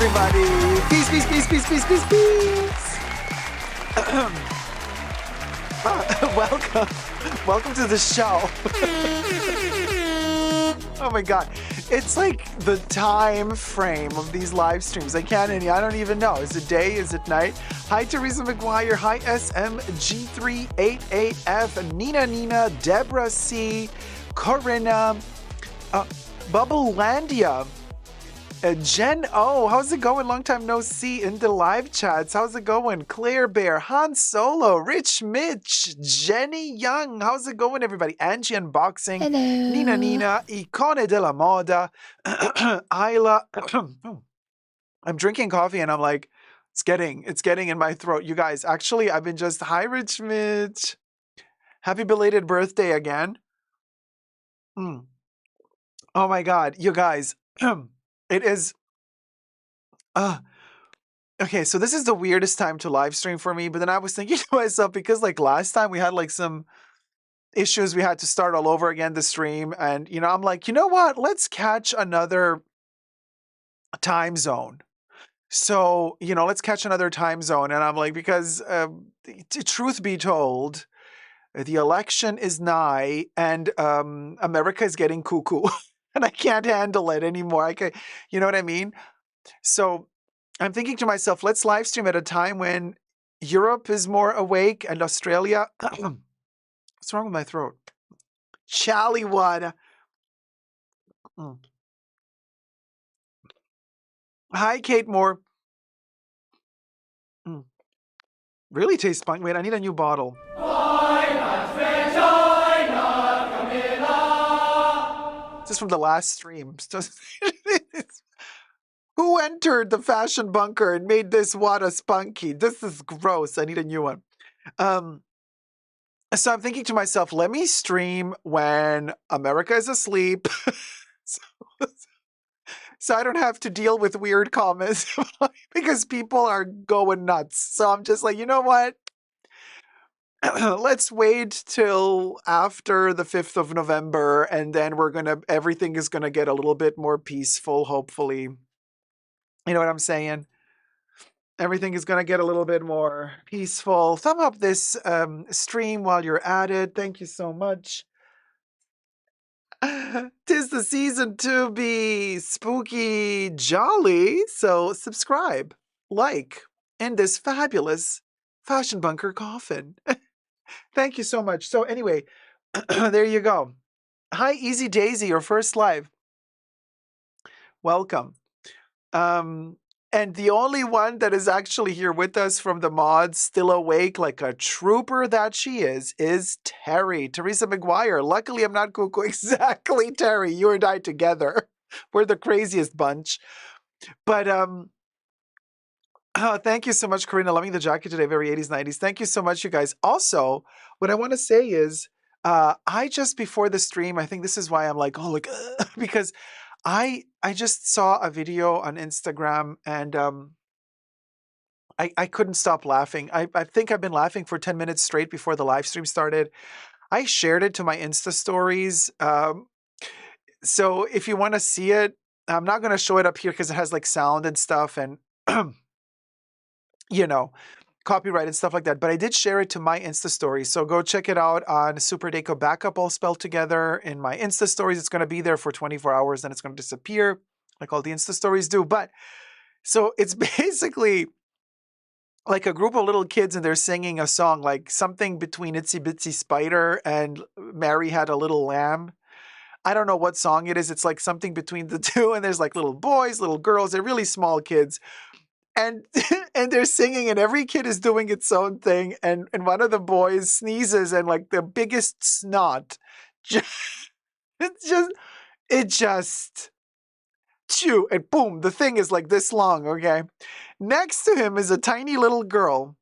everybody. Peace, peace, peace, peace, peace, peace, peace. Welcome to the show. Oh my God. It's like the time frame of these live streams. I don't even know. Is it day? Is it night? Hi, Teresa McGuire. Hi, SMG388F. Nina, Deborah C. Corinna. Bubblelandia. Jen O, how's it going? Long time no see in the live chats. How's it going? Claire Bear, Han Solo, Rich Mitch, Jenny Young. How's it going, everybody? Angie Unboxing, Hello. Nina, Icone della Moda, Isla. I'm drinking coffee and I'm like, it's getting in my throat. You guys, actually, I've been just, hi, Rich Mitch. Happy belated birthday again. Oh my God, you guys. It is, okay, so this is the weirdest time to live stream for me, but then I was thinking to myself, because like last time we had like some issues, we had to start all over again, the stream, and I'm like, you know what, let's catch another time zone. So, let's catch another time zone, and I'm like, because truth be told, the election is nigh, and America is getting cuckoo. And I can't handle it anymore. You know what I mean? So I'm thinking to myself, let's live stream at a time when Europe is more awake and Australia. What's wrong with my throat? Challywood. Hi, Kate Moore. Really tastes spunky. Wait, I need a new bottle. This is from the last stream. Who entered the fashion bunker and made this water spunky? This is gross. I need a new one. So I'm thinking to myself, let me stream when America is asleep. So I don't have to deal with weird comments because people are going nuts. So I'm just like, you know what? Let's wait till after the 5th of November, and then everything is gonna get a little bit more peaceful, hopefully. You know what I'm saying? Everything is gonna get a little bit more peaceful. Thumb up this stream while you're at it. Thank you so much. 'Tis the season to be spooky jolly, so subscribe, like, in this fabulous fashion bunker coffin. Thank you so much. So anyway, there you go. Hi, Easy Daisy, your first live. Welcome. And the only one that is actually here with us from the mods, still awake like a trooper that she is Terry, Teresa McGuire. Luckily, I'm not cuckoo. Exactly, Terry. You and I together. We're the craziest bunch. But thank you so much, Corinna. Loving the jacket today. Very 80s, 90s. Thank you so much, you guys. Also, what I want to say is, I just before the stream, I think this is why I'm like, because I just saw a video on Instagram and I couldn't stop laughing. I think I've been laughing for 10 minutes straight before the live stream started. I shared it to my Insta stories. So if you want to see it, I'm not going to show it up here because it has like sound and stuff and, copyright and stuff like that. But I did share it to my Insta stories. So go check it out on Super Dacob Backup, all spelled together in my Insta stories. It's going to be there for 24 hours, then it's going to disappear like all the Insta stories do. But so it's basically like a group of little kids and they're singing a song like something between Itsy Bitsy Spider and Mary Had a Little Lamb. I don't know what song it is. It's like something between the two. And there's like little boys, little girls. They're really small kids. And and they're singing and every kid is doing its own thing. And one of the boys sneezes and like the biggest snot. It just chew and boom, the thing is like this long, okay? Next to him is a tiny little girl.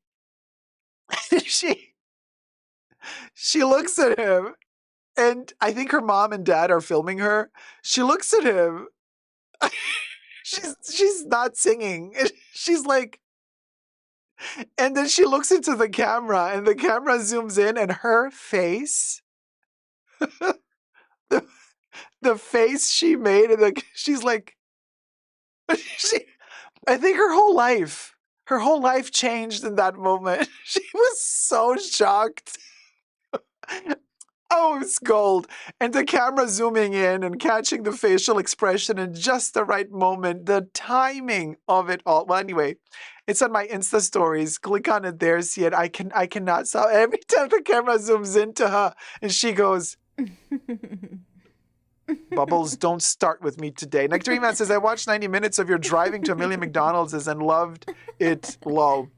She looks at him and I think her mom and dad are filming her. She looks at him. She's not singing. She's like, and then she looks into the camera and the camera zooms in and her face, the face she made, and she's like, I think her whole life changed in that moment. She was so shocked. Oh, it's gold. And the camera zooming in and catching the facial expression in just the right moment, the timing of it all. Well, anyway, it's on my Insta stories. Click on it there, see it. I cannot stop. Every time the camera zooms into her and she goes, Bubbles, don't start with me today. Nectarine Man says, I watched 90 minutes of your driving to a million McDonald's and loved it. Lol.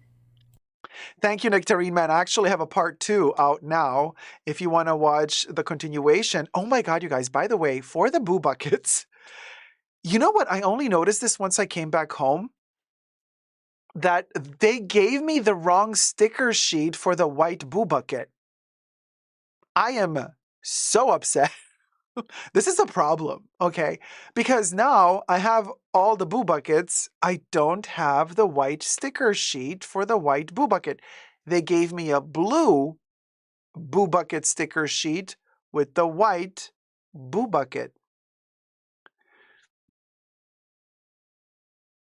Thank you, Nectarine Man. I actually have a part 2 out now if you want to watch the continuation. Oh my God, you guys, by the way, for the boo buckets, you know what? I only noticed this once I came back home, that they gave me the wrong sticker sheet for the white boo bucket. I am so upset. This is a problem, okay? Because now I have all the boo buckets. I don't have the white sticker sheet for the white boo bucket. They gave me a blue boo bucket sticker sheet with the white boo bucket.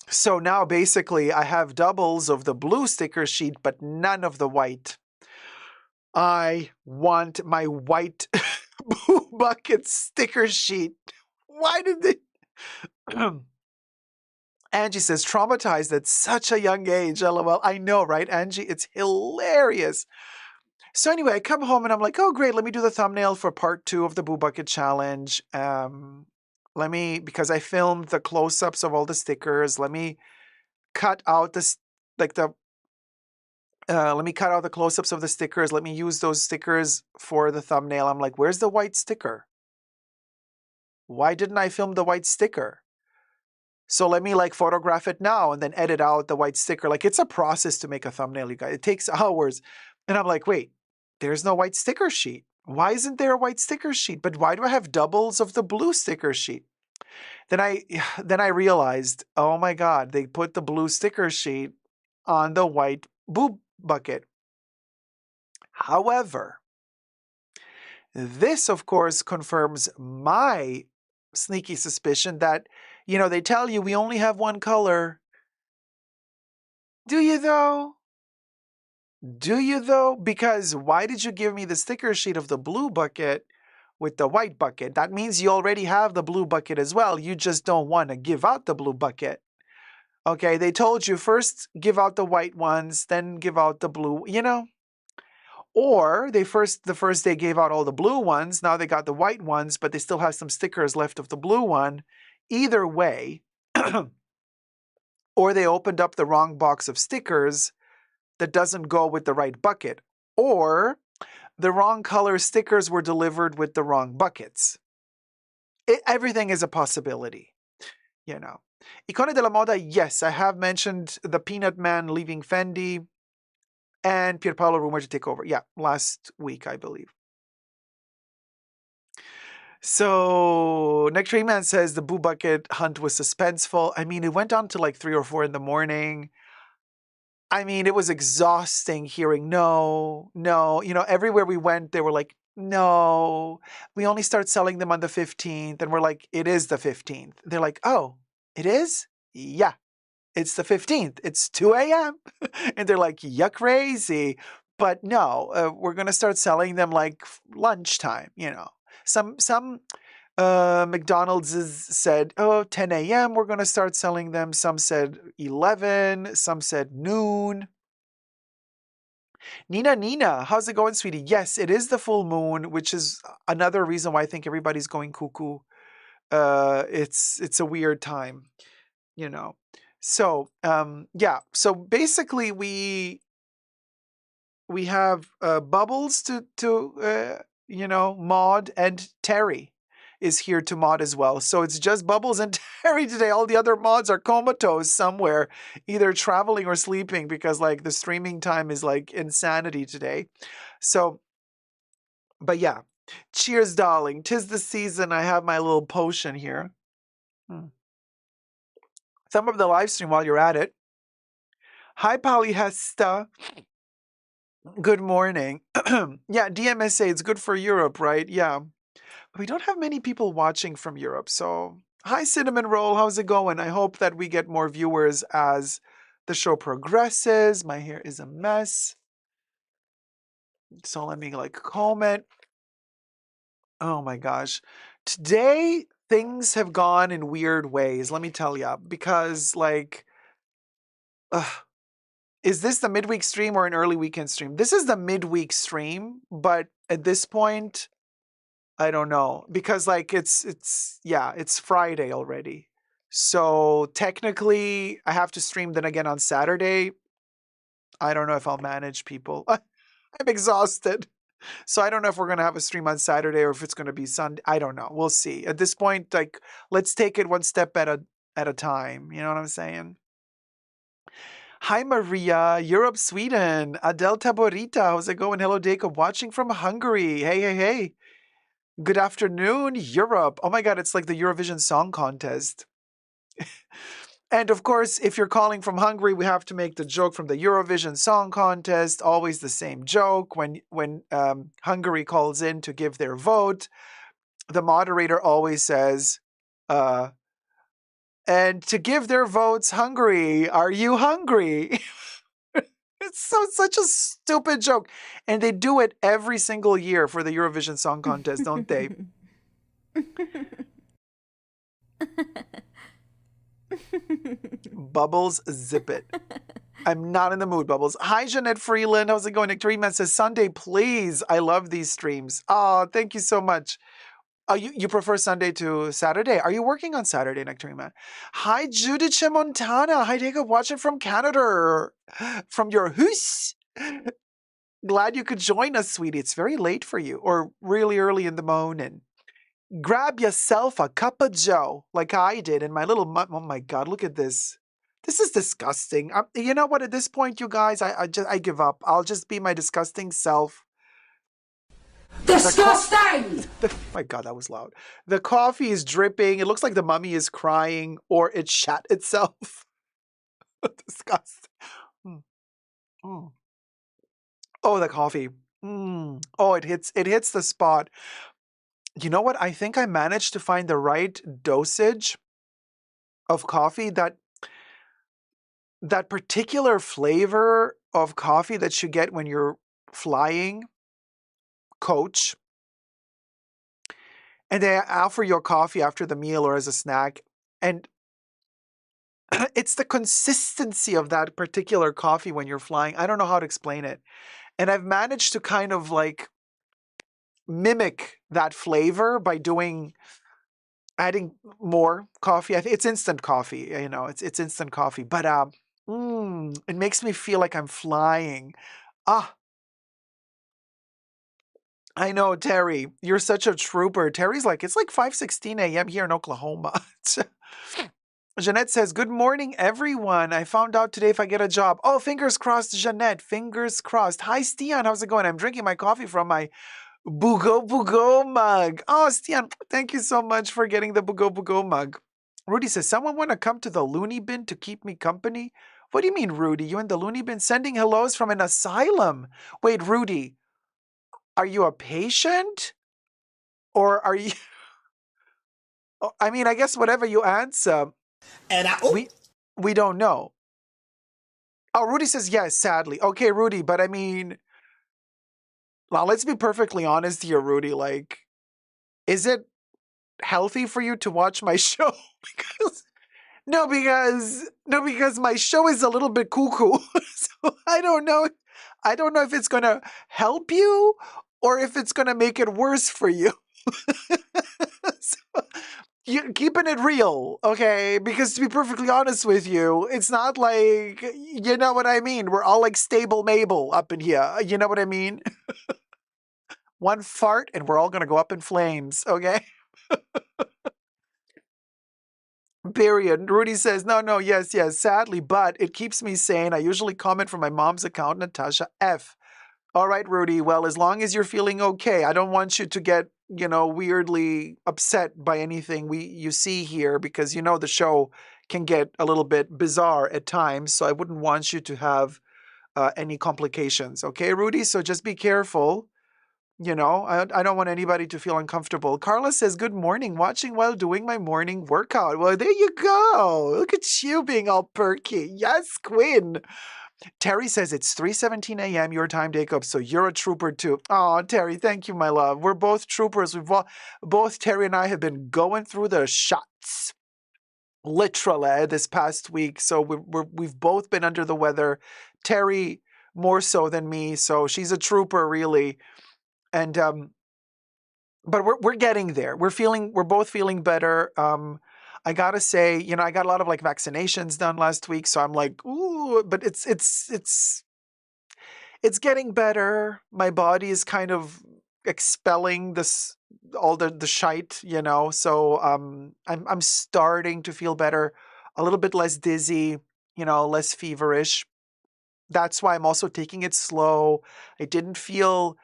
So now basically I have doubles of the blue sticker sheet, but none of the white. I want my white boo bucket sticker sheet. Why did they? Angie says, traumatized at such a young age. LOL. I know, right, Angie? It's hilarious. So anyway, I come home and I'm like, oh, great. Let me do the thumbnail for part 2 of the Boo Bucket Challenge. Because I filmed the close-ups of all the stickers. Let me cut out let me cut out the close-ups of the stickers. Let me use those stickers for the thumbnail. I'm like, where's the white sticker? Why didn't I film the white sticker? So let me photograph it now and then edit out the white sticker. It's a process to make a thumbnail, you guys. It takes hours. And I'm like, wait, there's no white sticker sheet. Why isn't there a white sticker sheet? But why do I have doubles of the blue sticker sheet? Then I realized, oh my God, they put the blue sticker sheet on the white boo bucket. However, this, of course, confirms my sneaky suspicion that, they tell you we only have one color. Do you though? Do you though? Because why did you give me the sticker sheet of the blue bucket with the white bucket? That means you already have the blue bucket as well. You just don't want to give out the blue bucket. Okay, they told you first give out the white ones, then give out the blue, Or the first day gave out all the blue ones, now they got the white ones, but they still have some stickers left of the blue one. Either way, or they opened up the wrong box of stickers that doesn't go with the right bucket, or the wrong color stickers were delivered with the wrong buckets. Everything is a possibility, Icona de la Moda, yes, I have mentioned the Peanut Man leaving Fendi and Pierpaolo rumored to take over. Yeah, last week, I believe. So Nectarine Man says the Boo Bucket hunt was suspenseful. I mean, it went on to 3 or 4 in the morning. I mean, it was exhausting hearing no. Everywhere we went, they were like, no, we only start selling them on the 15th. And we're like, it is the 15th. They're like, oh, it is? Yeah, it's the 15th. It's 2 a.m. And they're like, you're crazy. But no, we're going to start selling them lunchtime, Some McDonald's said, 10 a.m. we're going to start selling them. Some said 11. Some said noon. Nina, how's it going, sweetie? Yes, it is the full moon, which is another reason why I think everybody's going cuckoo. It's a weird time, So, yeah. So basically, we have Bubbles to mod, and Terry is here to mod as well. So it's just Bubbles and Terry today. All the other mods are comatose somewhere, either traveling or sleeping because the streaming time is insanity today. So, but yeah. Cheers, darling. 'Tis the season. I have my little potion here. Some of the live stream while you're at it. Hi, Polyhesta. Good morning. Yeah, DMSA, it's good for Europe, right? Yeah. We don't have many people watching from Europe, so Hi, Cinnamon Roll. How's it going? I hope that we get more viewers as the show progresses. My hair is a mess. So let me like comb it. Oh my gosh. Today, things have gone in weird ways, let me tell you, because like, is this the midweek stream or an early weekend stream? This is the midweek stream, but at this point, I don't know because like it's Friday already. So technically I have to stream then again on Saturday. I don't know if I'll manage people. I'm exhausted. So I don't know if we're going to have a stream on Saturday or if it's going to be Sunday. I don't know. We'll see. At this point, like let's take it one step at a time. You know what I'm saying? Hi Maria, Europe, Sweden. Adele Taborita, how's it going? Hello Dacob, watching from Hungary. Hey, hey, hey. Good afternoon, Europe. Oh my God, it's like the Eurovision Song Contest. And of course, if you're calling from Hungary, we have to make the joke from the Eurovision Song Contest. Always the same joke. When Hungary calls in to give their vote, the moderator always says, and to give their votes, Hungary, are you hungry? It's such a stupid joke. And they do it every single year for the Eurovision Song Contest, don't they? Bubbles, zip it. I'm not in the mood, Bubbles. Hi, Jeanette Freeland. How's it going? Nectarine says, Sunday, please. I love these streams. Oh, thank you so much. Oh, you prefer Sunday to Saturday? Are you working on Saturday, Nectarine? Hi, Judith Montana. Hi, Jacob, watching from Canada. From your house. Glad you could join us, sweetie. It's very late for you, or really early in the morning. Grab yourself a cup of joe, like I did in my little mug. Oh my God, look at this. This is disgusting. You know what? At this point, you guys, I give up. I'll just be my disgusting self. Disgusting! Oh my God, that was loud. The coffee is dripping. It looks like the mummy is crying, or it shat itself. Disgusting. Mm. Mm. Oh, the coffee. Oh, it hits the spot. You know what? I think I managed to find the right dosage of coffee, that particular flavor of coffee that you get when you're flying coach, and they offer you coffee after the meal or as a snack. And it's the consistency of that particular coffee when you're flying. I don't know how to explain it. And I've managed to kind of like mimic that flavor by adding more coffee. I think it's instant coffee, it's instant coffee. But it makes me feel like I'm flying. Ah, I know, Terry. You're such a trooper. Terry's like, it's like 5:16 a.m. here in Oklahoma. Jeanette says, good morning, everyone. I found out today if I get a job. Oh, fingers crossed, Jeanette. Fingers crossed. Hi, Stian. How's it going? I'm drinking my coffee from my Bugo mug. Oh, Stian, thank you so much for getting the Bugo mug. Rudy says, someone want to come to the loony bin to keep me company? What do you mean, Rudy? You in the loony bin sending hellos from an asylum? Wait, Rudy, are you a patient? Or are you... I mean, I guess whatever you answer, And we don't know. Oh, Rudy says yes, sadly. Okay, Rudy, but I mean, now let's be perfectly honest here, Rudy. Like, is it healthy for you to watch my show? because my show is a little bit cuckoo. So I don't know. I don't know if it's gonna help you or if it's gonna make it worse for you. So, you're keeping it real, okay? Because to be perfectly honest with you, it's not like, you know what I mean? We're all like stable Mabel up in here. You know what I mean? One fart and we're all gonna go up in flames, okay? Period. Rudy says, no, yes, sadly, but it keeps me sane. I usually comment from my mom's account, Natasha F. All right, Rudy. Well, as long as you're feeling okay, I don't want you to get, weirdly upset by anything you see here because the show can get a little bit bizarre at times. So I wouldn't want you to have any complications. Okay, Rudy? So just be careful. You know, I don't want anybody to feel uncomfortable. Carla says, good morning, watching while doing my morning workout. Well, there you go. Look at you being all perky. Yes, Quinn. Terry says it's 3:17 a.m. your time, Dacob, so you're a trooper too. Oh, Terry, thank you, my love. We're both troopers. Both Terry and I have been going through the shots, literally, this past week. So we've both been under the weather. Terry more so than me, so she's a trooper, really. And but we're getting there. We're both feeling better. I gotta say, you know, I got a lot of like vaccinations done last week, so I'm like, ooh, but it's getting better. My body is kind of expelling this all the shite, you know. So I'm starting to feel better, a little bit less dizzy, you know, less feverish. That's why I'm also taking it slow. I didn't feel,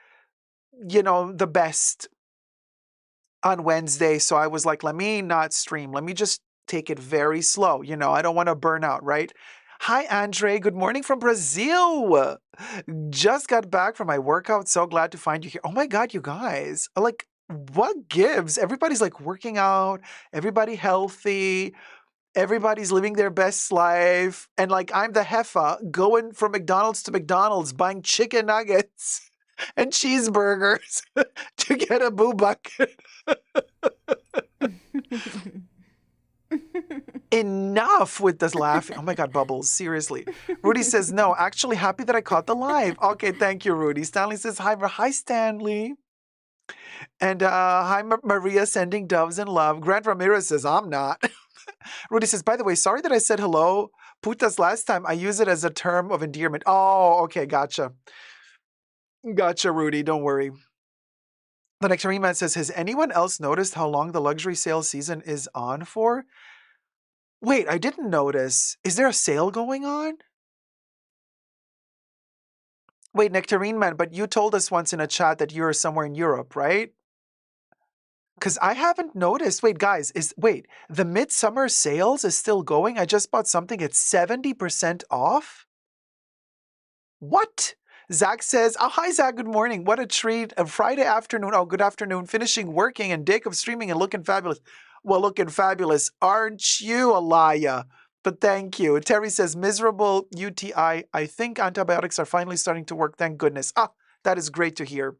you know, the best on Wednesday, so I was like, let me not stream. Let me just take it very slow. You know, I don't want to burn out, right? Hi, Andre. Good morning from Brazil. Just got back from my workout. So glad to find you here. Oh my God, you guys. Like, what gives? Everybody's like working out, everybody healthy, everybody's living their best life. And like, I'm the heifer going from McDonald's to McDonald's buying chicken nuggets and cheeseburgers to get a boo bucket. Enough with this laughing. Oh my God, Bubbles, seriously. Rudy says, no, actually happy that I caught the live. Okay, thank you, Rudy. Stanley says, hi, Stanley. And hi, Maria, sending doves and love. Grant Ramirez says, I'm not. Rudy says, by the way, sorry that I said hello, putas, last time. I use it as a term of endearment. Oh, okay, gotcha. Gotcha, Rudy, don't worry. The Nectarine Man says, has anyone else noticed how long the luxury sale season is on for? Wait, I didn't notice. Is there a sale going on? Wait, Nectarine Man, but you told us once in a chat that you're somewhere in Europe, right? Because I haven't noticed. Wait, guys, the midsummer sales is still going? I just bought something at 70% off? What? Zach says, oh, hi, Zach, good morning. What a treat. A Friday afternoon. Oh, good afternoon. Finishing working and Dacob streaming and looking fabulous. Well, looking fabulous. Aren't you, Alaya? But thank you. Terry says, miserable UTI. I think antibiotics are finally starting to work. Thank goodness. Ah, that is great to hear.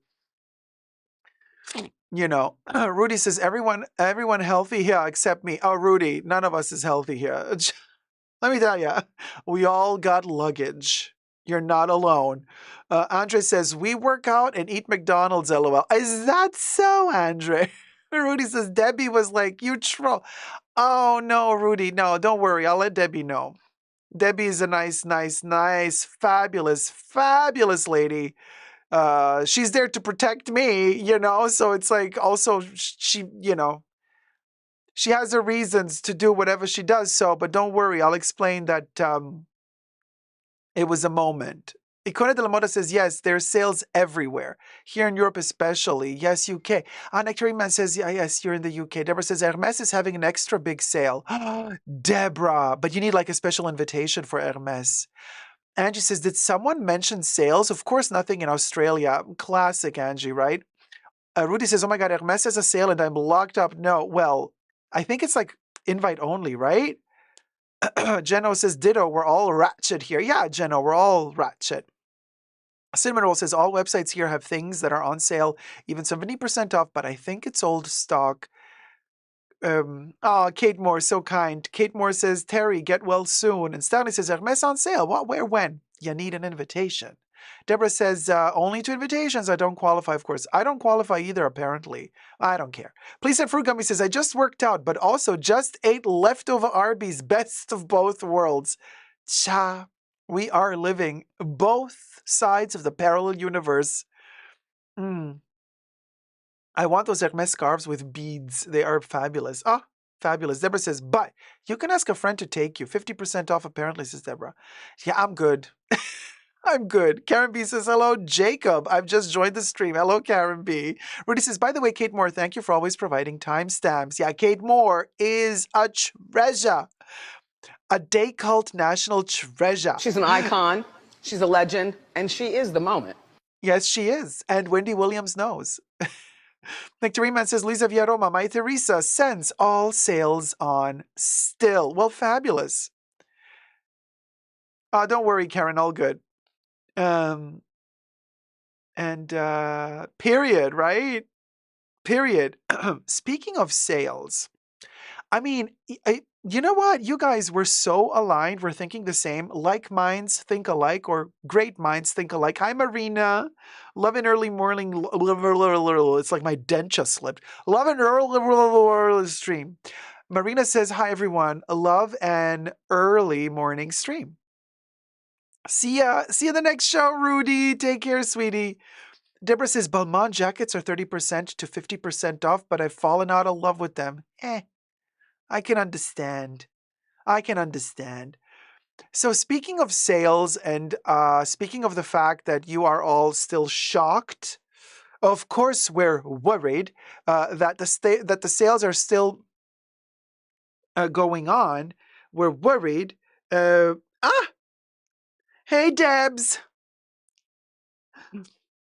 You know, Rudy says, everyone healthy here except me. Oh, Rudy, none of us is healthy here. Let me tell you, we all got luggage. You're not alone. Andre says, we work out and eat McDonald's, LOL. Is that so, Andre? Rudy says, Debbie was like, you troll. Oh, no, Rudy, no, don't worry. I'll let Debbie know. Debbie is a nice, fabulous lady. She's there to protect me, you know, so it's like also she, you know, she has her reasons to do whatever she does. So, but don't worry, I'll explain that it was a moment. Icona de la Moda says, yes, there's sales everywhere. Here in Europe especially. Yes, UK. Nectarine Man says, yeah, yes, you're in the UK. Deborah says, Hermes is having an extra big sale. Deborah, but you need like a special invitation for Hermes. Angie says, did someone mention sales? Of course, nothing in Australia. Classic, Angie, right? Rudy says, oh my God, Hermes has a sale and I'm locked up. No, well, I think it's like invite only, right? Jeno says, ditto, we're all ratchet here. Yeah, Jeno, we're all ratchet. Cinnamon Roll says, all websites here have things that are on sale, even 70% off, but I think it's old stock. Kate Moore, so kind. Kate Moore says, Terry, get well soon. And Stanley says, Hermes on sale. What, where, when? You need an invitation. Deborah says, only 2 invitations. I don't qualify, of course. I don't qualify either, apparently. I don't care. Please said Fruit Gummy says, I just worked out, but also just ate leftover Arby's. Best of both worlds. Cha. We are living both sides of the parallel universe. I want those Hermes scarves with beads. They are fabulous. Ah, fabulous. Deborah says, but you can ask a friend to take you. 50% off, apparently, says Deborah. Yeah, I'm good. I'm good. Karen B says, hello, Jacob. I've just joined the stream. Hello, Karen B. Rudy says, by the way, Kate Moore, thank you for always providing timestamps. Yeah, Kate Moore is a treasure. A day cult national treasure. She's an icon. She's a legend. And she is the moment. Yes, she is. And Wendy Williams knows. Nectarine Man says, Lisa Villaroma, my Teresa, sends all sales on still. Well, fabulous. Don't worry, Karen, all good. Period, right? Period. Speaking of sales, I mean, you know what? You guys were so aligned. We're thinking the same. Like minds think alike, or great minds think alike. Hi, Marina. Love an early morning. It's like my dent just slipped. Love an early stream. Marina says, hi, everyone. Love an early morning stream. See ya. See you the next show, Rudy. Take care, sweetie. Deborah says, Balmain jackets are 30% to 50% off, but I've fallen out of love with them. I can understand. So speaking of sales and speaking of the fact that you are all still shocked, of course we're worried that the sales are still going on. We're worried. Hey, Debs.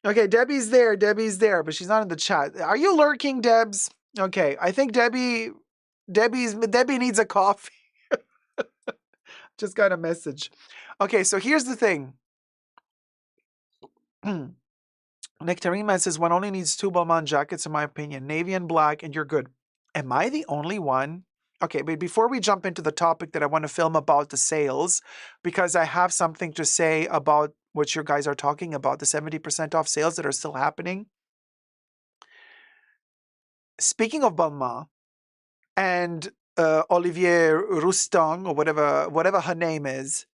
Okay, Debbie, but she's not in the chat. Are you lurking, Debs? Okay, I think Debbie needs a coffee. Just got a message. Okay, so here's the thing. Nectarine Man says one only needs 2 Balmain jackets, in my opinion, navy and black, and you're good. Am I the only one? Okay, but before we jump into the topic that I want to film about the sales, because I have something to say about what you guys are talking about, the 70% off sales that are still happening. Speaking of Balmain and Olivier Roustan, or whatever her name is,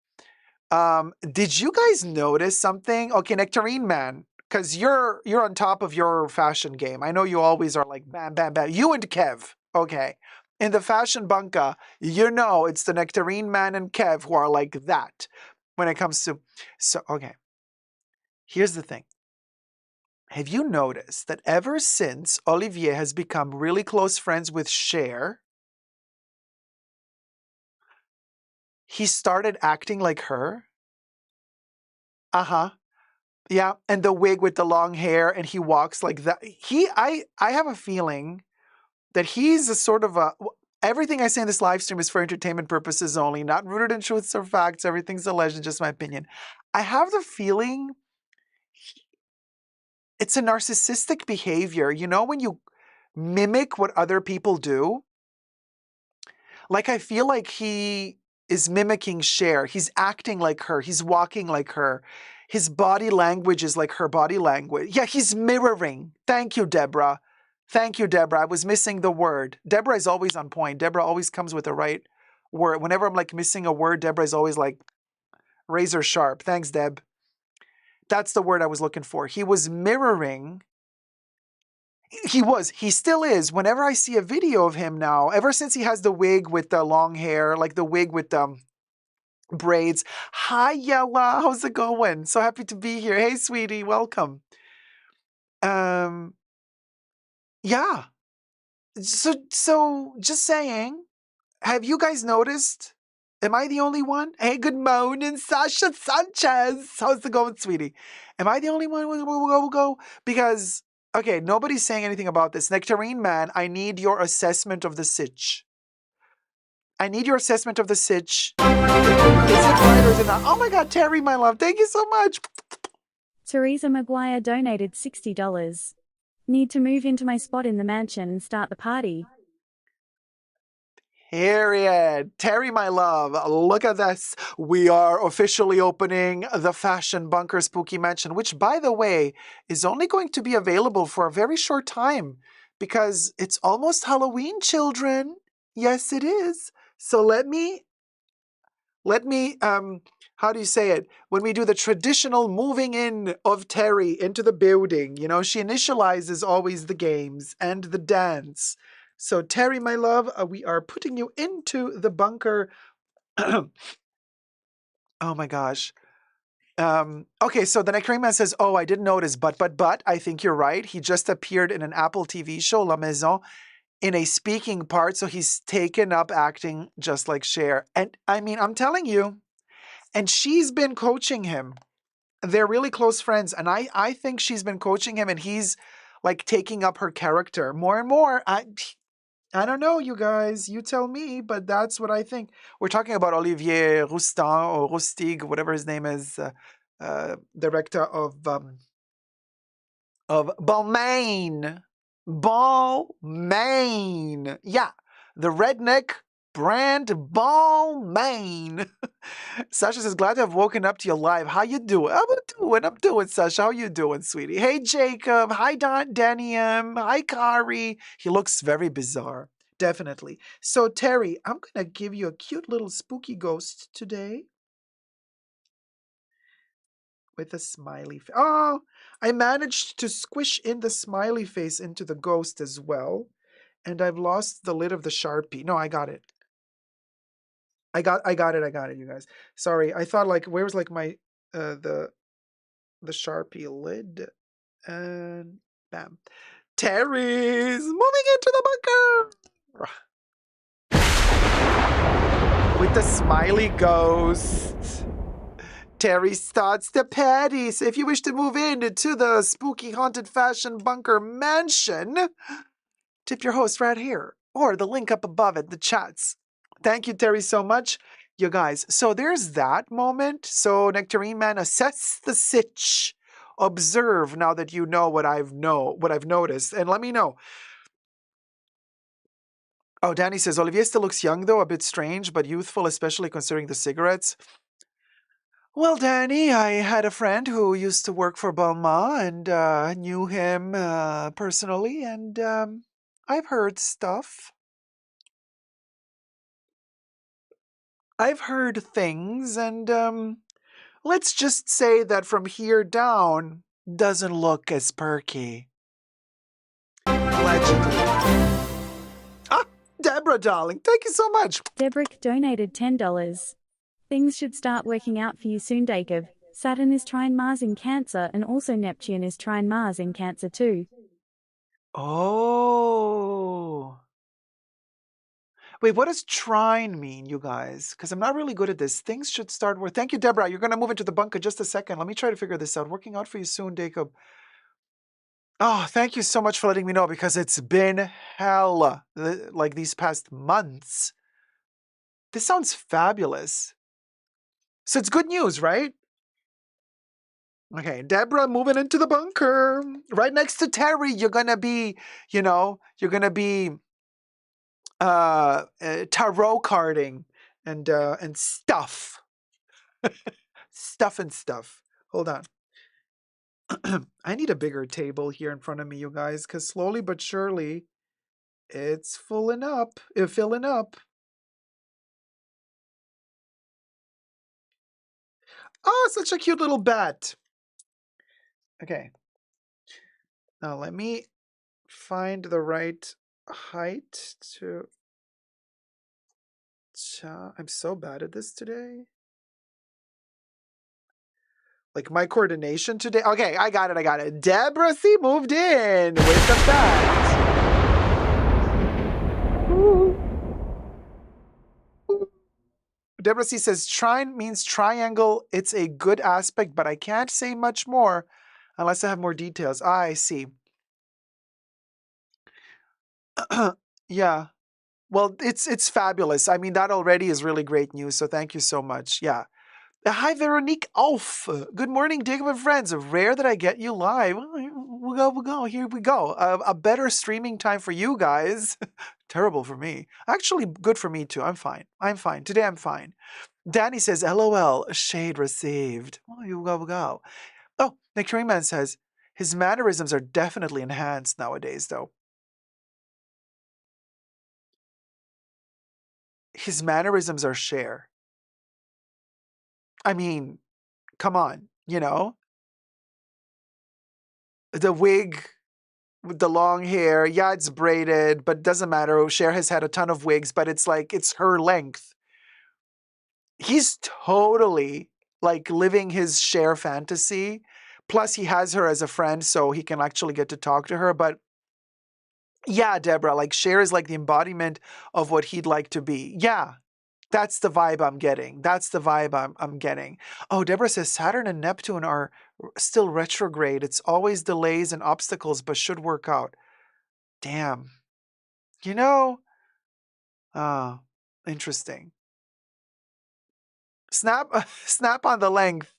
did you guys notice something? Okay, Nectarine Man, because you're on top of your fashion game. I know you always are like bam, bam, bam. You and Kev, okay. In the fashion bunker, you know it's the Nectarine Man and Kev who are like that when it comes to... So, okay. Here's the thing. Have you noticed that ever since Olivier has become really close friends with Cher, he started acting like her? Uh-huh. Yeah, and the wig with the long hair, and he walks like that. I have a feeling that he's a sort of a... Everything I say in this live stream is for entertainment purposes only, not rooted in truths or facts. Everything's a legend, just my opinion. I have the feeling it's a narcissistic behavior. You know, when you mimic what other people do? Like, I feel like he is mimicking Cher. He's acting like her. He's walking like her. His body language is like her body language. Yeah, he's mirroring. Thank you, Deborah. Thank you, Deborah. I was missing the word. Deborah is always on point. Deborah always comes with the right word. Whenever I'm like missing a word, Deborah is always like razor sharp. Thanks, Deb. That's the word I was looking for. He was mirroring. He still is. Whenever I see a video of him now, ever since he has the wig with the long hair, like the wig with the braids. Hi, Yella. How's it going? So happy to be here. Hey, sweetie. Welcome. Yeah. So just saying, have you guys noticed? Am I the only one? Hey, good morning, Sasha Sanchez. How's it going, sweetie? Am I the only one? Go. Because, okay, nobody's saying anything about this. Nectarine Man, I need your assessment of the sitch. I need your assessment of the sitch. Is it right or is it not? Oh my God, Terry, my love, thank you so much. Teresa McGuire donated $60. Need to move into my spot in the mansion and start the party. Period. Terry, my love, look at this. We are officially opening the Fashion Bunker Spooky Mansion, which, by the way, is only going to be available for a very short time because it's almost Halloween, children. Yes, it is. So let me, how do you say it? When we do the traditional moving in of Terry into the building, you know, she initializes always the games and the dance. So Terry, my love, we are putting you into the bunker. Oh my gosh. Okay, so the Nectarine Man says, oh, I didn't notice, but, I think you're right. He just appeared in an Apple TV show, La Maison, in a speaking part, so he's taken up acting just like Cher. And I mean, I'm telling you, and she's been coaching him. they're really close friends, and I think she's been coaching him, and he's like taking up her character more and more. I don't know, you guys. You tell me, but that's what I think. We're talking about Olivier Roustan or Rustig, whatever his name is, director of Balmain. Balmain. Yeah, the redneck brand Balmain. Sasha says, glad to have woken up to you live. How you doing? I'm doing, Sasha. How you doing, sweetie? Hey, Jacob. Hi, Danny M. Hi, Kari. He looks very bizarre. Definitely. So, Terry, I'm going to give you a cute little spooky ghost today with a smiley face. Oh, I managed to squish in the smiley face into the ghost as well. And I've lost the lid of the Sharpie. No, I got it. I got it, you guys. Sorry, I thought like where was like my the Sharpie lid, and bam. Terry's moving into the bunker with the smiley ghost. Terry starts the patties. If you wish to move into the spooky haunted fashion bunker mansion, tip your host right here or the link up above at the chats. Thank you, Terry, so much. You guys, so there's that moment. So Nectarine Man, assess the sitch. Observe now that you know what I've noticed, and let me know. Oh, Danny says Olivier still looks young though, a bit strange, but youthful, especially considering the cigarettes. Well, Danny, I had a friend who used to work for Balmain and knew him personally, and I've heard stuff. I've heard things, and let's just say that from here down, doesn't look as perky. Allegedly. Ah, Deborah, darling, thank you so much. Debrick donated $10. Things should start working out for you soon, Dacob. Saturn is trine Mars in Cancer, and also Neptune is trine Mars in Cancer too. Oh. Wait, what does trine mean, you guys? Because I'm not really good at this. Things should start working. Thank you, Deborah. You're going to move into the bunker just a second. Let me try to figure this out. Working out for you soon, Dacob. Oh, thank you so much for letting me know, because it's been hell like these past months. This sounds fabulous. So it's good news, right? Okay, Deborah moving into the bunker. Right next to Terry, you're going to be, you're going to be tarot carding and stuff. Stuff. Hold on. I need a bigger table here in front of me, you guys, because slowly but surely it's filling up. Oh, such a cute little bat. Okay. Now let me find the right height to... I'm so bad at this today. Like my coordination today. Okay, I got it. Deborah C moved in with the bat. Deborah C says trine means triangle. It's a good aspect, but I can't say much more unless I have more details. I see. Yeah. Well, it's fabulous. I mean, that already is really great news. So thank you so much. Yeah. Hi, Veronique Alf. Good morning, Dacob and friends. Rare that I get you live. We'll go. Here we go. A better streaming time for you guys. Terrible for me. Actually, good for me too. I'm fine. Today I'm fine. Danny says, LOL, shade received. Oh, you go. Oh, Nectarine Man says, his mannerisms are definitely enhanced nowadays, though. His mannerisms are Cher. I mean, come on, the wig with the long hair. Yeah, it's braided, but it doesn't matter. Cher has had a ton of wigs, but it's like, it's her length. He's totally like living his Cher fantasy. Plus, he has her as a friend, so he can actually get to talk to her. But yeah, Deborah, like Cher is like the embodiment of what he'd like to be. Yeah. That's the vibe I'm getting. That's the vibe I'm getting. Oh, Deborah says Saturn and Neptune are still retrograde. It's always delays and obstacles, but should work out. Damn. You know, interesting. Snap, snap on the length.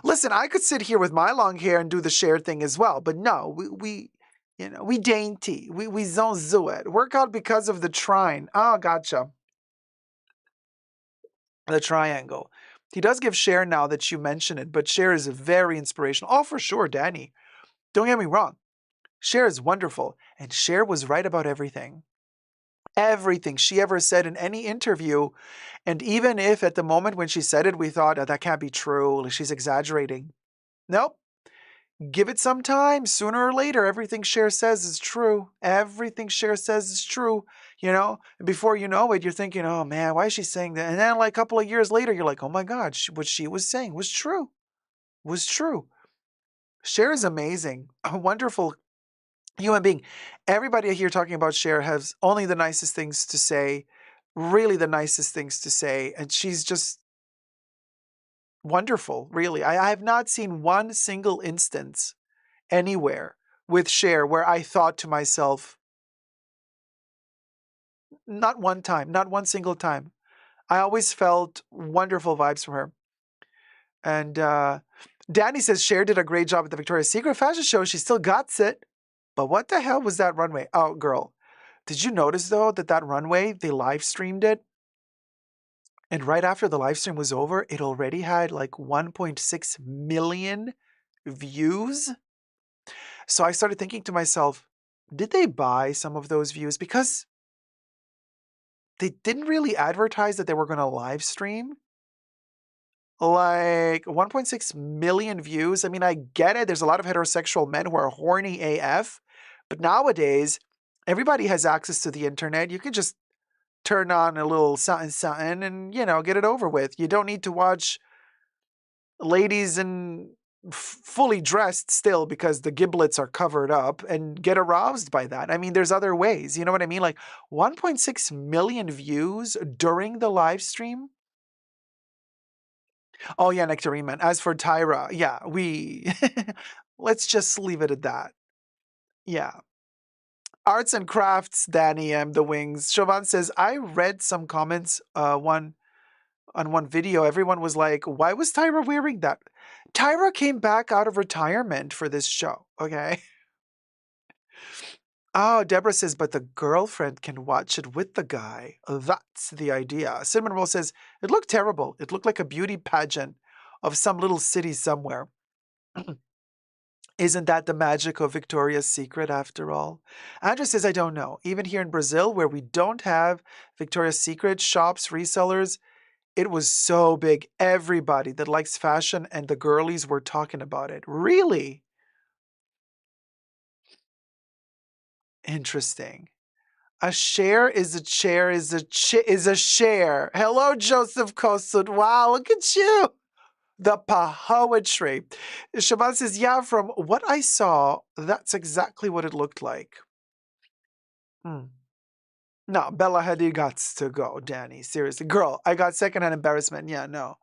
Listen, I could sit here with my long hair and do the share thing as well, but no, we dainty. We don't do it. Work out because of the trine. Oh, gotcha. The triangle. He does give Cher now that you mention it, but Cher is very inspirational. Oh, for sure, Danny. Don't get me wrong. Cher is wonderful, and Cher was right about everything. Everything she ever said in any interview, and even if at the moment when she said it, we thought, oh, that can't be true, she's exaggerating. Nope. Give it some time. Sooner or later, everything Cher says is true. Everything Cher says is true. And before you know it, you're thinking, oh man, why is she saying that? And then like a couple of years later, you're like, oh my God, what she was saying was true. Was true. Cher is amazing. A wonderful human being. Everybody here talking about Cher has only the nicest things to say, really the nicest things to say. And she's just wonderful, really. I have not seen one single instance anywhere with Cher where I thought to myself, not one time, not one single time. I always felt wonderful vibes from her. And Danny says Cher did a great job at the Victoria's Secret fashion show. She still got it. But what the hell was that runway? Oh, girl. Did you notice, though, that runway, they live streamed it? And right after the live stream was over, it already had like 1.6 million views. So I started thinking to myself, did they buy some of those views? Because they didn't really advertise that they were going to live stream. Like 1.6 million views. I mean, I get it. There's a lot of heterosexual men who are horny AF. But nowadays, everybody has access to the internet. You can just turn on a little something, something and, get it over with. You don't need to watch ladies in fully dressed still because the giblets are covered up and get aroused by that. I mean, there's other ways. You know what I mean? Like 1.6 million views during the live stream. Oh yeah, Nectarine Man. As for Tyra, yeah, let's just leave it at that. Yeah. Arts and crafts, Danny M. The Wings. Chauvin says, I read some comments on one video. Everyone was like, why was Tyra wearing that? Tyra came back out of retirement for this show, okay? Oh, Deborah says, but the girlfriend can watch it with the guy. That's the idea. Cinnamon Roll says, it looked terrible. It looked like a beauty pageant of some little city somewhere. Isn't that the magic of Victoria's Secret after all? Andrew says, I don't know. Even here in Brazil, where we don't have Victoria's Secret shops, resellers, it was so big. Everybody that likes fashion and the girlies were talking about it. Really? Interesting. A share is a chair is a share. Hello, Joseph Kosud. Wow, look at you. The poetry. Shaban says, yeah, from what I saw, that's exactly what it looked like. No, Bella Hadid got to go, Danny. Seriously. Girl, I got secondhand embarrassment. Yeah, no.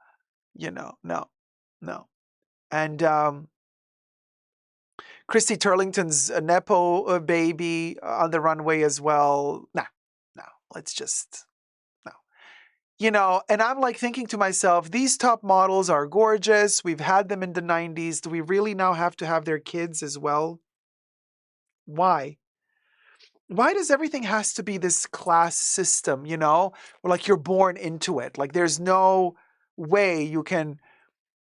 No. And Christy Turlington's Nepo baby on the runway as well. Nah, no. Let's just, no. And I'm like thinking to myself, these top models are gorgeous. We've had them in the 90s. Do we really now have to have their kids as well? Why? Why does everything has to be this class system, Where like you're born into it. Like there's no way you can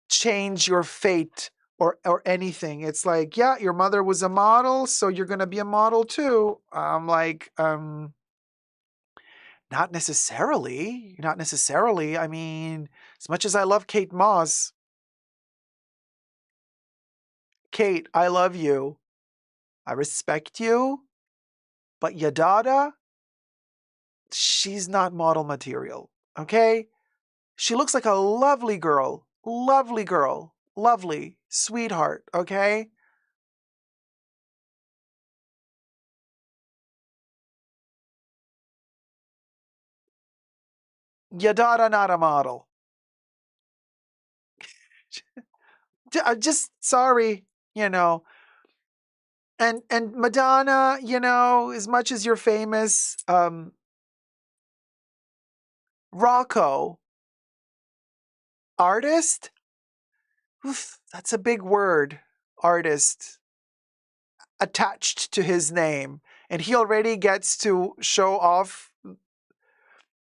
change your fate or anything. It's like, yeah, your mother was a model, so you're gonna be a model too. I'm like, not necessarily. Not necessarily. I mean, as much as I love Kate Moss, Kate, I love you. I respect you. But your daughter, she's not model material. Okay? She looks like a lovely girl. Lovely girl. Lovely. Sweetheart. Okay? Your daughter not a model. Just sorry, you know. And Madonna, you know, as much as you're famous, Rocco, artist? Oof, that's a big word. Artist attached to his name. And he already gets to show off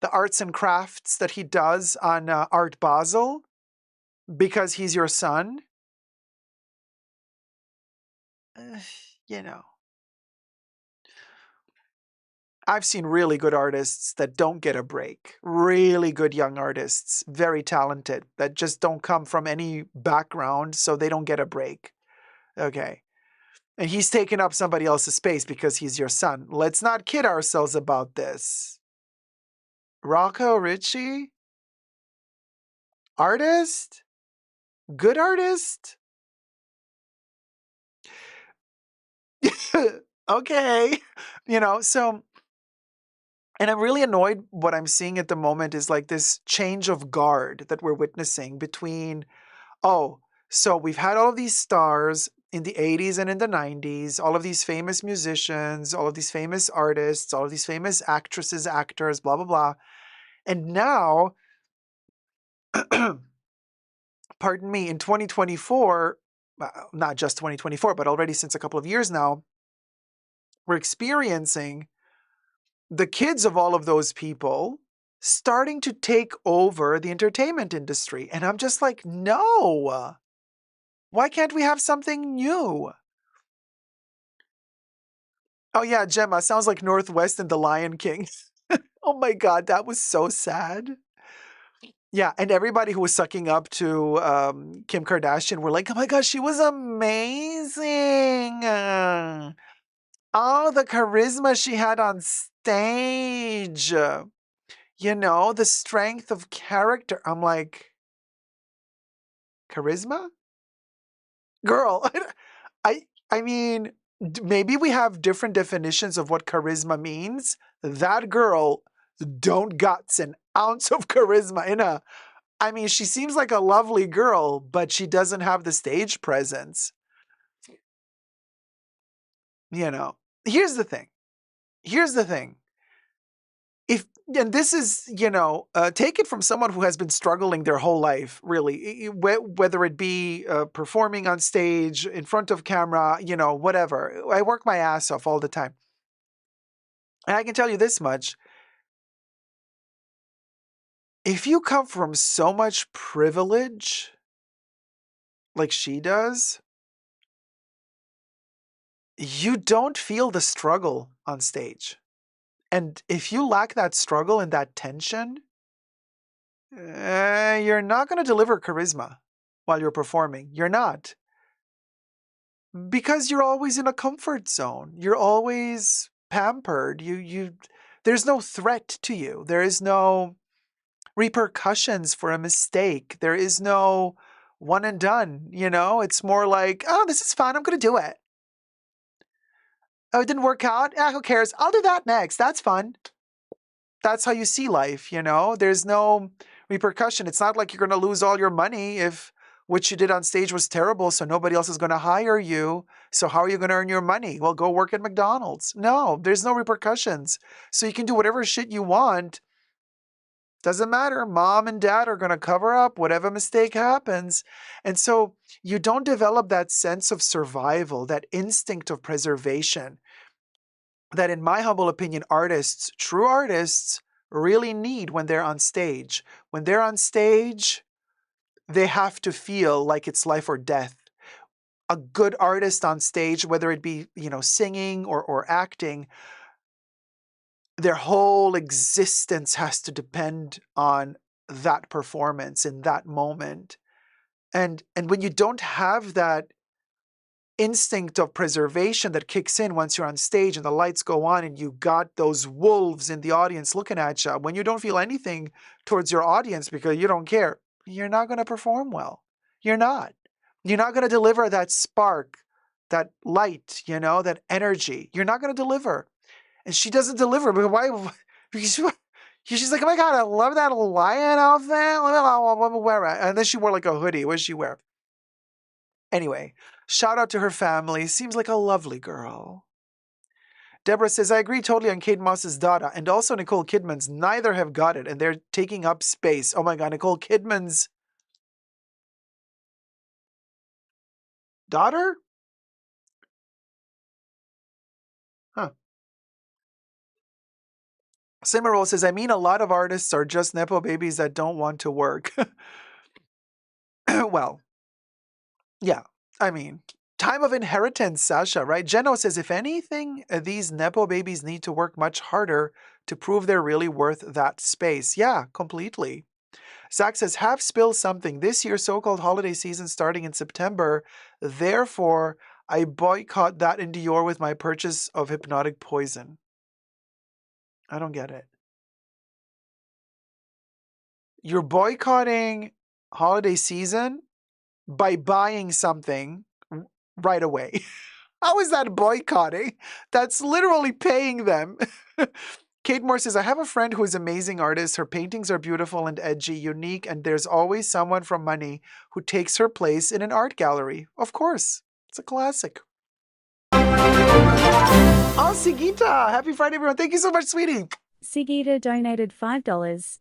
the arts and crafts that he does on Art Basel because he's your son. You know, I've seen really good artists that don't get a break. Really good young artists, very talented, that just don't come from any background, so they don't get a break. Okay. And he's taken up somebody else's space because he's your son. Let's not kid ourselves about this. Rocco Ritchie? Artist? Good artist? Okay. You know, so, and I'm really annoyed. What I'm seeing at the moment is like this change of guard that we're witnessing between, oh, so we've had all of these stars in the 80s and in the 90s, all of these famous musicians, all of these famous artists, all of these famous actresses, actors, blah, blah, blah. And now, pardon me, in 2024, not just 2024, but already since a couple of years now, we're experiencing the kids of all of those people starting to take over the entertainment industry. And I'm just like, no, why can't we have something new? Oh, yeah, Gemma, sounds like Northwest and the Lion King. Oh my God, that was so sad. Yeah, and everybody who was sucking up to Kim Kardashian were like, oh my gosh, she was amazing. Oh, the charisma she had on stage. You know, the strength of character. I'm like, charisma? Girl, I mean, maybe we have different definitions of what charisma means. That girl don't guts an ounce of charisma in her. I mean, she seems like a lovely girl, but she doesn't have the stage presence. You know, here's the thing. Here's the thing. If and this is, you know, take it from someone who has been struggling their whole life, really, whether it be performing on stage, in front of camera, you know, whatever. I work my ass off all the time. And I can tell you this much. If you come from so much privilege, like she does, you don't feel the struggle on stage. And if you lack that struggle and that tension, you're not going to deliver charisma while you're performing. You're not. Because you're always in a comfort zone. You're always pampered. There's no threat to you. There is no repercussions for a mistake. There is no one and done, you know? It's more like, oh, this is fun. I'm going to do it. Oh, it didn't work out? Who cares? I'll do that next. That's fun. That's how you see life, you know? There's no repercussion. It's not like you're going to lose all your money if what you did on stage was terrible, so nobody else is going to hire you. So how are you going to earn your money? Well, go work at McDonald's. No, there's no repercussions. So you can do whatever shit you want. Doesn't matter. Mom and dad are going to cover up whatever mistake happens. And so you don't develop that sense of survival, that instinct of preservation that, in my humble opinion, artists, true artists, really need when they're on stage. When they're on stage, they have to feel like it's life or death. A good artist on stage, whether it be, you know, singing or acting, their whole existence has to depend on that performance in that moment. And when you don't have that instinct of preservation that kicks in once you're on stage and the lights go on and you got those wolves in the audience looking at you, when you don't feel anything towards your audience because you don't care, you're not going to perform well. You're not. You're not going to deliver that spark, that light, you know, that energy. You're not going to deliver. And she doesn't deliver. But why? Because She's like, oh my God, I love that lion outfit. And then she wore like a hoodie. What did she wear? Anyway, shout out to her family. Seems like a lovely girl. Deborah says, I agree totally on Kate Moss's Dada and also Nicole Kidman's. Neither have got it and they're taking up space. Oh my God, Nicole Kidman's daughter? Huh. Cimarol says, I mean, a lot of artists are just Nepo babies that don't want to work. Well, yeah, I mean, time of inheritance, Sasha, right? Jeno says, if anything, these Nepo babies need to work much harder to prove they're really worth that space. Yeah, completely. Zach says, have spilled something. This year's so-called holiday season starting in September. Therefore, I boycott that in Dior with my purchase of hypnotic poison. I don't get it. You're boycotting holiday season by buying something right away. How is that boycotting? That's literally paying them. Kate Moore says, I have a friend who is an amazing artist. Her paintings are beautiful and edgy, unique, and there's always someone from money who takes her place in an art gallery. Of course. It's a classic. Oh, Sigita. Happy Friday, everyone. Thank you so much, sweetie. Sigita donated $5.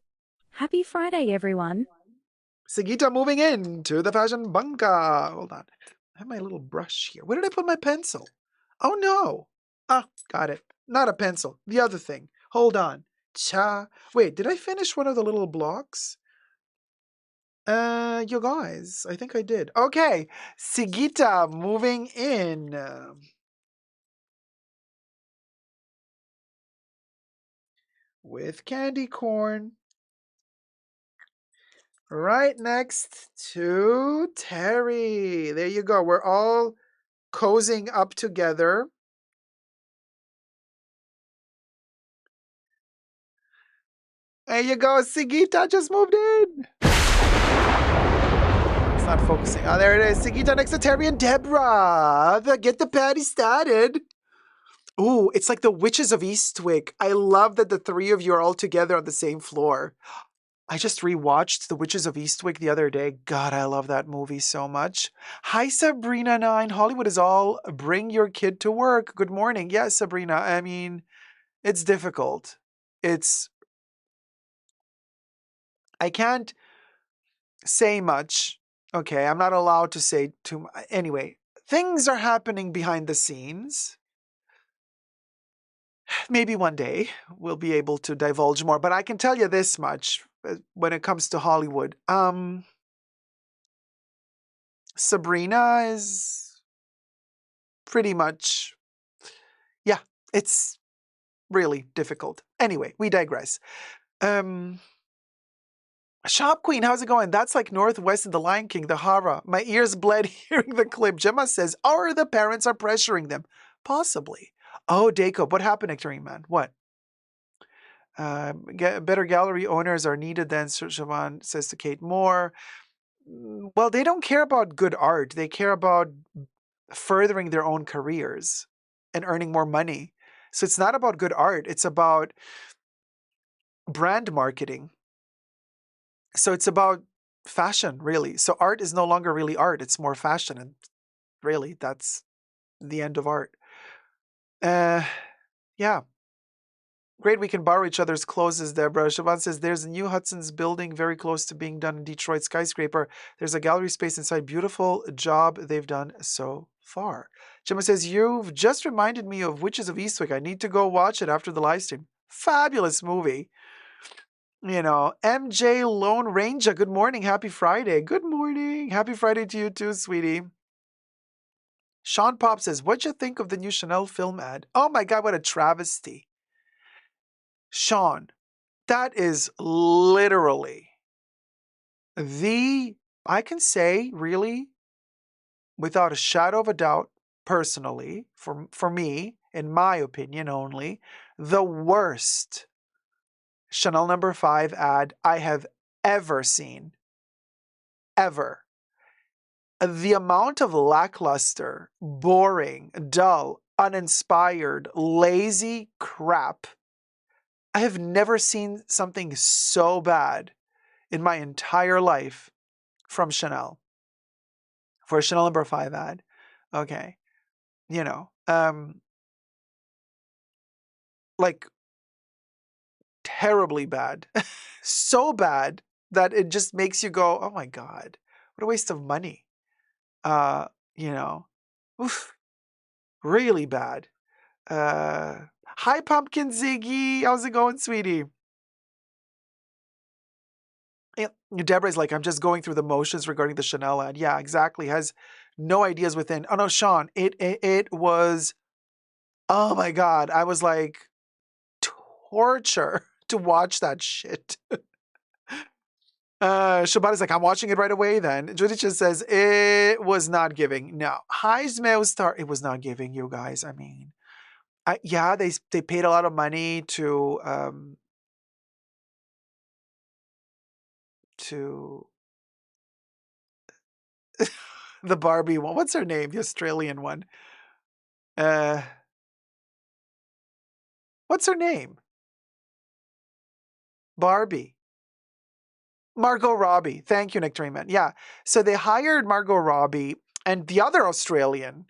Happy Friday, everyone. Sigita moving in to the fashion bunker. Hold on. I have my little brush here. Where did I put my pencil? Oh, no. Ah, got it. Not a pencil. The other thing. Hold on. Wait, did I finish one of the little blocks? You guys, I think I did. Okay. Sigita moving in. With candy corn. Right next to Terry. There you go. We're all cozying up together. There you go. Sigita just moved in. It's not focusing. Oh, there it is. Sigita next to Terry and Deborah. Get the party started. Ooh, it's like the Witches of Eastwick. I love that the three of you are all together on the same floor. I just rewatched The Witches of Eastwick the other day. God, I love that movie so much. Hi, Sabrina 9. Hollywood is all bring your kid to work. Good morning. Yes, Sabrina. I mean, it's difficult. I can't say much. Okay, I'm not allowed to say too much. Anyway, things are happening behind the scenes. Maybe one day we'll be able to divulge more, but I can tell you this much when it comes to Hollywood. Sabrina is pretty much, yeah, it's really difficult. Anyway, we digress. Shop Queen, how's it going? That's like Northwest in The Lion King, the Hara. My ears bled hearing the clip. Gemma says, or the parents are pressuring them. Possibly. Oh, Dacob, what happened, Nectarine Man? What? Better gallery owners are needed than Siobhan says to Kate Moore. Well, they don't care about good art. They care about furthering their own careers and earning more money. So it's not about good art. It's about brand marketing. So it's about fashion, really. So art is no longer really art. It's more fashion. And really, that's the end of art. Yeah. Great, we can borrow each other's clothes, as Deborah. Siobhan says, there's a new Hudson's building very close to being done in Detroit skyscraper. There's a gallery space inside. Beautiful job they've done so far. Gemma says, you've just reminded me of Witches of Eastwick. I need to go watch it after the live stream. Fabulous movie. You know, MJ Lone Ranger, good morning. Happy Friday. Good morning. Happy Friday to you too, sweetie. Sean Pop says, what'd you think of the new Chanel film ad? Oh my God, what a travesty. Sean, that is literally I can say, really, without a shadow of a doubt, personally, for me, in my opinion only, the worst Chanel number 5 ad I have ever seen. Ever. The amount of lackluster, boring, dull, uninspired, lazy crap I have never seen something so bad in my entire life from Chanel. For a Chanel number 5 ad. Okay. You know, like terribly bad. So bad that it just makes you go, "Oh my god. What a waste of money." Uh, you know. Oof, really bad. Hi Pumpkin Ziggy. How's it going, sweetie? Yeah, Deborah's like, I'm just going through the motions regarding the Chanel ad. Yeah, exactly. Has no ideas within. Oh no, Sean, it was, oh my god. I was like, torture to watch that shit. Shabbat is like, I'm watching it right away then. Judy just says, it was not giving. No. Hi, Zmeo Star. It was not giving, you guys. I mean, yeah, they paid a lot of money to the Barbie one. What's her name? The Australian one. Uh, what's her name? Barbie. Margot Robbie. Thank you, Nectarine Man. Yeah. So they hired Margot Robbie and the other Australian.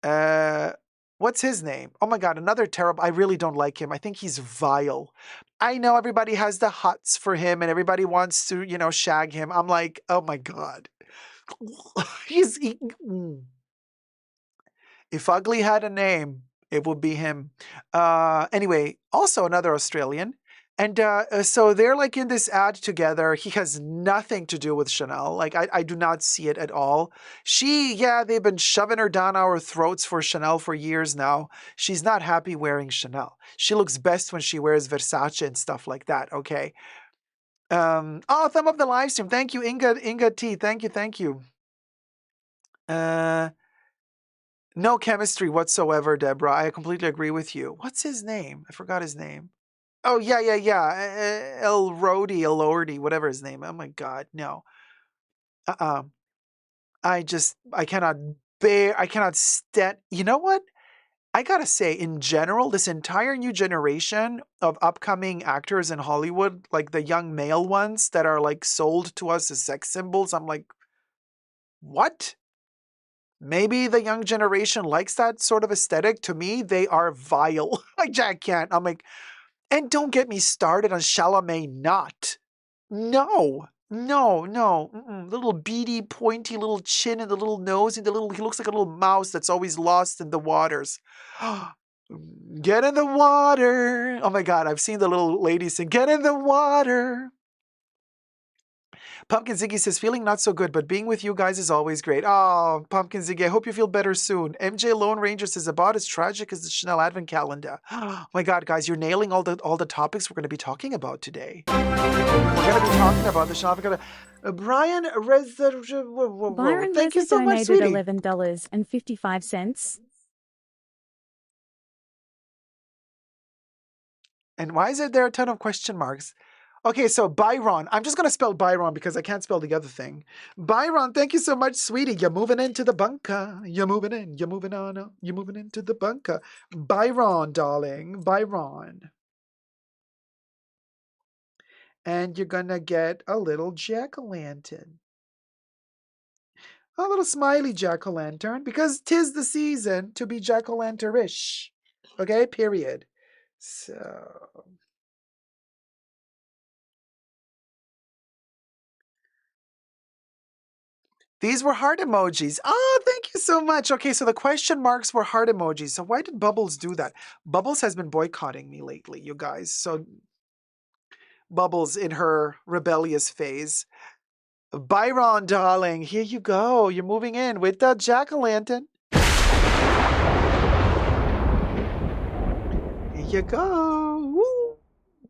Uh, what's his name? Oh my God, another terrible. I really don't like him. I think he's vile. I know everybody has the huts for him and everybody wants to, shag him. I'm like, oh my God. Mm. If ugly had a name, it would be him. Anyway, also another Australian. And so they're like in this ad together. He has nothing to do with Chanel. Like, I do not see it at all. They've been shoving her down our throats for Chanel for years now. She's not happy wearing Chanel. She looks best when she wears Versace and stuff like that, okay? Thumb up the live stream. Thank you, Inga T. Thank you. No chemistry whatsoever, Deborah. I completely agree with you. What's his name? I forgot his name. Oh, yeah. Elordi, whatever his name. Oh my God, no. Uh-uh. I cannot I cannot stand. You know what? I gotta say, in general, this entire new generation of upcoming actors in Hollywood, like the young male ones that are like sold to us as sex symbols, I'm like, what? Maybe the young generation likes that sort of aesthetic. To me, they are vile. I can't. I'm like, and don't get me started on Chalamet not. No. The little beady, pointy little chin and the little nose and he looks like a little mouse that's always lost in the waters. Get in the water. Oh my God, I've seen the little lady sing, get in the water. Pumpkin Ziggy says, feeling not so good, but being with you guys is always great. Oh, Pumpkin Ziggy, I hope you feel better soon. MJ Lone Ranger says, about as tragic as the Chanel Advent Calendar. Oh my God, guys, you're nailing all the topics we're going to be talking about today. We're going to be talking about the Chanel Advent Calendar. Brian Byron thank you Reza so much, donated sweetie. $11.55. And why is there a ton of question marks? Okay, so Byron. I'm just going to spell Byron because I can't spell the other thing. Byron, thank you so much, sweetie. You're moving into the bunker. You're moving in. You're moving on. You're moving into the bunker. Byron, darling. Byron. And you're going to get a little jack-o'-lantern. A little smiley jack-o'-lantern because 'tis the season to be jack-o'-lantern-ish. Okay, period. So... these were heart emojis. Oh, thank you so much. Okay, so the question marks were heart emojis. So why did Bubbles do that? Bubbles has been boycotting me lately, you guys. So Bubbles in her rebellious phase. Byron, darling, here you go. You're moving in with the jack-o'-lantern. Here you go. Woo.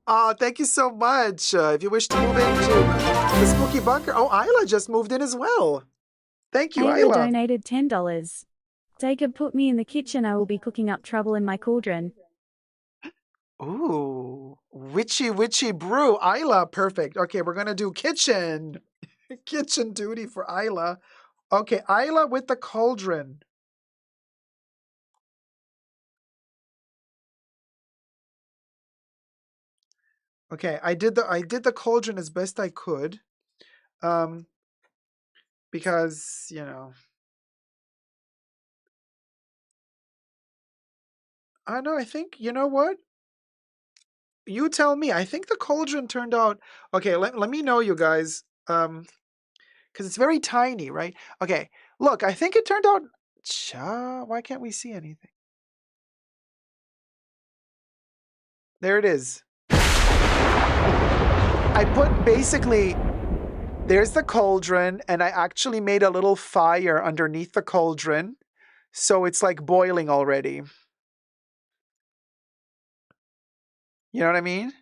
Oh, thank you so much. If you wish to move into the spooky bunker. Oh, Isla just moved in as well. Thank you, Ayla Isla. donated $10. Dacob, put me in the kitchen. I will be cooking up trouble in my cauldron. Ooh, witchy brew. Isla, perfect. Okay, we're gonna do kitchen. Kitchen duty for Isla. Okay, Isla with the cauldron. Okay, I did the cauldron as best I could. Because, you know, I know, I think, you know what? You tell me. I think the cauldron turned out okay. Let me know, you guys. Because it's very tiny, right? Okay, look, I think it turned out. Why can't we see anything? There it is. I put basically. There's the cauldron, and I actually made a little fire underneath the cauldron, so it's like boiling already. You know what I mean?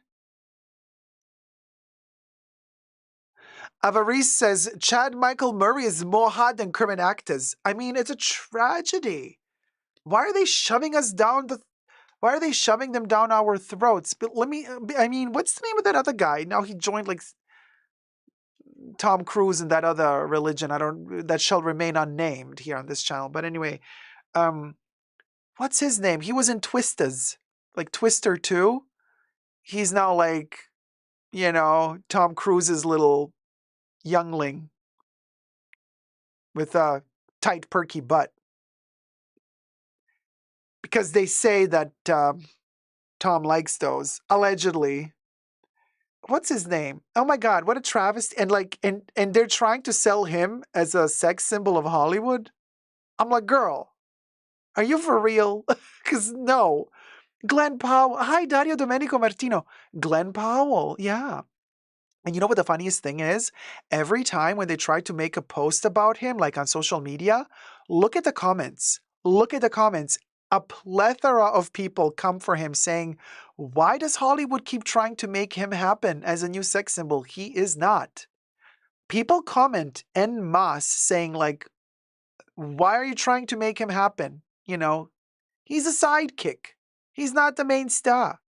Avarice says Chad Michael Murray is more hot than criminal actors. I mean, it's a tragedy. Why are they shoving us down the? Why are they shoving them down our throats? But let me. I mean, what's the name of that other guy? Now he joined like Tom Cruise and that other religion. I don't. That shall remain unnamed here on this channel. But anyway, um, what's his name? He was in Twisters, like Twister 2. He's now like, Tom Cruise's little youngling with a tight, perky butt. Because they say that Tom likes those, allegedly. What's his name? Oh my God, what a travesty. And and they're trying to sell him as a sex symbol of Hollywood. I'm like, girl, are you for real? Because no. Glenn Powell. Hi, Dario Domenico Martino. Glenn Powell, yeah. And you know what the funniest thing is? Every time when they try to make a post about him, like on social media, look at the comments. Look at the comments. A plethora of people come for him saying, why does Hollywood keep trying to make him happen as a new sex symbol? He is not. People comment en masse saying, like, why are you trying to make him happen? He's a sidekick. He's not the main star.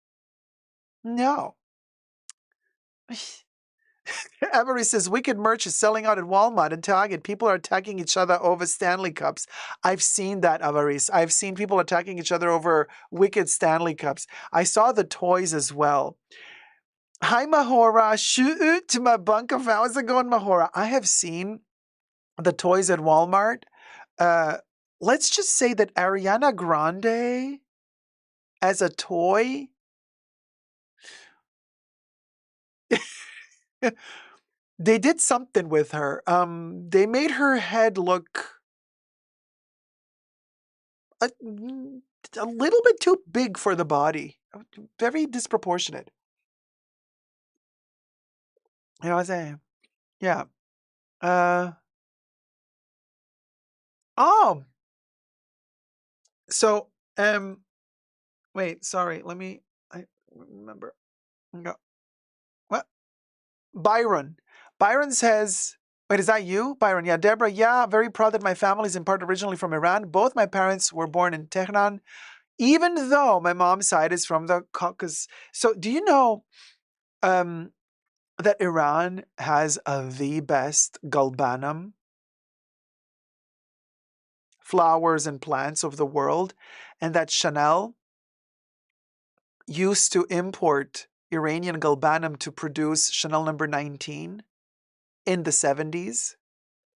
No. Emery says wicked merch is selling out at Walmart and Target. People are attacking each other over Stanley Cups. I've seen that, Avaris. I've seen people attacking each other over wicked Stanley Cups. I saw the toys as well. Hi, Mahora. Shoot to my bunker. How's it going, Mahora? I have seen the toys at Walmart. Let's just say that Ariana Grande as a toy. They did something with her. They made her head look a little bit too big for the body. Very disproportionate. You know what I'm saying? Yeah. Oh. So, wait, sorry. I remember. No. What? Byron. Byron says, wait, is that you? Byron, yeah. Deborah, yeah. Very proud that my family is in part originally from Iran. Both my parents were born in Tehran, even though my mom's side is from the Caucasus. So, do you know that Iran has the best galbanum flowers and plants of the world, and that Chanel used to import Iranian galbanum to produce Chanel number 19 in the 70s?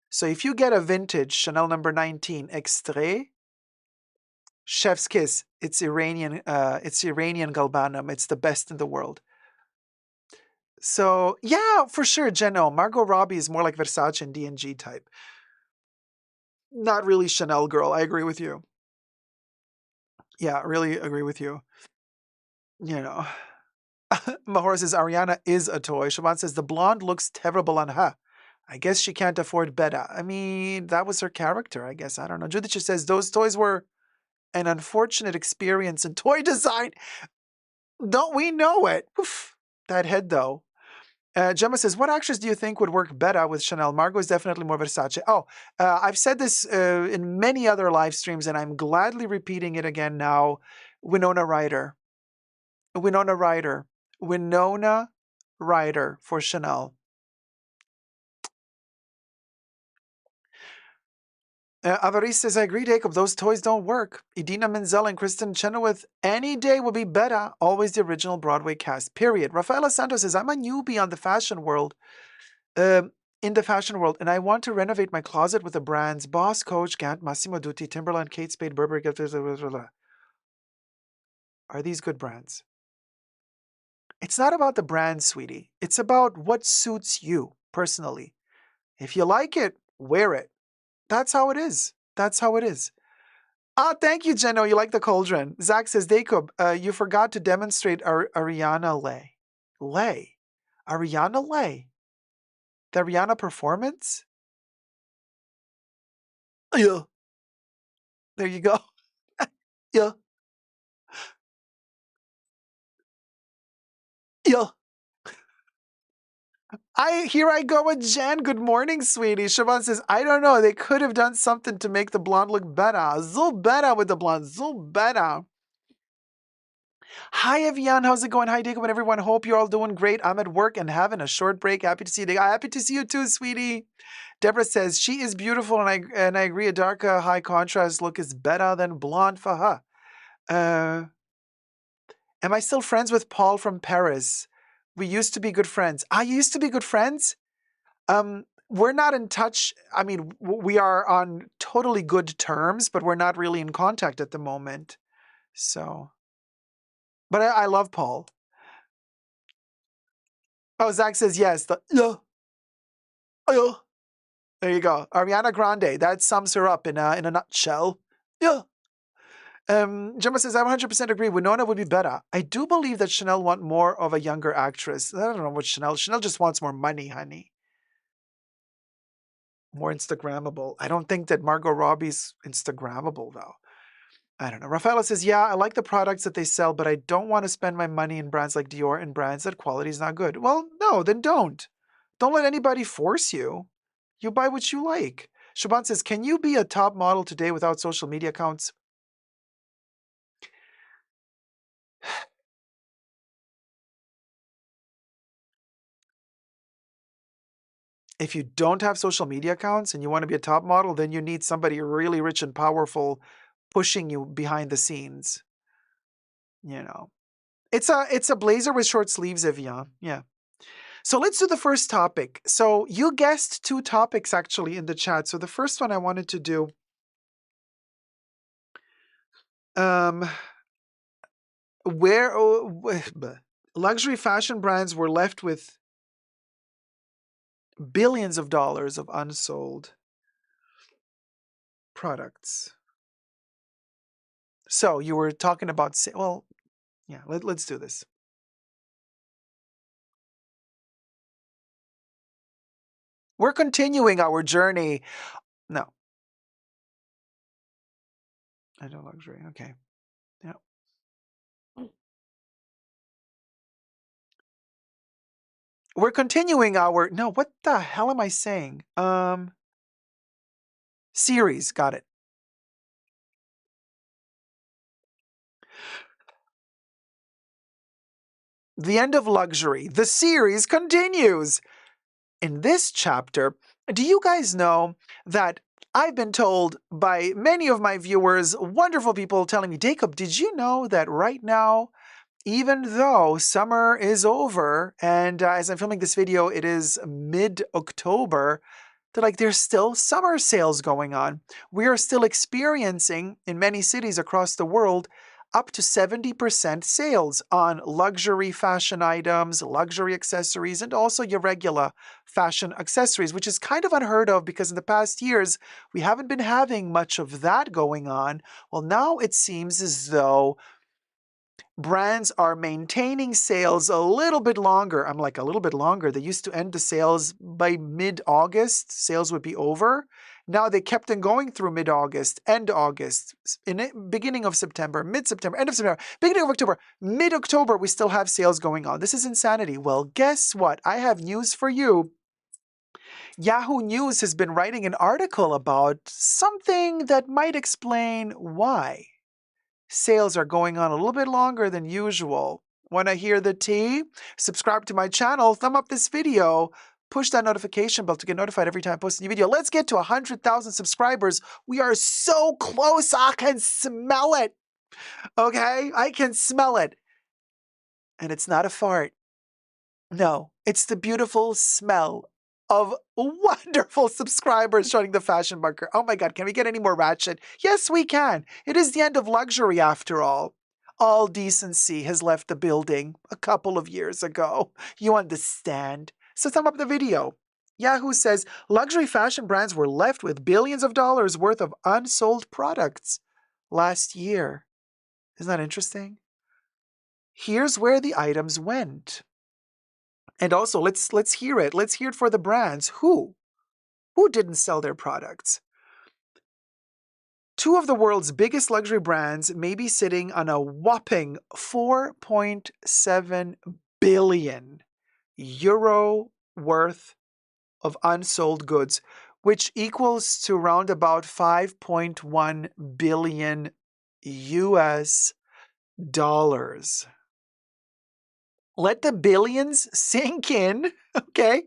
So if you get a vintage Chanel number 19 extrait, chef's kiss, it's Iranian galbanum. It's the best in the world. So yeah, for sure, Jeno. Margot Robbie is more like Versace and D&G type. Not really Chanel girl. I agree with you. Yeah, really agree with you. You know. Mahora says Ariana is a toy. Shaban says the blonde looks terrible on her. I guess she can't afford better. I mean, that was her character, I guess. I don't know. Judith just says those toys were an unfortunate experience in toy design. Don't we know it? Oof, that head, though. Gemma says, what actress do you think would work better with Chanel? Margot is definitely more Versace. Oh, I've said this in many other live streams, and I'm gladly repeating it again now. Winona Ryder. Winona Ryder. Winona Ryder for Chanel. Avaris says, I agree, Dacob. Those toys don't work. Idina Menzel and Kristen Chenoweth, any day will be better. Always the original Broadway cast, period. Rafaela Santos says, I'm a newbie on the fashion world. In the fashion world, and I want to renovate my closet with the brands Boss, Coach, Gant, Massimo Dutti, Timberland, Kate Spade, Burberry. Are these good brands? It's not about the brand, sweetie. It's about what suits you personally. If you like it, wear it. That's how it is. That's how it is. Ah, thank you, Jeno. You like the cauldron. Zach says, Dacob, you forgot to demonstrate Ariana Lay. Lay? Ariana Lay? The Rihanna performance? Yeah. There you go. Yeah. Yeah. Here I go with Jen. Good morning, sweetie. Siobhan says, I don't know. They could have done something to make the blonde look better. Zul better with the blonde. Zul better. Hi, Evian. How's it going? Hi, Dacob and everyone. Hope you're all doing great. I'm at work and having a short break. Happy to see you. Happy to see you too, sweetie. Deborah says, she is beautiful, and I agree. A darker, high contrast look is better than blonde for her. Am I still friends with Paul from Paris? We used to be good friends. You used to be good friends? We're not in touch. I mean, we are on totally good terms, but we're not really in contact at the moment. So, but I love Paul. Oh, Zach says yes. Yeah. There you go. Ariana Grande. That sums her up in a nutshell. Yeah. Gemma says, I 100% agree. Winona would be better. I do believe that Chanel want more of a younger actress. I don't know what Chanel just wants more money, honey. More Instagrammable. I don't think that Margot Robbie's Instagrammable, though. I don't know. Rafaela says, yeah, I like the products that they sell, but I don't want to spend my money in brands like Dior and brands that quality is not good. Well, no, then don't. Don't let anybody force you. You buy what you like. Shaban says, can you be a top model today without social media accounts? If you don't have social media accounts and you want to be a top model, then you need somebody really rich and powerful pushing you behind the scenes. You know. It's a blazer with short sleeves, Evian. Yeah. So let's do the first topic. So you guessed two topics actually in the chat. So the first one I wanted to do where luxury fashion brands were left with billions of dollars of unsold products. So you were talking about, well, yeah, let's do this. We're continuing our journey. No. I know luxury. Okay. Yeah. We're continuing our, no, what the hell am I saying? Series. Got it. The End of Luxury. The series continues. In this chapter, do you guys know that I've been told by many of my viewers, wonderful people telling me, Dacob, did you know that right now, even though summer is over, and as I'm filming this video, it is mid-October, there's still summer sales going on. We are still experiencing, in many cities across the world, up to 70% sales on luxury fashion items, luxury accessories, and also your regular fashion accessories, which is kind of unheard of because in the past years, we haven't been having much of that going on. Well, now it seems as though brands are maintaining sales a little bit longer. I'm like, a little bit longer. They used to end the sales by mid-August. Sales would be over. Now they kept on going through mid-August, end August, beginning of September, mid-September, end of September, beginning of October, mid-October, we still have sales going on. This is insanity. Well, guess what? I have news for you. Yahoo News has been writing an article about something that might explain why sales are going on a little bit longer than usual. Want to hear the tea? Subscribe to my channel, thumb up this video. push that notification bell to get notified every time I post a new video. Let's get to 100,000 subscribers. We are so close. I can smell it. Okay? I can smell it. And it's not a fart. No, it's the beautiful smell of wonderful subscribers joining the fashion bunker. Oh my God, can we get any more ratchet? Yes, we can. It is the end of luxury after all. All decency has left the building a couple of years ago. You understand? So sum up the video. Yahoo says luxury fashion brands were left with billions of dollars worth of unsold products last year. Isn't that interesting? Here's where the items went. And also, let's hear it. Let's hear it for the brands. Who didn't sell their products? Two of the world's biggest luxury brands may be sitting on a whopping 4.7 billion euro worth of unsold goods, which equals to around about 5.1 billion US dollars. Let the billions sink in, okay?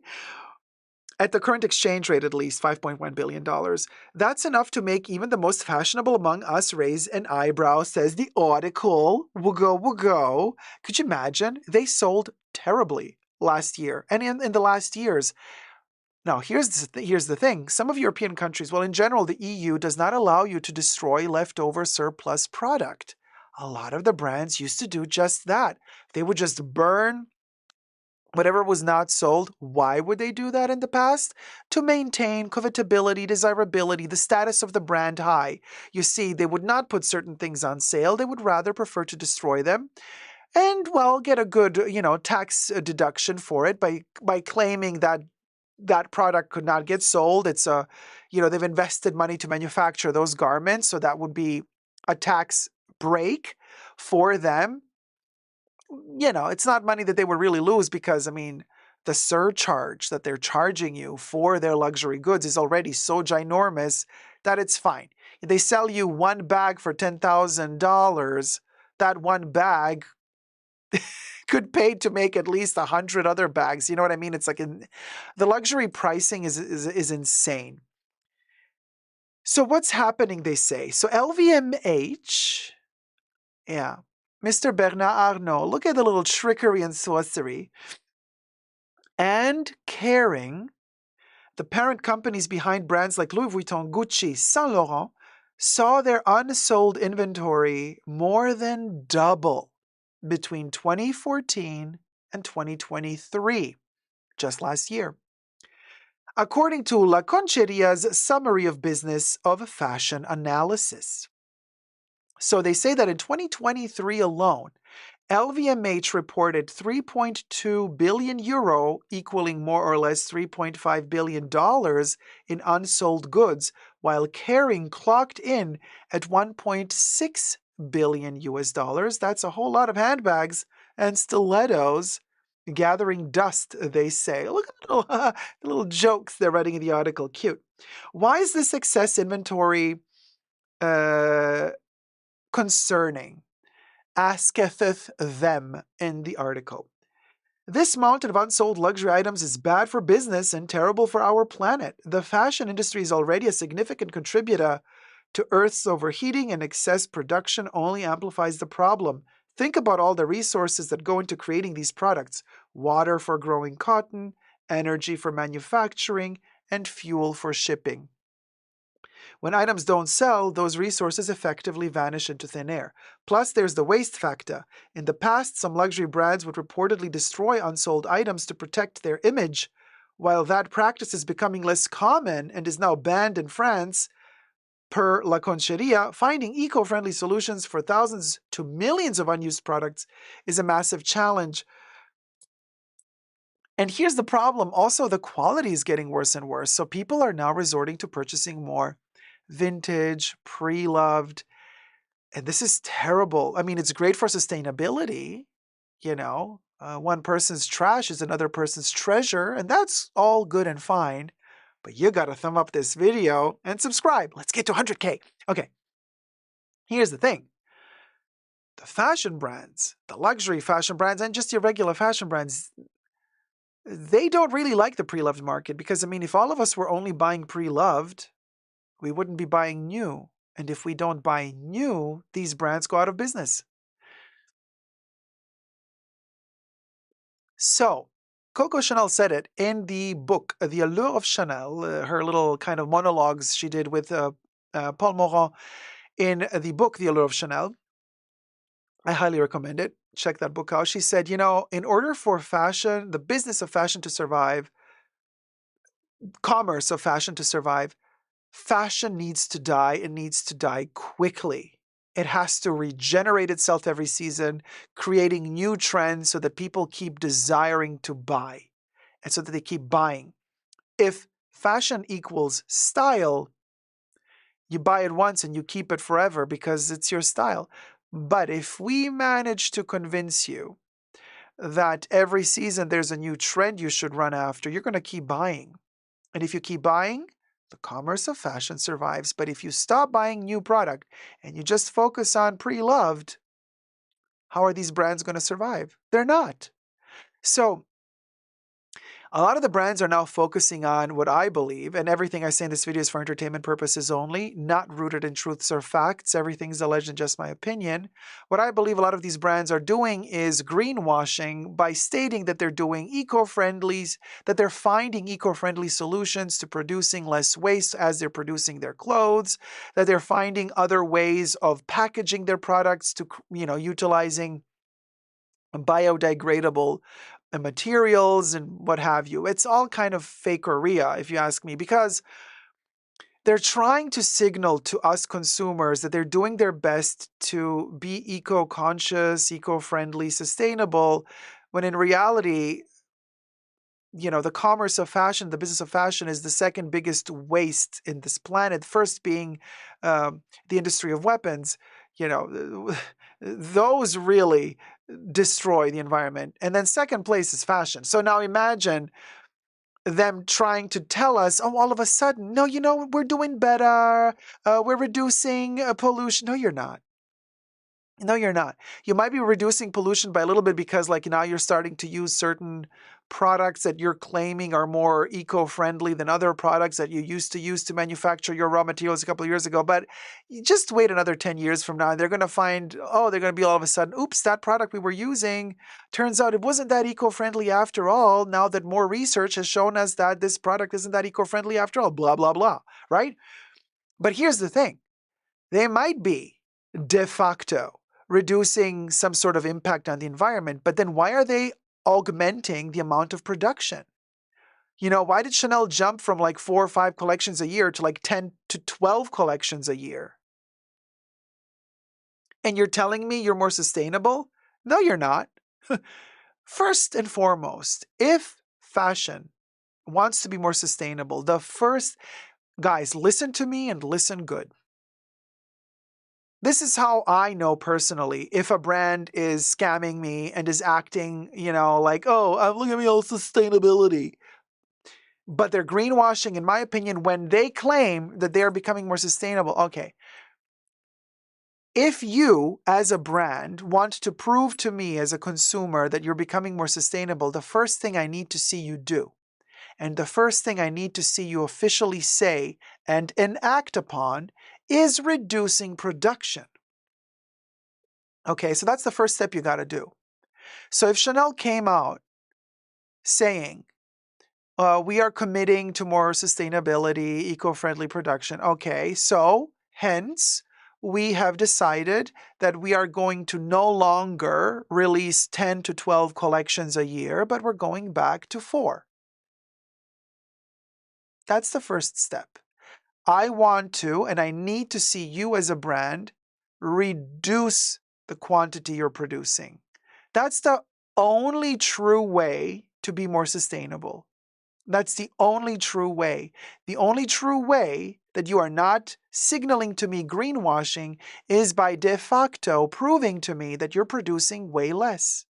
At the current exchange rate, at least $5.1 billion. That's enough to make even the most fashionable among us raise an eyebrow, says the article. Woo-go. Could you imagine? They sold terribly last year and in the last years. Now, here's the thing. Some of European countries, well, in general, the EU does not allow you to destroy leftover surplus product. A lot of the brands used to do just that. They would just burn whatever was not sold. Why would they do that in the past? To maintain covetability, desirability, the status of the brand high. You see, they would not put certain things on sale. They would rather prefer to destroy them and, well, get a good, tax deduction for it by claiming that that product could not get sold. It's they've invested money to manufacture those garments, so that would be a tax break for them. It's not money that they would really lose because, the surcharge that they're charging you for their luxury goods is already so ginormous that it's fine. If they sell you one bag for $10,000, that one bag could pay to make at least 100 other bags. You know what I mean? It's like the luxury pricing is insane. So what's happening, they say? So LVMH, yeah, Mr. Bernard Arnault, look at the little trickery and sorcery. And Kering, the parent companies behind brands like Louis Vuitton, Gucci, Saint Laurent, saw their unsold inventory more than double between 2014 and 2023, just last year. According to La Concheria's Summary of Business of Fashion Analysis. So they say that in 2023 alone, LVMH reported 3.2 billion euro, equaling more or less $3.5 billion in unsold goods, while Kering clocked in at 1.6 billion US dollars. That's a whole lot of handbags and stilettos gathering dust, they say. Look at the little jokes they're writing in the article. Cute. Why is this excess inventory concerning? Asketh them in the article. This mountain of unsold luxury items is bad for business and terrible for our planet. The fashion industry is already a significant contributor to Earth's overheating, and excess production only amplifies the problem. Think about all the resources that go into creating these products: water for growing cotton, energy for manufacturing, and fuel for shipping. When items don't sell, those resources effectively vanish into thin air. Plus, there's the waste factor. In the past, some luxury brands would reportedly destroy unsold items to protect their image. While that practice is becoming less common and is now banned in France, per La Concheria, finding eco-friendly solutions for thousands to millions of unused products is a massive challenge. And here's the problem. Also, the quality is getting worse and worse. So people are now resorting to purchasing more vintage, pre-loved, and this is terrible. It's great for sustainability, one person's trash is another person's treasure, and that's all good and fine, but you gotta thumb up this video and subscribe. Let's get to 100K. Okay, here's the thing. The fashion brands, the luxury fashion brands, and just your regular fashion brands, they don't really like the pre-loved market because, I mean, if all of us were only buying pre-loved, we wouldn't be buying new. And if we don't buy new, these brands go out of business. So, Coco Chanel said it in the book, The Allure of Chanel, her little kind of monologues she did with Paul Morand in the book, The Allure of Chanel. I highly recommend it. Check that book out. She said, you know, in order for fashion, the business of fashion to survive, commerce of fashion to survive, fashion needs to die. It needs to die quickly. It has to regenerate itself every season, creating new trends so that people keep desiring to buy and so that they keep buying. If fashion equals style, you buy it once and you keep it forever because it's your style. But if we manage to convince you that every season there's a new trend you should run after, you're going to keep buying. And if you keep buying, the commerce of fashion survives. But if you stop buying new product and you just focus on pre-loved, how are these brands going to survive? They're not. So a lot of the brands are now focusing on what I believe, and everything I say in this video is for entertainment purposes only, not rooted in truths or facts. Everything's alleged and just my opinion. What I believe a lot of these brands are doing is greenwashing by stating that they're doing eco-friendlies, that they're finding eco-friendly solutions to producing less waste as they're producing their clothes, that they're finding other ways of packaging their products to, you know, utilizing biodegradable materials and what have you. It's all kind of fakeria, if you ask me, because they're trying to signal to us consumers that they're doing their best to be eco-conscious, eco-friendly, sustainable, when in reality, you know, the commerce of fashion, the business of fashion is the second biggest waste in this planet, first being the industry of weapons. You know, those really destroy the environment. And then second place is fashion. So now imagine them trying to tell us, oh, all of a sudden, no, you know, we're doing better. We're reducing pollution. No, you're not. No, you're not. You might be reducing pollution by a little bit because like now you're starting to use certain products that you're claiming are more eco-friendly than other products that you used to use to manufacture your raw materials a couple of years ago. But you just wait another 10 years from now and they're going to find, oh, they're going to be all of a sudden, oops, that product we were using, turns out it wasn't that eco-friendly after all, now that more research has shown us that this product isn't that eco-friendly after all, blah, blah, blah, right? But here's the thing. They might be de facto reducing some sort of impact on the environment, but then why are they augmenting the amount of production? You know, why did Chanel jump from like 4 or 5 collections a year to like 10 to 12 collections a year? And you're telling me you're more sustainable? No, you're not. First and foremost, if fashion wants to be more sustainable, the first, guys, listen to me and listen good. This is how I know personally if a brand is scamming me and is acting, you know, like, oh, look at me, all sustainability. But they're greenwashing, in my opinion, when they claim that they are becoming more sustainable. Okay. If you, as a brand, want to prove to me as a consumer that you're becoming more sustainable, the first thing I need to see you do, and the first thing I need to see you officially say and enact upon, is reducing production. Okay, so that's the first step you got to do. So if Chanel came out saying, we are committing to more sustainability, eco-friendly production, okay, so hence we have decided that we are going to no longer release 10 to 12 collections a year, but we're going back to 4. That's the first step. I want to, and I need to see you as a brand reduce the quantity you're producing. That's the only true way to be more sustainable. That's the only true way. The only true way that you are not signaling to me greenwashing is by de facto proving to me that you're producing way less.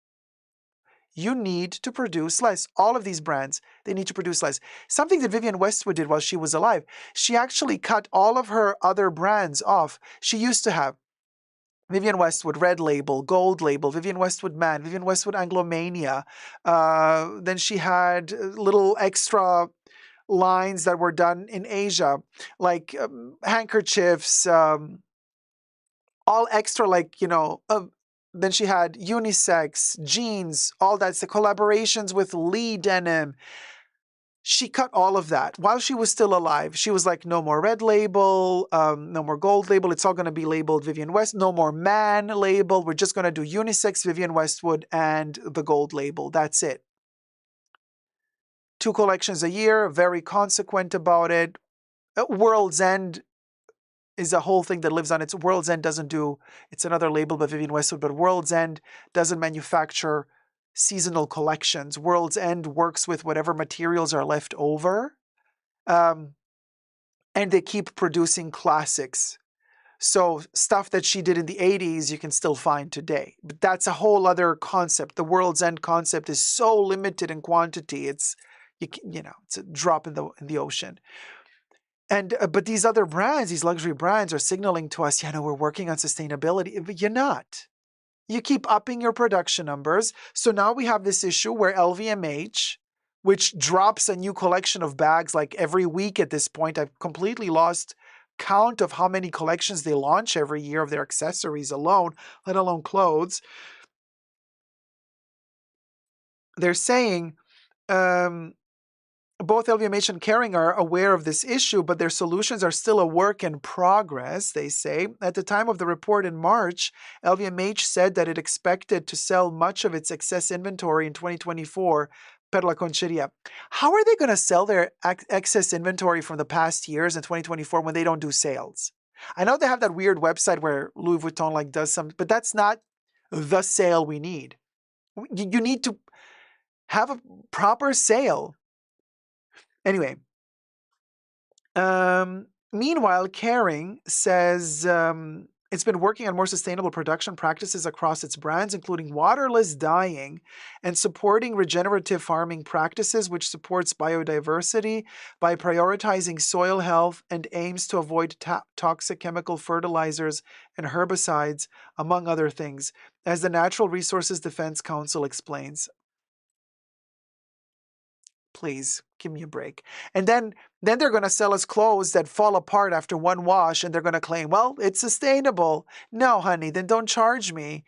You need to produce less. All of these brands, they need to produce less. Something that Vivienne Westwood did while she was alive, she actually cut all of her other brands off. She used to have Vivienne Westwood Red Label, Gold Label, Vivienne Westwood Man, Vivienne Westwood Anglomania. Then she had little extra lines that were done in Asia, like handkerchiefs, all extra, like, then she had unisex, jeans, all that's the collaborations with Lee Denim. She cut all of that while she was still alive. She was like, no more Red Label, no more Gold Label. It's all going to be labeled Vivienne West. No more Man Label. We're just going to do unisex, Vivienne Westwood, and the Gold Label. That's it. 2 collections a year. Very consequent about it. World's End is a whole thing that lives on its. World's End doesn't do. It's another label by Vivienne Westwood, but World's End doesn't manufacture seasonal collections. World's End works with whatever materials are left over. And they keep producing classics. So stuff that she did in the 80s, you can still find today. But that's a whole other concept. The World's End concept is so limited in quantity. It's a drop in the ocean. And but these other brands, these luxury brands, are signaling to us, we're working on sustainability. But you're not. You keep upping your production numbers. So now we have this issue where LVMH, which drops a new collection of bags like every week at this point. I've completely lost count of how many collections they launch every year of their accessories alone, let alone clothes. They're saying both LVMH and Kering are aware of this issue, but their solutions are still a work in progress, they say. At the time of the report in March, LVMH said that it expected to sell much of its excess inventory in 2024 per la concheria. How are they going to sell their excess inventory from the past years in 2024 when they don't do sales? I know they have that weird website where Louis Vuitton does some, but that's not the sale we need. You need to have a proper sale. Anyway, meanwhile, Kering says it's been working on more sustainable production practices across its brands, including waterless dyeing and supporting regenerative farming practices, which supports biodiversity by prioritizing soil health and aims to avoid toxic chemical fertilizers and herbicides, among other things, as the Natural Resources Defense Council explains. Please give me a break. And then they're going to sell us clothes that fall apart after one wash, and they're going to claim, well, it's sustainable. No, honey, then don't charge me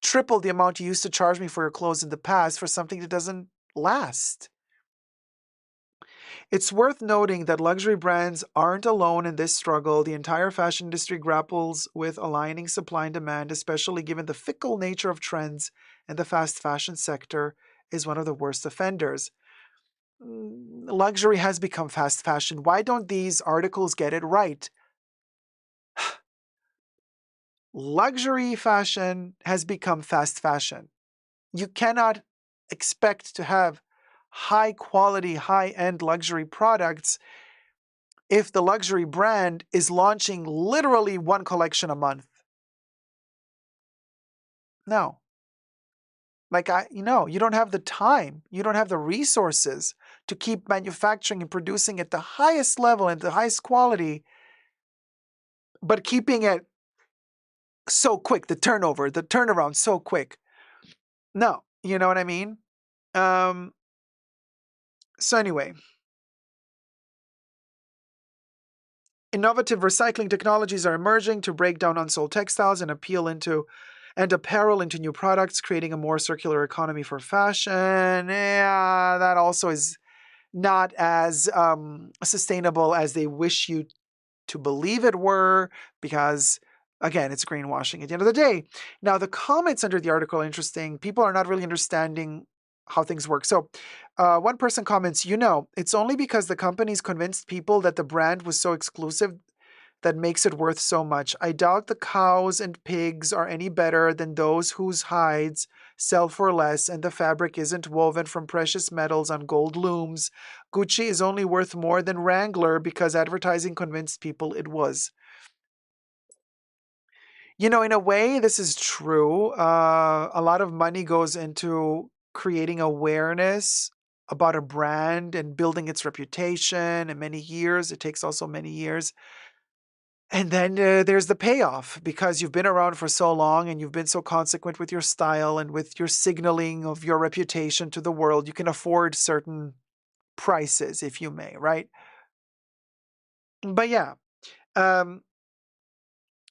triple the amount you used to charge me for your clothes in the past for something that doesn't last. It's worth noting that luxury brands aren't alone in this struggle. The entire fashion industry grapples with aligning supply and demand, especially given the fickle nature of trends, and the fast fashion sector is one of the worst offenders. Luxury has become fast fashion. Why don't these articles get it right? Luxury fashion has become fast fashion. You cannot expect to have high quality, high end luxury products if the luxury brand is launching literally one collection a month. No. You don't have the time, you don't have the resources to keep manufacturing and producing at the highest level and the highest quality, but keeping it so quick, the turnaround so quick. No, you know what I mean? So anyway, innovative recycling technologies are emerging to break down unsold textiles and apparel into new products, creating a more circular economy for fashion. Yeah, that also is not as sustainable as they wish you to believe it were, because again, it's greenwashing at the end of the day. Now, the comments under the article are interesting. People are not really understanding how things work. So one person comments, it's only because the companies convinced people that the brand was so exclusive that makes it worth so much. I doubt the cows and pigs are any better than those whose hides sell for less and the fabric isn't woven from precious metals on gold looms. Gucci is only worth more than Wrangler because advertising convinced people it was. In a way, this is true. A lot of money goes into creating awareness about a brand and building its reputation, and many years. It takes also many years. And then there's the payoff, because you've been around for so long and you've been so consequent with your style and with your signaling of your reputation to the world, you can afford certain prices, if you may, right? But yeah, um,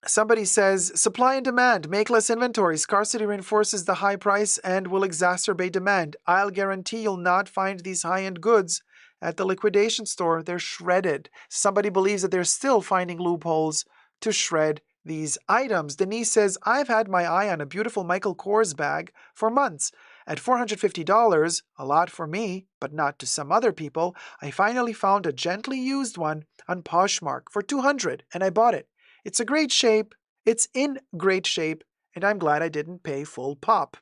somebody says supply and demand, make less inventory. Scarcity reinforces the high price and will exacerbate demand. I'll guarantee you'll not find these high-end goods at the liquidation store. They're shredded. Somebody believes that they're still finding loopholes to shred these items. Denise says, I've had my eye on a beautiful Michael Kors bag for months. At $450, a lot for me, but not to some other people, I finally found a gently used one on Poshmark for $200 and I bought it. It's a great shape, it's in great shape, and I'm glad I didn't pay full pop.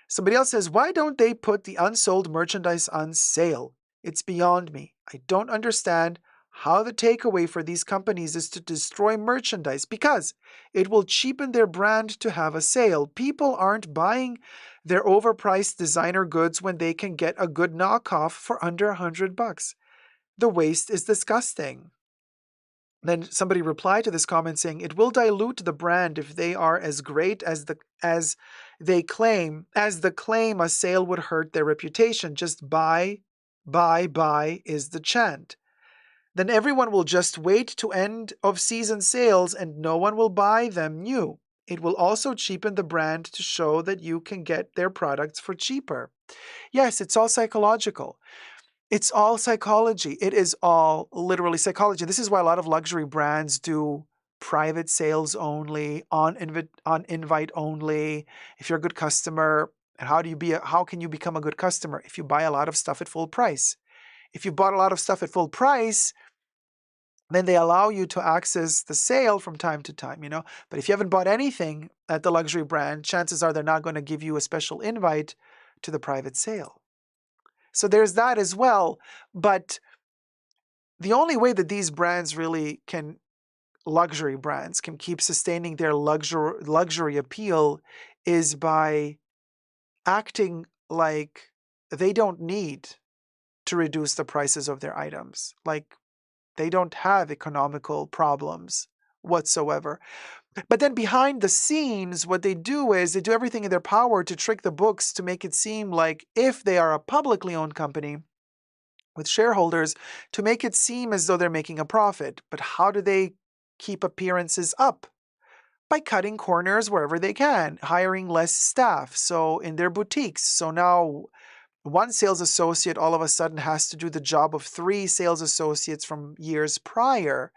Somebody else says, why don't they put the unsold merchandise on sale? It's beyond me. I don't understand how the takeaway for these companies is to destroy merchandise, because it will cheapen their brand to have a sale. People aren't buying their overpriced designer goods when they can get a good knockoff for under $100. The waste is disgusting. Then somebody replied to this comment saying, it will dilute the brand if they are as great as they claim, as the claim a sale would hurt their reputation. Just buy is the chant. Then everyone will just wait to end of season sales and no one will buy them new. It will also cheapen the brand to show that you can get their products for cheaper. Yes, it's all psychological. It's all psychology. It is all literally psychology. This is why a lot of luxury brands do private sales only, on invite only. If you're a good customer, and how can you become a good customer? If you buy a lot of stuff at full price. If you bought a lot of stuff at full price, then they allow you to access the sale from time to time, you know. But if you haven't bought anything at the luxury brand, chances are they're not going to give you a special invite to the private sale. So there's that as well. But the only way that these brands really can, luxury brands, can keep sustaining their luxury appeal is by acting like they don't need to reduce the prices of their items. Like they don't have economical problems whatsoever. But then behind the scenes, what they do is they do everything in their power to trick the books to make it seem like, if they are a publicly owned company with shareholders, to make it seem as though they're making a profit. But how do they keep appearances up? By cutting corners wherever they can, hiring less staff. So in their boutiques. So now one sales associate all of a sudden has to do the job of 3 sales associates from years prior.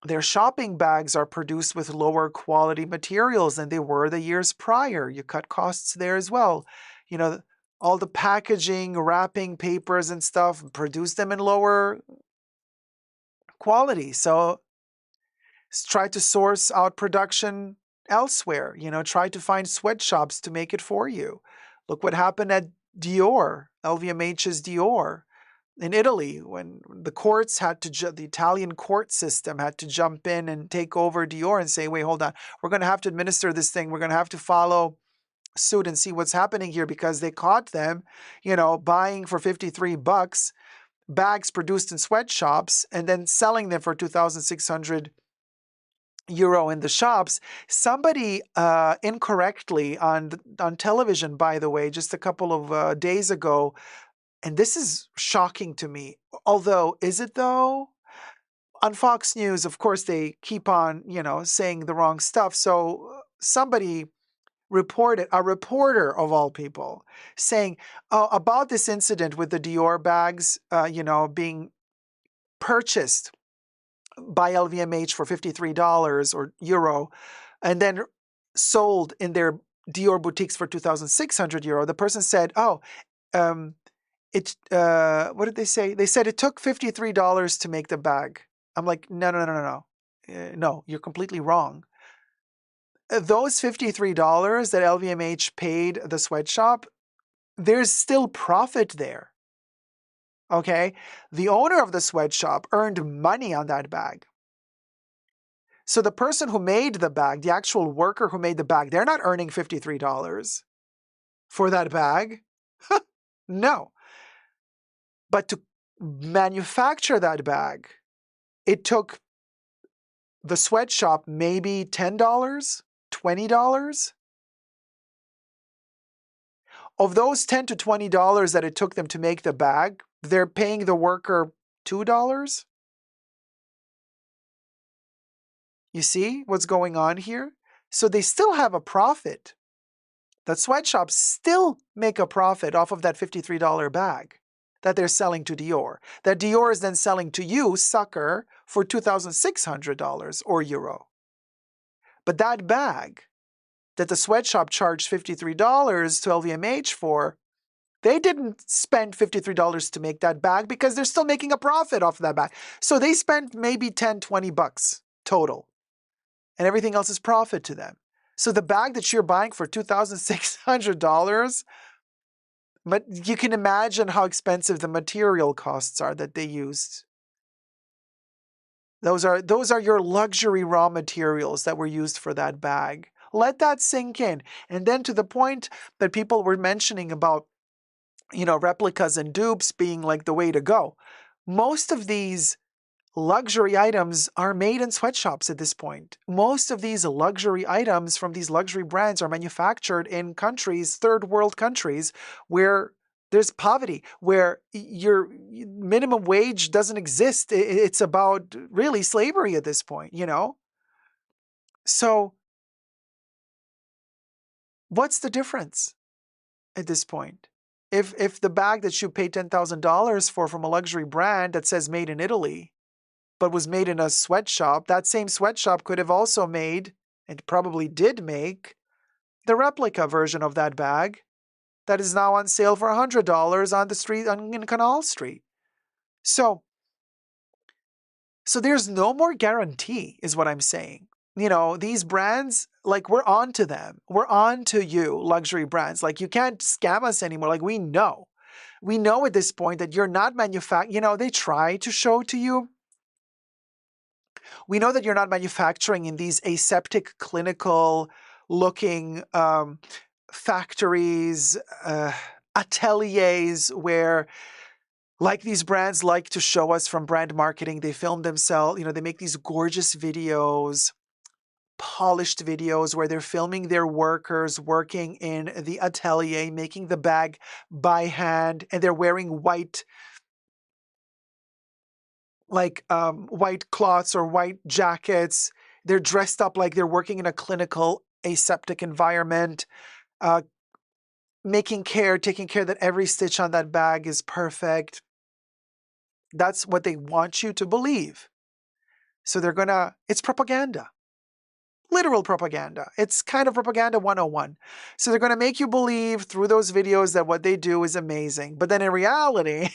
Their shopping bags are produced with lower quality materials than they were the years prior. You cut costs there as well. You know, all the packaging, wrapping papers and stuff, produce them in lower quality. So try to source out production elsewhere. You know, try to find sweatshops to make it for you. Look what happened at Dior, LVMH's Dior in Italy, when the courts had to, the Italian court system had to jump in and take over Dior and say, wait, hold on, we're going to have to administer this thing. We're going to have to follow suit and see what's happening here, because they caught them, you know, buying for $53 bags produced in sweatshops and then selling them for 2,600 euro in the shops. Somebody incorrectly on television, by the way, just a couple of days ago, and this is shocking to me. Although, is it though? On Fox News, of course, they keep on, you know, saying the wrong stuff. So somebody reported, a reporter of all people, saying about this incident with the Dior bags, you know, being purchased by LVMH for $53 or euro, and then sold in their Dior boutiques for 2,600 euro. The person said, "Oh, what did they say? They said it took $53 to make the bag." I'm like, no, no, no, no, no. No, you're completely wrong. Those $53 that LVMH paid the sweatshop, there's still profit there. Okay? The owner of the sweatshop earned money on that bag. So the person who made the bag, the actual worker who made the bag, they're not earning $53 for that bag. No. But to manufacture that bag, it took the sweatshop maybe $10, $20. Of those $10 to $20 that it took them to make the bag, they're paying the worker $2. You see what's going on here? So they still have a profit. The sweatshops still make a profit off of that $53 bag that they're selling to Dior. That Dior is then selling to you, sucker, for $2,600 or euro. But that bag that the sweatshop charged $53 to LVMH for, they didn't spend $53 to make that bag because they're still making a profit off of that bag. So they spent maybe 10, 20 bucks total. And everything else is profit to them. So the bag that you're buying for $2,600, but you can imagine how expensive the material costs are that they used. Those are your luxury raw materials that were used for that bag. Let that sink in. And then to the point that people were mentioning about, replicas and dupes being like the way to go. Most of these luxury items are made in sweatshops at this point. Most of these luxury items from these luxury brands are manufactured in countries, third world countries, where there's poverty, where your minimum wage doesn't exist. It's about really slavery at this point, So what's the difference at this point? If the bag that you paid $10,000 for from a luxury brand that says made in Italy, but was made in a sweatshop, that same sweatshop could have also made, and probably did make, the replica version of that bag that is now on sale for $100 on the street in Canal Street. So there's no more guarantee, is what I'm saying. These brands, like, we're on to them. We're on to you, luxury brands. Like, you can't scam us anymore. Like, we know. We know at this point that you're not manufacturing. They try to show to you. We know that you're not manufacturing in these aseptic, clinical-looking factories, ateliers where, like these brands like to show us from brand marketing, they film themselves, they make these gorgeous videos, polished videos where they're filming their workers working in the atelier, making the bag by hand, and they're wearing white cloths or white jackets. They're dressed up like they're working in a clinical aseptic environment, taking care that every stitch on that bag is perfect. That's what they want you to believe. So it's propaganda. Literal propaganda. It's kind of propaganda 101. So they're going to make you believe through those videos that what they do is amazing. But then in reality,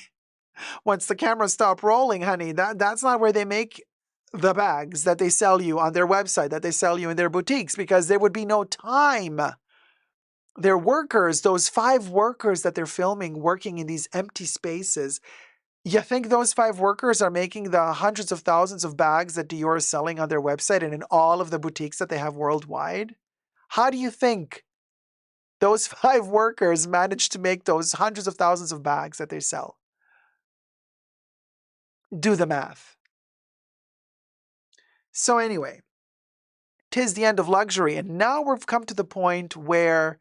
once the cameras stop rolling, honey, that's not where they make the bags that they sell you on their website, that they sell you in their boutiques, because there would be no time. Their workers, those 5 workers that they're filming working in these empty spaces, you think those 5 workers are making the hundreds of thousands of bags that Dior is selling on their website and in all of the boutiques that they have worldwide? How do you think those 5 workers managed to make those hundreds of thousands of bags that they sell? Do the math. So anyway, 'tis the end of luxury, and now we've come to the point where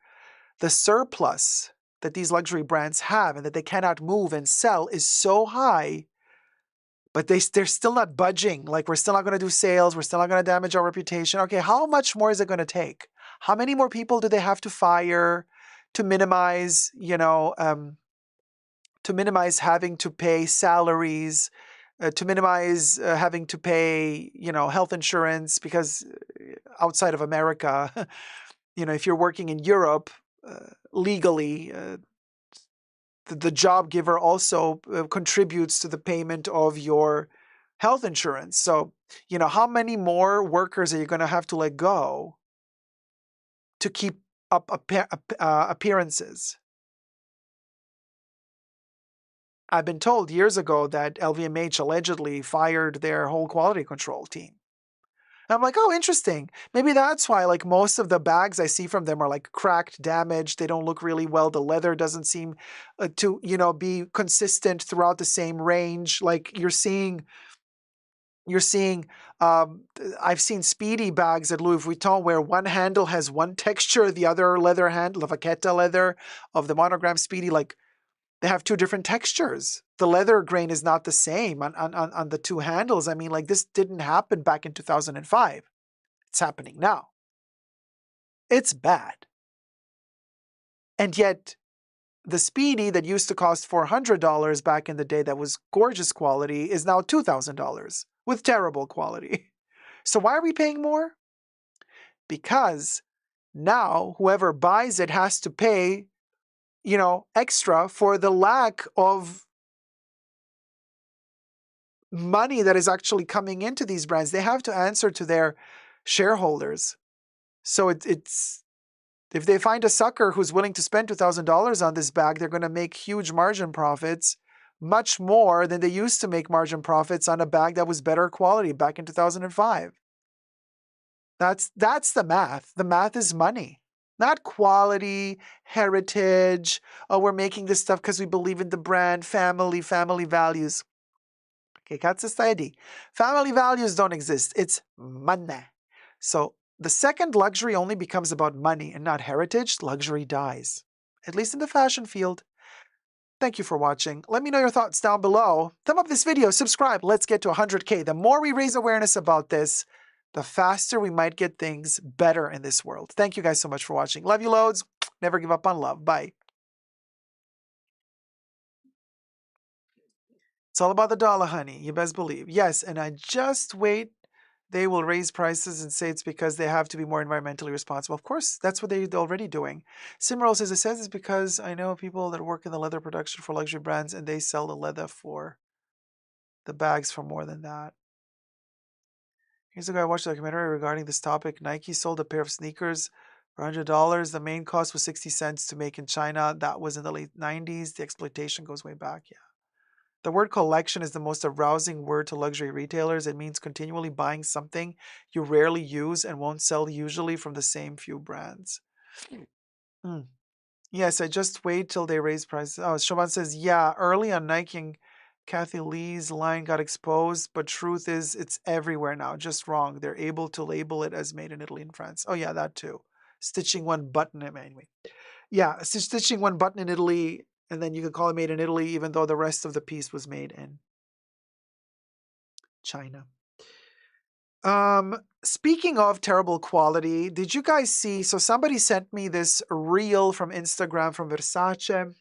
the surplus that these luxury brands have and that they cannot move and sell is so high, but they're still not budging. Like, we're still not going to do sales. We're still not going to damage our reputation. Okay, how much more is it going to take? How many more people do they have to fire to minimize, having to pay salaries, to minimize having to pay, health insurance? Because outside of America, if you're working in Europe, legally, the job giver also contributes to the payment of your health insurance. So, how many more workers are you going to have to let go to keep up appearances? I've been told years ago that LVMH allegedly fired their whole quality control team. And I'm like, oh, interesting. Maybe that's why, like, most of the bags I see from them are like cracked, damaged. They don't look really well. The leather doesn't seem to, be consistent throughout the same range. Like, you're seeing You're seeing, I've seen Speedy bags at Louis Vuitton where one handle has one texture, the other leather handle, the Vaqueta leather of the monogram Speedy, like they have two different textures. The leather grain is not the same on the two handles. I mean, like this didn't happen back in 2005. It's happening now. It's bad. And yet, the Speedy that used to cost $400 back in the day that was gorgeous quality is now $2,000 with terrible quality. So why are we paying more? Because now whoever buys it has to pay, extra for the lack of money that is actually coming into these brands. They have to answer to their shareholders. So it's if they find a sucker who's willing to spend $2,000 on this bag, they're going to make huge margin profits, much more than they used to make margin profits on a bag that was better quality back in 2005. That's the math. The math is money, not quality, heritage. Oh, we're making this stuff because we believe in the brand, family values. Okay, katsistayadi. Family values don't exist. It's money. So the second luxury only becomes about money and not heritage, luxury dies. At least in the fashion field. Thank you for watching. Let me know your thoughts down below. Thumb up this video, subscribe. Let's get to 100K. The more we raise awareness about this, the faster we might get things better in this world. Thank you guys so much for watching. Love you loads. Never give up on love. Bye. It's all about the dollar, honey. You best believe. Yes, and I just wait. They will raise prices and say it's because they have to be more environmentally responsible. Of course, that's what they're already doing. Simrose says, it says it's because I know people that work in the leather production for luxury brands and they sell the leather for the bags for more than that. Here's a guy I watched a documentary regarding this topic. Nike sold a pair of sneakers for $100. The main cost was 60 cents to make in China. That was in the late 90s. The exploitation goes way back, yeah. The word collection is the most arousing word to luxury retailers. It means continually buying something you rarely use and won't sell usually from the same few brands. Yes, I just wait till they raise prices. Oh, Shoban says, yeah, early on Nike and Kathy Lee's line got exposed, but truth is it's everywhere now, just wrong. They're able to label it as made in Italy and France. Oh yeah, that too. Stitching one button, anyway. Yeah, stitching one button in Italy, and then you can call it made in Italy, even though the rest of the piece was made in China. Speaking of terrible quality, did you guys see? So somebody sent me this reel from Instagram from Versace. I'm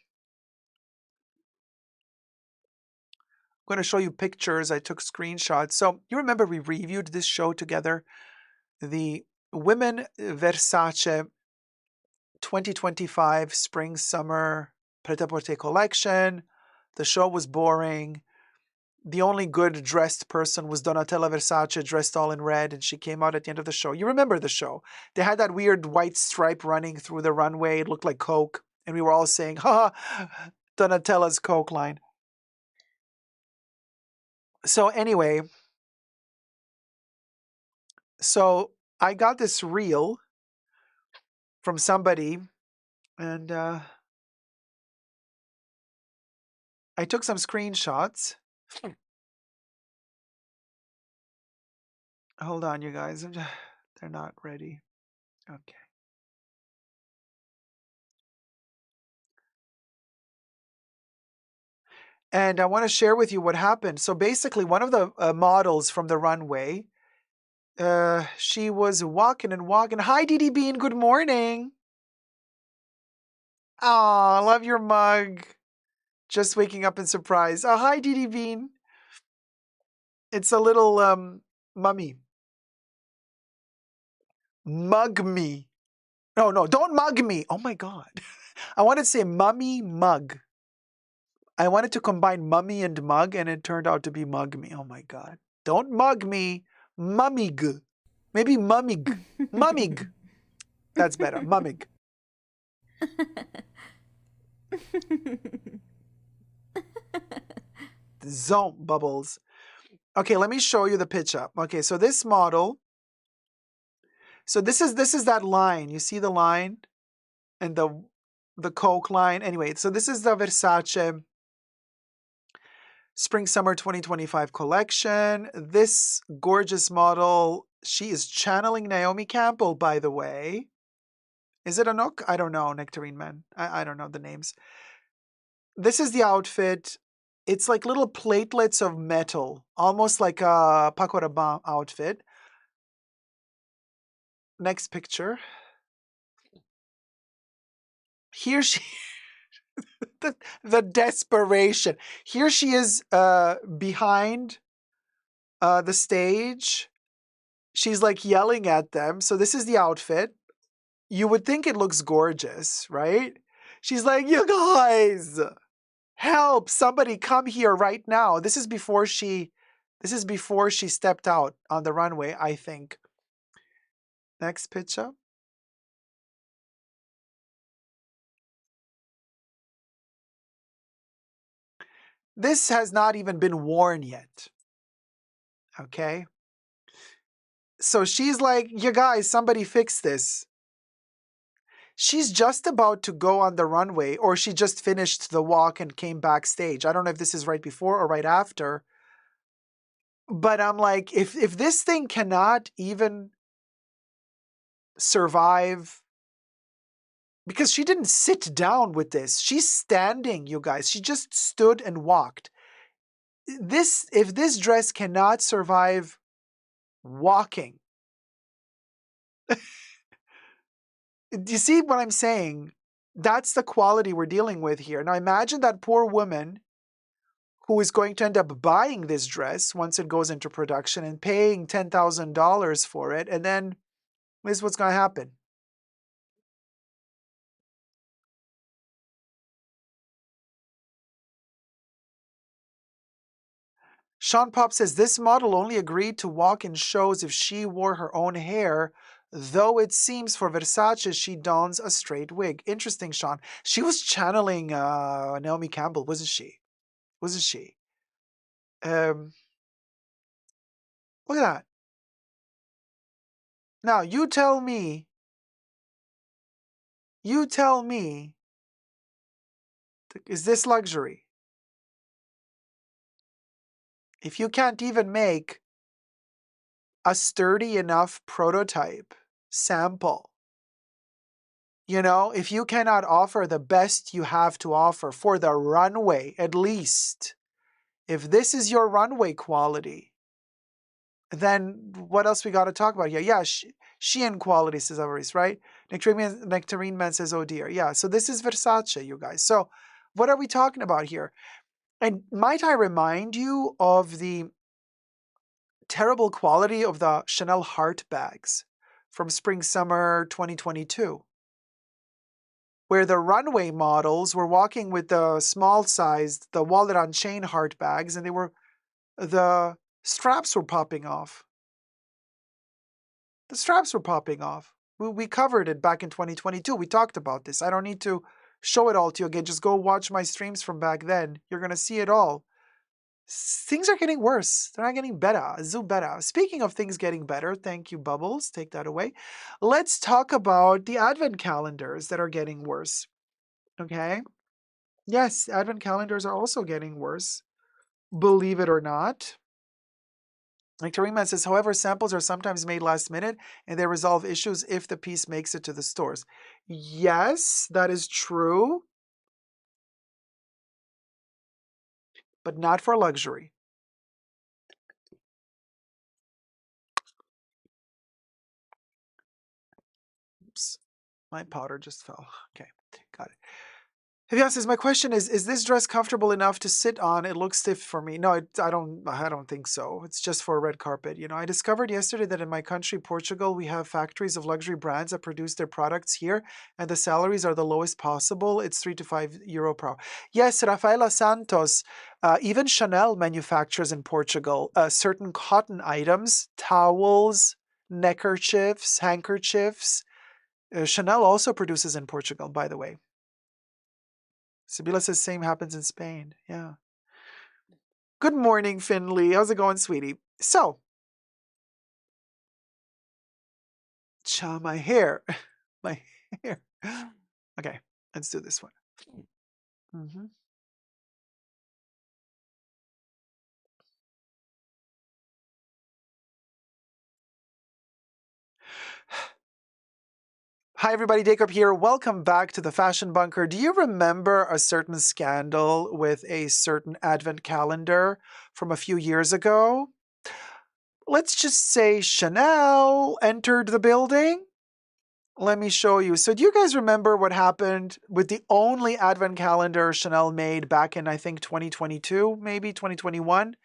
going to show you pictures. I took screenshots. So you remember we reviewed this show together, the Women Versace 2025 Spring Summer Pret-a-Porter collection. The show was boring. The only good dressed person was Donatella Versace, dressed all in red, and she came out at the end of the show. You remember the show. They had that weird white stripe running through the runway. It looked like Coke. And we were all saying, ha, Donatella's Coke line. So anyway, so I got this reel from somebody, and I took some screenshots. Hold on, you guys. They're not ready. Okay. And I want to share with you what happened. So basically, one of the models from the runway, she was walking and walking. Hi, Didi Bean. Good morning. Aw, love your mug. Just waking up in surprise. Oh, hi, Didi Bean. It's a little mummy. Mug me. No, don't mug me. Oh my God. I wanted to say mummy mug. I wanted to combine mummy and mug, and it turned out to be mug me. Oh my God. Don't mug me. Mummig. Maybe mummig. Mummig. That's better. Mummig. Zone bubbles. Okay, let me show you the picture. Okay, so this model. So this is that line. You see the line? And the Coke line. Anyway, so this is the Versace Spring Summer 2025 collection. This gorgeous model, she is channeling Naomi Campbell, by the way. Is it Anouk? I don't know, Nectarine Man. I don't know the names. This is the outfit. It's like little platelets of metal, almost like a Paco Rabanne outfit. Next picture. Here she, the desperation. Here she is behind the stage. She's like yelling at them. So this is the outfit. You would think it looks gorgeous, right? She's like, you guys, help, somebody come here right now. This is before she stepped out on the runway, I think. Next picture. This has not even been worn yet. Okay. So she's like, you guys, somebody fix this. She's just about to go on the runway, or she just finished the walk and came backstage. I don't know if this is right before or right after. But I'm like, if this thing cannot even survive, because she didn't sit down with this. She's standing, you guys. She just stood and walked. If this dress cannot survive walking, do you see what I'm saying? That's the quality we're dealing with here. Now imagine that poor woman who is going to end up buying this dress once it goes into production and paying $10,000 for it. And then this is what's going to happen. Sean Pop says this model only agreed to walk in shows if she wore her own hair, though it seems for Versace she dons a straight wig. Interesting, Sean. She was channeling Naomi Campbell, wasn't she? Wasn't she? Look at that. Now you tell me, is this luxury? If you can't even make a sturdy enough prototype sample, you know, if you cannot offer the best you have to offer for the runway, at least, if this is your runway quality, then what else we got to talk about here? Yeah, Shein quality, says Avaris, right? Nectarine Man says, oh dear. Yeah, so this is Versace, you guys. So what are we talking about here? And might I remind you of the terrible quality of the Chanel heart bags from Spring Summer 2022, where the runway models were walking with the small-sized, the wallet on chain heart bags, and the straps were popping off. The straps were popping off. We covered it back in 2022. We talked about this. I don't need to show it all to you again. Just go watch my streams from back then. You're going to see it all. Things are getting worse. They're not getting better. Better. Speaking of things getting better, thank you, Bubbles. Take that away. Let's talk about the advent calendars that are getting worse. Okay? Yes, advent calendars are also getting worse. Believe it or not. Like Tarima says, however, samples are sometimes made last minute and they resolve issues if the piece makes it to the stores. Yes, that is true. But not for luxury. Oops, my powder just fell. Okay, got it. Vivian says, my question is this dress comfortable enough to sit on? It looks stiff for me. No, I don't think so. It's just for a red carpet. You know, I discovered yesterday that in my country, Portugal, we have factories of luxury brands that produce their products here, and the salaries are the lowest possible. It's €3 to €5 per hour. Yes, Rafaela Santos, even Chanel manufactures in Portugal certain cotton items, towels, neckerchiefs, handkerchiefs. Chanel also produces in Portugal, by the way. Sabila says same happens in Spain. Yeah. Good morning, Finley. How's it going, sweetie? So, my hair. My hair. Okay, let's do this one. Hi everybody, Dacob here. Welcome back to the Fashion Bunker. Do you remember a certain scandal with a certain advent calendar from a few years ago? Let's just say Chanel entered the building. Let me show you. So do you guys remember what happened with the only advent calendar Chanel made back in, I think, 2022, maybe 2021?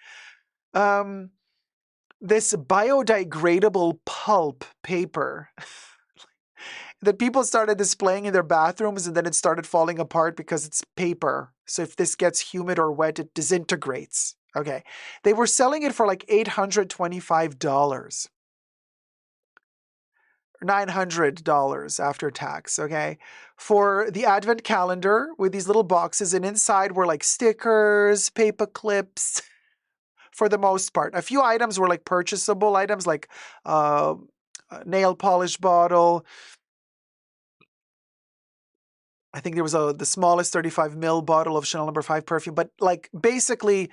This biodegradable pulp paper that people started displaying in their bathrooms, and then it started falling apart because it's paper. So if this gets humid or wet, it disintegrates. Okay. They were selling it for like $825. $900 after tax, okay? For the advent calendar with these little boxes, and inside were like stickers, paper clips, for the most part. A few items were like purchasable items, like a nail polish bottle. I think there was the smallest 35 ml bottle of Chanel No. 5 perfume, but like basically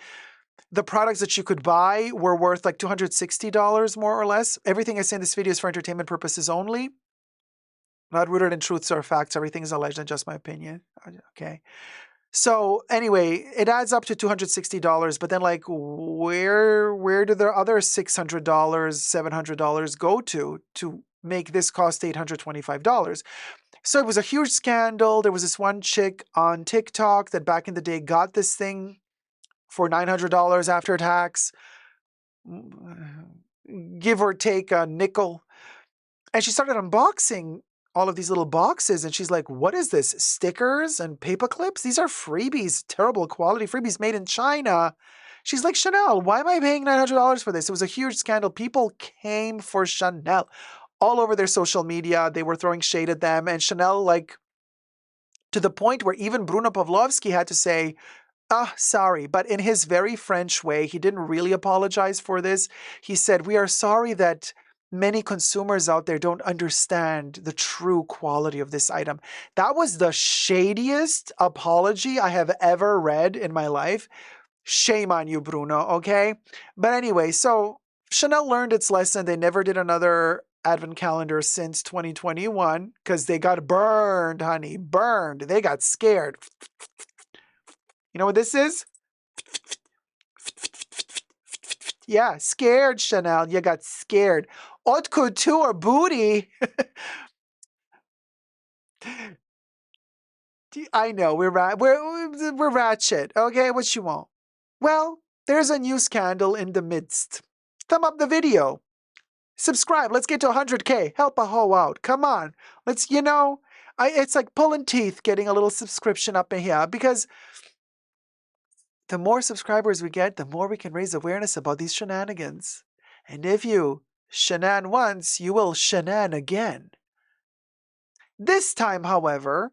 the products that you could buy were worth like $260 more or less. Everything I say in this video is for entertainment purposes only, not rooted in truths or facts. Everything is alleged and just my opinion. Okay. So anyway, it adds up to $260, but then like where do the other $600, $700 go to make this cost $825? So it was a huge scandal. There was this one chick on TikTok that back in the day got this thing for $900 after tax, give or take a nickel. And she started unboxing all of these little boxes, and she's like, what is this? Stickers and paper clips? These are freebies, terrible quality freebies made in China. She's like, Chanel, why am I paying $900 for this? It was a huge scandal. People came for Chanel all over their social media. They were throwing shade at them, and Chanel, like, to the point where even Bruno Pavlovsky had to say, sorry, but in his very French way, he didn't really apologize for this. He said, we are sorry that many consumers out there don't understand the true quality of this item. That was the shadiest apology I have ever read in my life. Shame on you, Bruno, okay? But anyway, so Chanel learned its lesson. They never did another advent calendar since 2021 because they got burned, honey, burned. They got scared. You know what this is? Yeah, scared, Chanel. You got scared. Haute couture booty. I know, we're ratchet. Okay, what you want? Well, there's a new scandal in the midst. Thumb up the video. Subscribe. Let's get to 100K. Help a hoe out. Come on. Let's, it's like pulling teeth getting a little subscription up in here, because the more subscribers we get, the more we can raise awareness about these shenanigans. And if you shenan once, you will shenan again. This time, however,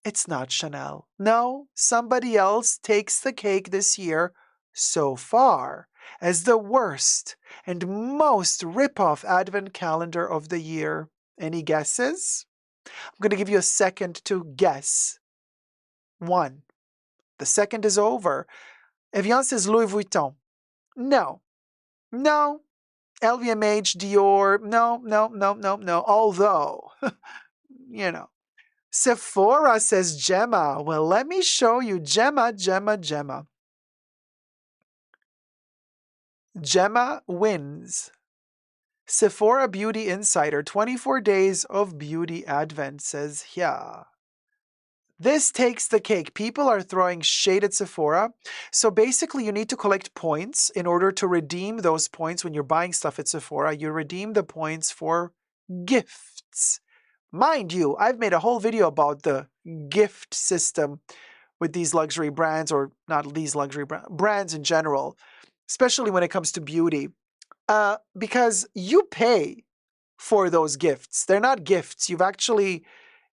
it's not Chanel. No, somebody else takes the cake this year so far as the worst and most rip-off advent calendar of the year. Any guesses? I'm going to give you a second to guess. 1. The second is over. Evian says Louis Vuitton. No. No. LVMH, Dior. No. Although, Sephora says Gemma. Well, let me show you. Gemma. Gemma wins. Sephora Beauty Insider, 24 days of beauty advent says, yeah. This takes the cake. People are throwing shade at Sephora. So basically, you need to collect points in order to redeem those points when you're buying stuff at Sephora. You redeem the points for gifts. Mind you, I've made a whole video about the gift system with these luxury brands, or not these luxury brands in general, especially when it comes to beauty. Because you pay for those gifts. They're not gifts.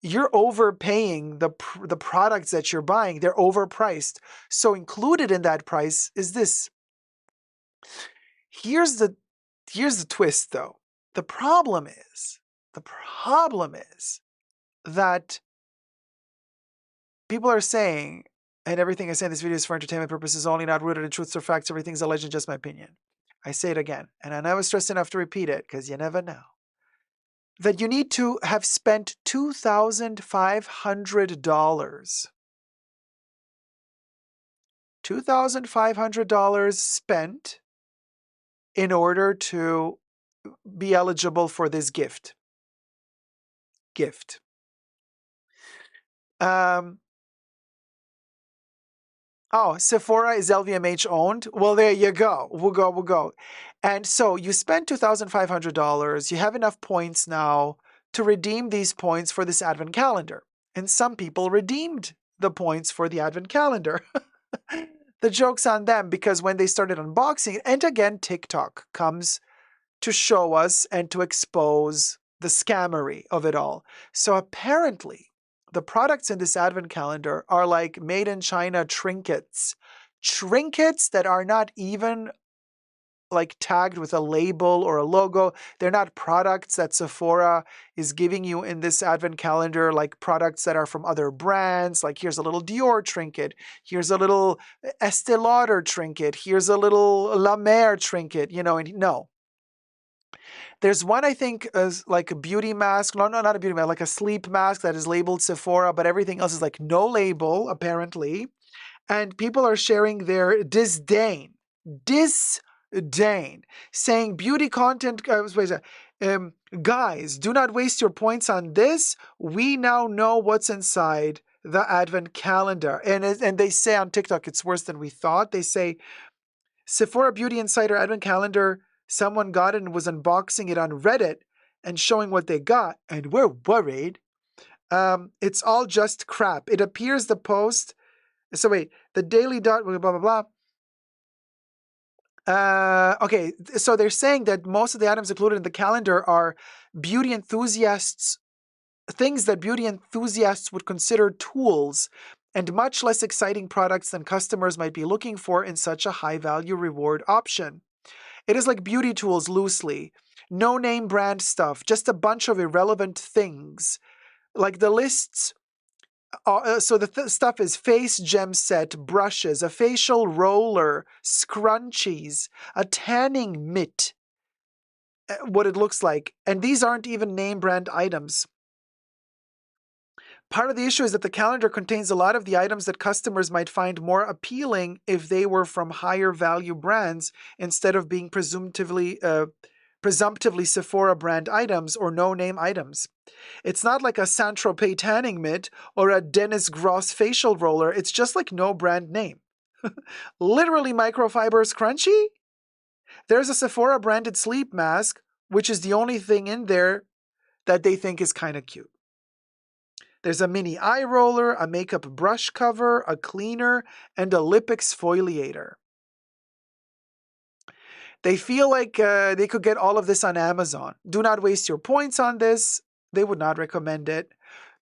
You're overpaying the products that you're buying. They're overpriced. So included in that price is this. Here's the twist, though. The problem is that people are saying, and everything I say in this video is for entertainment purposes only, not rooted in truths or facts. Everything's a legend, just my opinion. I say it again, and I never stress enough to repeat it, because you never know. that you need to have spent $2,500. $2,500 spent in order to be eligible for this gift. Oh, Sephora is LVMH owned? Well, there you go. We'll go. And so you spend $2,500. You have enough points now to redeem these points for this advent calendar. And some people redeemed the points for the advent calendar. The joke's on them, because when they started unboxing, and again, TikTok comes to show us and to expose the scammery of it all. So apparently, the products in this advent calendar are like made in China trinkets. Trinkets that are not even like tagged with a label or a logo. They're not products that Sephora is giving you in this advent calendar, like products that are from other brands. Like here's a little Dior trinket. Here's a little Estee Lauder trinket. Here's a little La Mer trinket, and no. There's one, I think, like a beauty mask. No, not a beauty mask, like a sleep mask that is labeled Sephora, but everything else is like no label, apparently. And people are sharing their disdain, saying beauty content, guys, do not waste your points on this. We now know what's inside the advent calendar. And they say on TikTok, it's worse than we thought. They say, Sephora Beauty Insider advent calendar, someone got it and was unboxing it on Reddit and showing what they got, and we're worried. It's all just crap. It appears the post. So wait, the Daily Dot, blah, blah, blah, blah. Okay, so they're saying that most of the items included in the calendar are beauty enthusiasts, things that beauty enthusiasts would consider tools, and much less exciting products than customers might be looking for in such a high-value reward option. It is like beauty tools loosely. No name brand stuff, just a bunch of irrelevant things. Like the lists, so the stuff is face gem set, brushes, a facial roller, scrunchies, a tanning mitt, what it looks like. And these aren't even name brand items. Part of the issue is that the calendar contains a lot of the items that customers might find more appealing if they were from higher value brands instead of being presumptively Sephora brand items or no-name items. It's not like a Saint-Tropez tanning mitt or a Dennis Gross facial roller. It's just like no brand name. Literally microfiber scrunchie? There's a Sephora branded sleep mask, which is the only thing in there that they think is kind of cute. There's a mini eye roller, a makeup brush cover, a cleaner, and a lip exfoliator. They feel like they could get all of this on Amazon. Do not waste your points on this. They would not recommend it.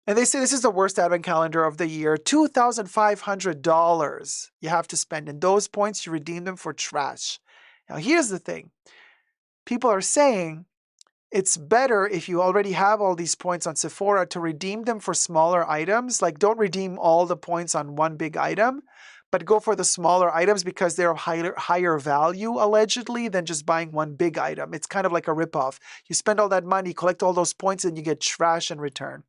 And they say this is the worst advent calendar of the year. $2,500 you have to spend. And those points, you redeem them for trash. Now, here's the thing. People are saying it's better if you already have all these points on Sephora to redeem them for smaller items. Like, don't redeem all the points on one big item, but go for the smaller items because they're of higher value, allegedly, than just buying one big item. It's kind of like a ripoff. You spend all that money, collect all those points, and you get trash in return.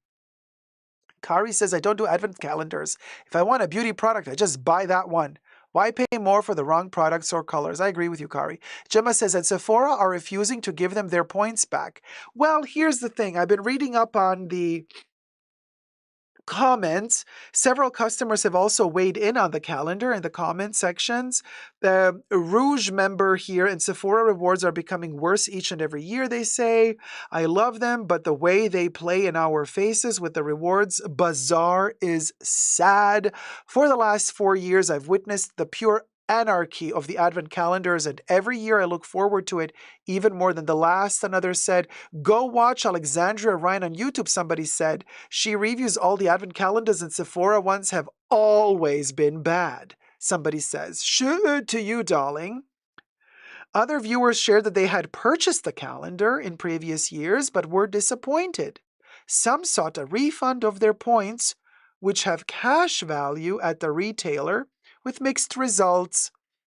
Kari says, I don't do advent calendars. If I want a beauty product, I just buy that one. Why pay more for the wrong products or colors? I agree with you, Kari. Gemma says that Sephora are refusing to give them their points back. Well, here's the thing. I've been reading up on the comments. Several customers have also weighed in on the calendar in the comment sections. The Rouge member here and Sephora rewards are becoming worse each and every year, they say. I love them, but the way they play in our faces with the rewards bazaar is sad. For the last 4 years, I've witnessed the pure anarchy of the advent calendars, and every year I look forward to it even more than the last. Another said, go watch Alexandria Ryan on YouTube, somebody said. She reviews all the advent calendars, and Sephora ones have always been bad, somebody says. Sure to you, darling. Other viewers shared that they had purchased the calendar in previous years but were disappointed. Some sought a refund of their points, which have cash value at the retailer, with mixed results.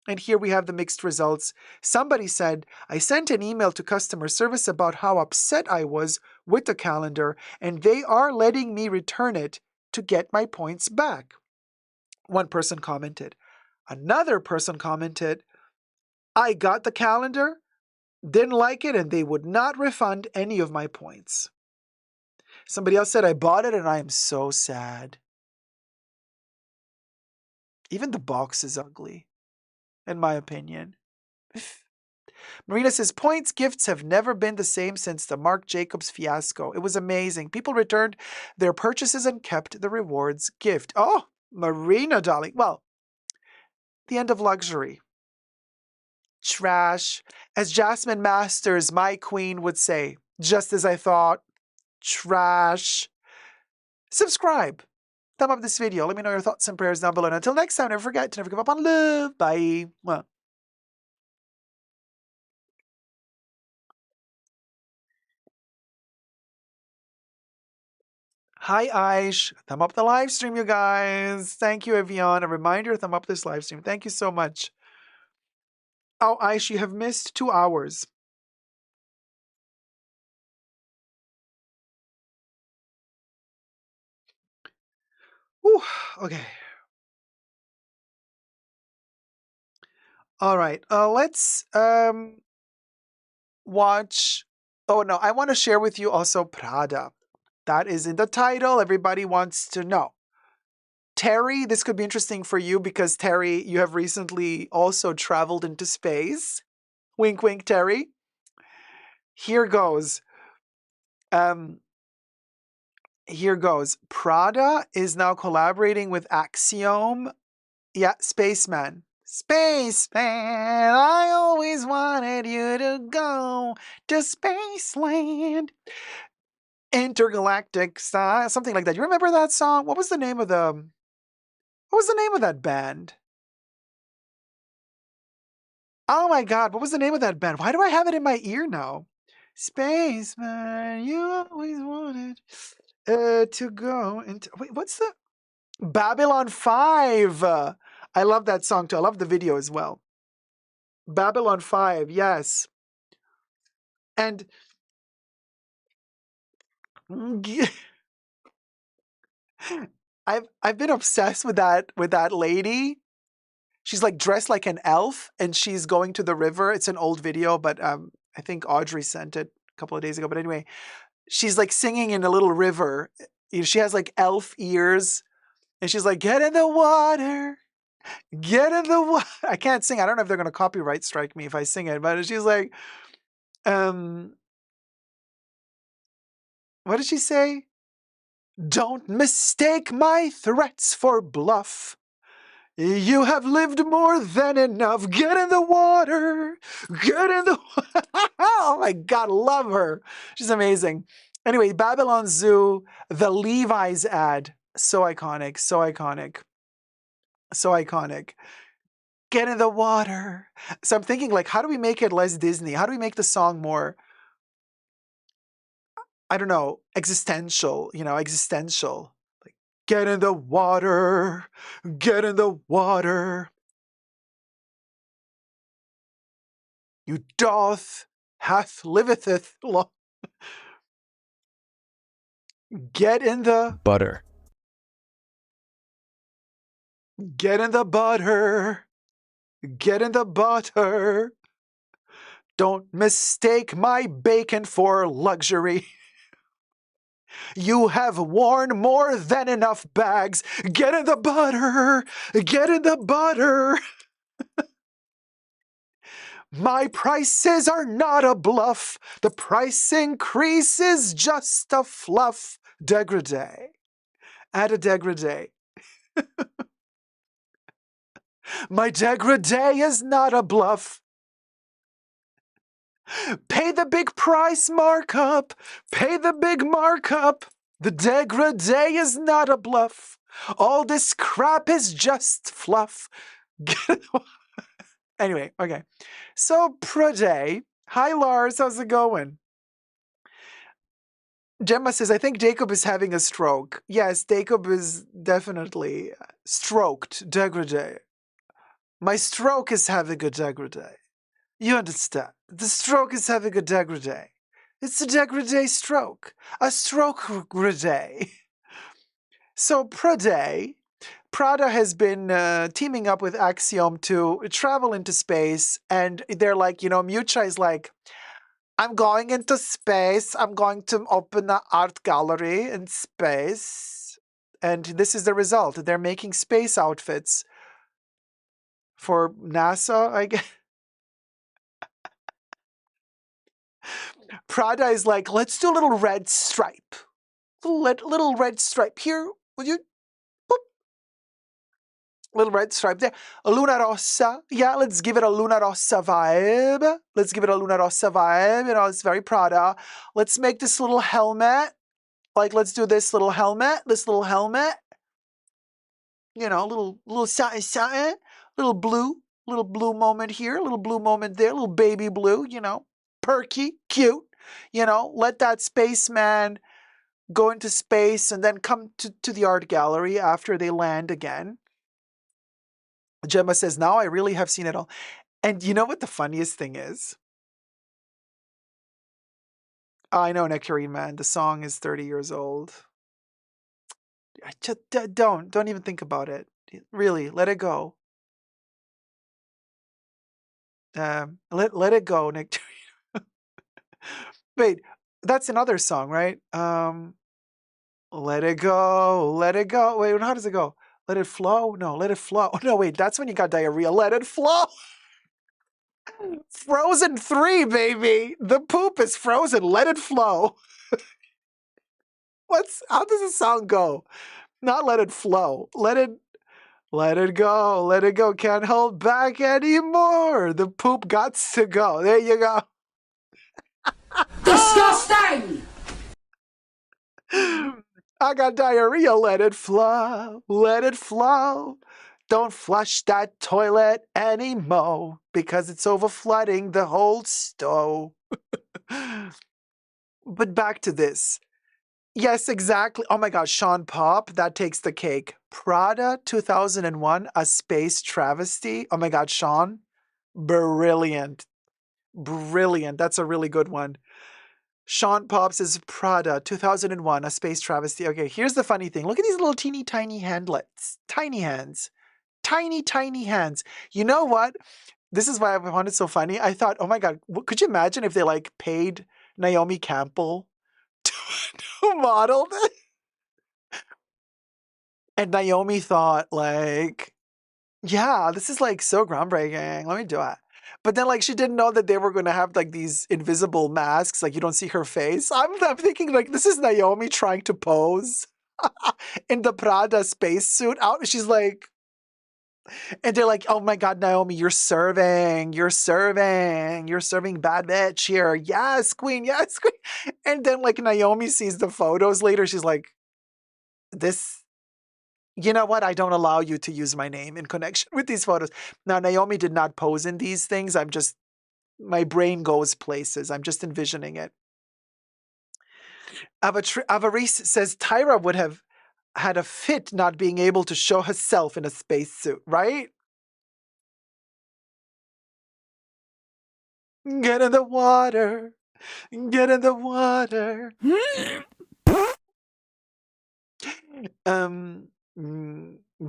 And here we have the mixed results. Somebody said, I sent an email to customer service about how upset I was with the calendar, and they are letting me return it to get my points back. One person commented. Another person commented, I got the calendar, didn't like it, and they would not refund any of my points. Somebody else said, I bought it and I am so sad. Even the box is ugly, in my opinion. Marina says, points gifts have never been the same since the Marc Jacobs fiasco. It was amazing. People returned their purchases and kept the rewards gift. Oh, Marina, darling. Well, the end of luxury. Trash. As Jasmine Masters, my queen, would say, just as I thought. Trash. Subscribe. Thumb up this video. Let me know your thoughts and prayers down below. And until next time, never forget to never give up on love. Bye. Mwah. Hi, Aish. Thumb up the live stream, you guys. Thank you, Evian. A reminder, thumb up this live stream. Thank you so much. Oh, Aish, you have missed 2 hours. Whew, okay. All right. Let's watch. Oh, no. I want to share with you also Prada. That is in the title. Everybody wants to know. Terry, this could be interesting for you because, Terry, you have recently also traveled into space. Wink, wink, Terry. Here goes. Here goes. Prada is now collaborating with Axiom. Yeah, Spaceman. Spaceman, I always wanted you to go to Spaceland. Intergalactic style, something like that. You remember that song? What was the name of that band? Oh my god, what was the name of that band? Why do I have it in my ear now? Spaceman, you always wanted to go into... Wait, what's the... Babylon 5! I love that song too. I love the video as well. Babylon 5, yes. And... I've been obsessed with that lady. She's like dressed like an elf and she's going to the river. It's an old video, but I think Audrey sent it a couple of days ago. But anyway, she's like singing in a little river. She has like elf ears and she's like, get in the water. Get in the water. I can't sing. I don't know if they're going to copyright strike me if I sing it, but she's like, what did she say? Don't mistake my threats for bluff. You have lived more than enough. Get in the water. Get in the water. Oh my God, love her. She's amazing. Anyway, Babylon Zoo, the Levi's ad. So iconic, so iconic. So iconic. Get in the water. So I'm thinking, like, how do we make it less Disney? How do we make the song more, I don't know, existential, existential. Like, get in the water. Get in the water. You doth, hath, livetheth, long. Get in the butter. Get in the butter. Get in the butter. Don't mistake my bacon for luxury. You have worn more than enough bags. Get in the butter. Get in the butter. My prices are not a bluff. The price increase is just a fluff. Degradé. Add a degradé. My degradé is not a bluff. Pay the big price markup. Pay the big markup. The degradé is not a bluff. All this crap is just fluff. Anyway, okay. So, Prada. Hi, Lars. How's it going? Gemma says, I think Dacob is having a stroke. Yes, Dacob is definitely stroked. Degradé. My stroke is having a degradé. You understand? The stroke is having a degradé. It's a degradé stroke. A stroke degradé. So Prada has been teaming up with Axiom to travel into space, and they're like, Mucha is like, I'm going into space. I'm going to open an art gallery in space. And this is the result. They're making space outfits for NASA, I guess. Prada is like, let's do a little red stripe. Little red stripe here. Will you? Boop. Little red stripe there. A Luna Rossa. Yeah, let's give it a Luna Rossa vibe. Let's give it a Luna Rossa vibe. It's very Prada. Let's make this little helmet. Like, let's do this little helmet. This little helmet. Little satin, little blue moment here, little blue moment there, little baby blue, perky, cute. Let that spaceman go into space and then come to the art gallery after they land again. Gemma says, now I really have seen it all. And you know what the funniest thing is? I know, Nectarine Man, the song is 30 years old. Just don't even think about it. Really, let it go. Let it go, Nectarine. Wait, that's another song, right? Let it go, let it go. Wait, how does it go? Let it flow? No, let it flow. No, wait, that's when you got diarrhea. Let it flow. Frozen 3, baby. The poop is frozen. Let it flow. How does the song go? Not let it flow. Let it go. Let it go. Can't hold back anymore. The poop gots to go. There you go. Disgusting! I got diarrhea. Let it flow. Let it flow. Don't flush that toilet anymore because it's overflooding the whole stove. But back to this. Yes, exactly. Oh my gosh, Sean Pop, that takes the cake. Prada 2001, A Space Travesty. Oh my God, Sean, brilliant. Brilliant. That's a really good one. Sean Pops is Prada 2001, A Space Travesty. Okay, here's the funny thing. Look at these little teeny tiny handlets. Tiny hands. Tiny, tiny hands. You know what? This is why I found it so funny. I thought, oh my God, could you imagine if they paid Naomi Campbell to model this? And Naomi thought, yeah, this is so groundbreaking. Let me do it. But then she didn't know that they were going to have these invisible masks. You don't see her face. I'm thinking this is Naomi trying to pose in the Prada spacesuit out. She's and they're like, oh my God, Naomi, you're serving bad bitch here. Yes, queen. Yes, queen. And then Naomi sees the photos later. She's like, this, you know what? I don't allow you to use my name in connection with these photos. Now, Naomi did not pose in these things. My brain goes places. I'm just envisioning it. Avarice says Tyra would have had a fit not being able to show herself in a spacesuit, right? Get in the water. Get in the water.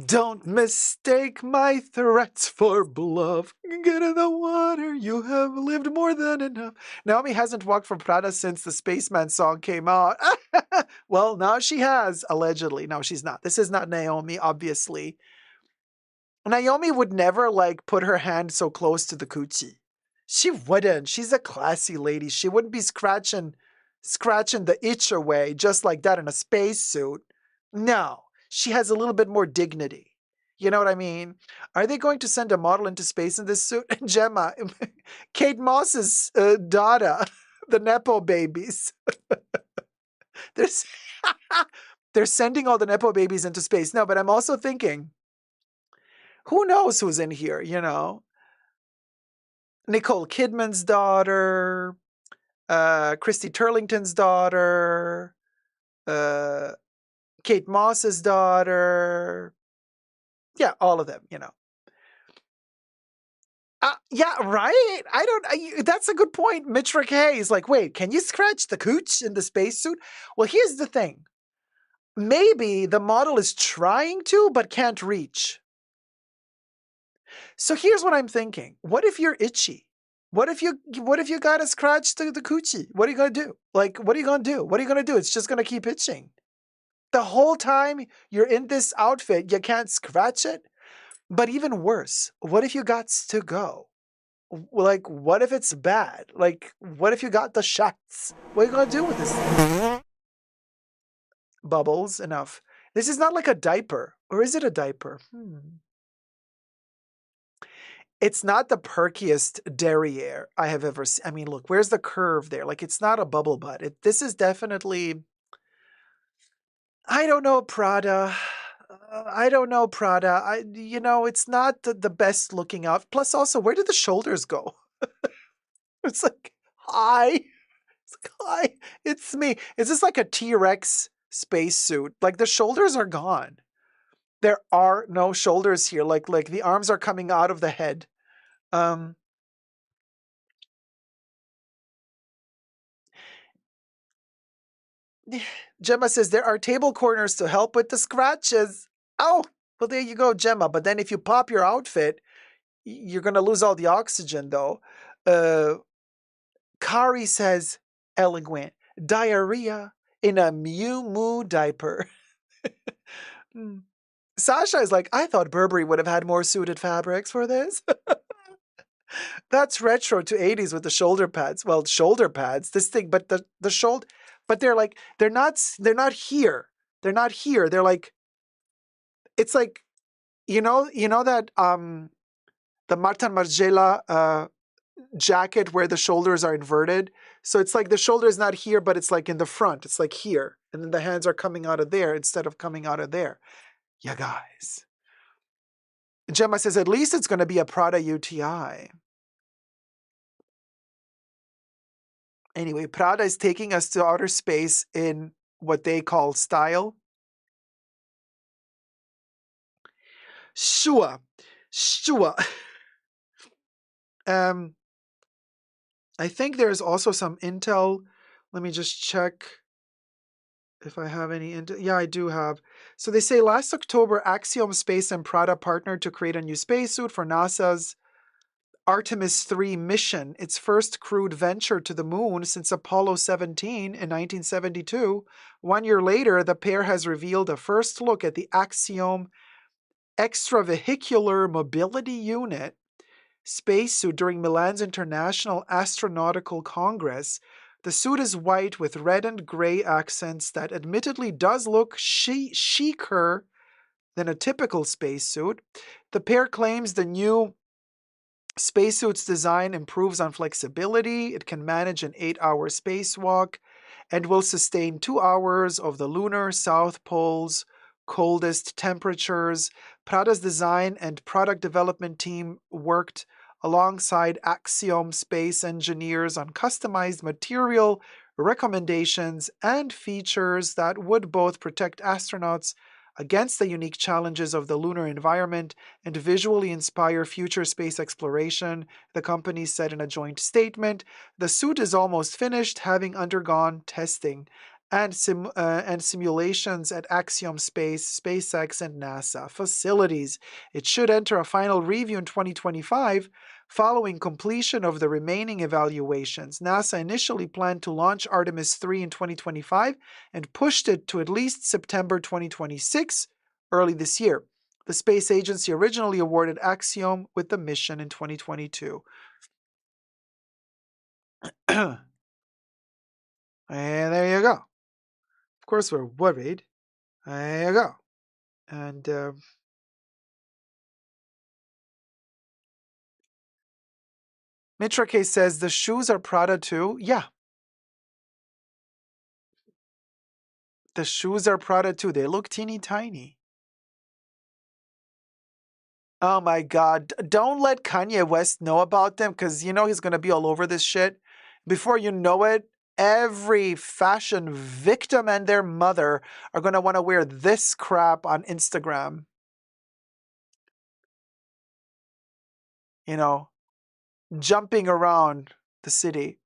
Don't mistake my threats for bluff. Get in the water. You have lived more than enough. Naomi hasn't walked from Prada since the Spaceman song came out. Well, now she has, allegedly. No, she's not. This is not Naomi, obviously. Naomi would never put her hand so close to the coochie. She wouldn't. She's a classy lady. She wouldn't be scratching the itch away just like that in a spacesuit. No, she has a little bit more dignity. You know what I mean? Are they going to send a model into space in this suit? Gemma, Kate Moss's daughter, the Nepo babies. they're, they're sending all the Nepo babies into space. No, but I'm also thinking, who knows who's in here, Nicole Kidman's daughter, Christy Turlington's daughter, Kate Moss's daughter. Yeah, all of them, Yeah, right? That's a good point. Mitra K is like, wait, can you scratch the cooch in the spacesuit? Well, here's the thing. Maybe the model is trying to, but can't reach. So here's what I'm thinking. What if you're itchy? What if you gotta scratch the coochie? What are you gonna do? Like, what are you gonna do? What are you gonna do? It's just gonna keep itching. The whole time you're in this outfit, you can't scratch it. But even worse, what if you got to go? Like, what if it's bad? Like, what if you got the shots? What are you gonna do with this thing? Bubbles, enough. This is not like a diaper. Or is it a diaper? It's not the perkiest derriere I have ever seen. I mean, look, where's the curve there? Like, it's not a bubble butt. This is definitely, I don't know, Prada. I don't know, Prada. It's not the best looking out. Plus, also, where did the shoulders go? It's like, hi. It's like, hi. It's me. Is this like a T-Rex spacesuit? Like, the shoulders are gone. There are no shoulders here. Like the arms are coming out of the head. Um, Gemma says there are table corners to help with the scratches. Oh, well, there you go, Gemma. But then if you pop your outfit, you're going to lose all the oxygen, though. Kari says, eloquent, diarrhea in a Mew Moo diaper. Hmm. Sasha is like, I thought Burberry would have had more suited fabrics for this. That's retro to 80s with the shoulder pads. Well, shoulder pads, this thing, but the shoulder, but they're not here. They're not here. They're like, it's like, that the Martin Margiela jacket where the shoulders are inverted. So it's like the shoulder is not here, but it's like in the front. It's like here. And then the hands are coming out of there instead of coming out of there. Yeah, guys. Gemma says, at least it's going to be a Prada UTI. Anyway, Prada is taking us to outer space in what they call style. Sure. Sure. I think there's also some intel. Let me just check if I have any intel. Yeah, I do have. So they say last October, Axiom Space and Prada partnered to create a new spacesuit for NASA's Artemis 3 mission, its first crewed venture to the moon since Apollo 17 in 1972. 1 year later, the pair has revealed a first look at the Axiom Extravehicular Mobility Unit spacesuit during Milan's International Astronautical Congress. The suit is white with red and gray accents that admittedly does look chicer than a typical spacesuit. The pair claims the new spacesuit's design improves on flexibility. It can manage an 8-hour spacewalk and will sustain 2 hours of the lunar South Pole's coldest temperatures. Prada's design and product development team worked alongside Axiom Space engineers on customized material recommendations and features that would both protect astronauts against the unique challenges of the lunar environment and visually inspire future space exploration, the company said in a joint statement. The suit is almost finished, having undergone testing and simulations at Axiom Space, SpaceX, and NASA facilities. It should enter a final review in 2025. Following completion of the remaining evaluations, NASA initially planned to launch Artemis 3 in 2025 and pushed it to at least September 2026, early this year. The space agency originally awarded Axiom with the mission in 2022. And there you go. Of course, we're worried. There you go. And Mitra K says the shoes are Prada too. Yeah, the shoes are Prada too. They look teeny tiny. Oh my God. Don't let Kanye West know about them because you know he's going to be all over this shit. Before you know it, every fashion victim and their mother are going to want to wear this crap on Instagram. You know, jumping around the city.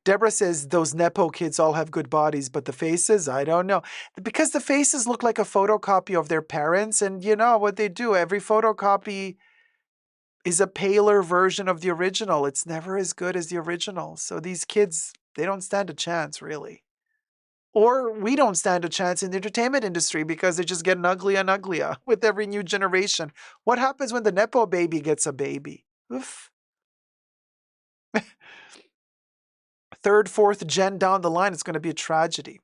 Deborah says those Nepo kids all have good bodies, but the faces, I don't know. Because the faces look like a photocopy of their parents, and you know what they do. Every photocopy is a paler version of the original. It's never as good as the original. So these kids, they don't stand a chance, really. Or we don't stand a chance in the entertainment industry because they're just getting uglier and uglier with every new generation. What happens when the Nepo baby gets a baby? Oof. Third, fourth gen down the line, it's going to be a tragedy.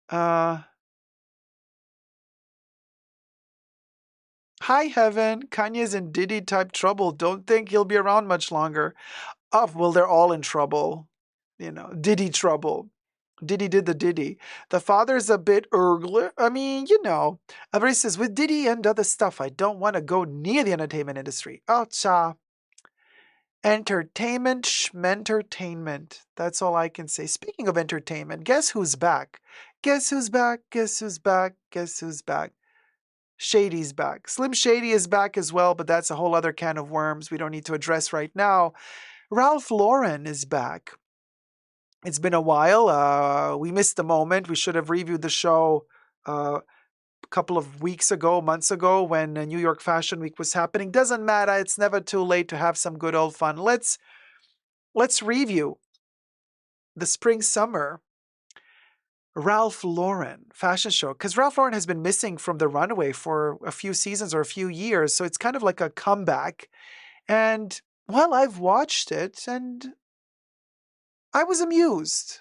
Hi, Heaven. Kanye's in Diddy type trouble. Don't think he'll be around much longer. Oh, well, they're all in trouble. You know, Diddy trouble. Diddy did the Diddy. The father's a bit I mean, you know. Everybody says, with Diddy and other stuff, I don't want to go near the entertainment industry. Oh, cha. Entertainment, schmentertainment. That's all I can say. Speaking of entertainment, guess who's back? Guess who's back? Guess who's back? Guess who's back? Shady's back. Slim Shady is back as well, but that's a whole other can of worms we don't need to address right now. Ralph Lauren is back. It's been a while. We missed the moment. We should have reviewed the show a couple of weeks ago, months ago, when New York Fashion Week was happening. Doesn't matter. It's never too late to have some good old fun. Let's review the spring-summer Ralph Lauren fashion show, because Ralph Lauren has been missing from the runway for a few seasons or a few years, so it's kind of like a comeback. And, well, I've watched it, and I was amused.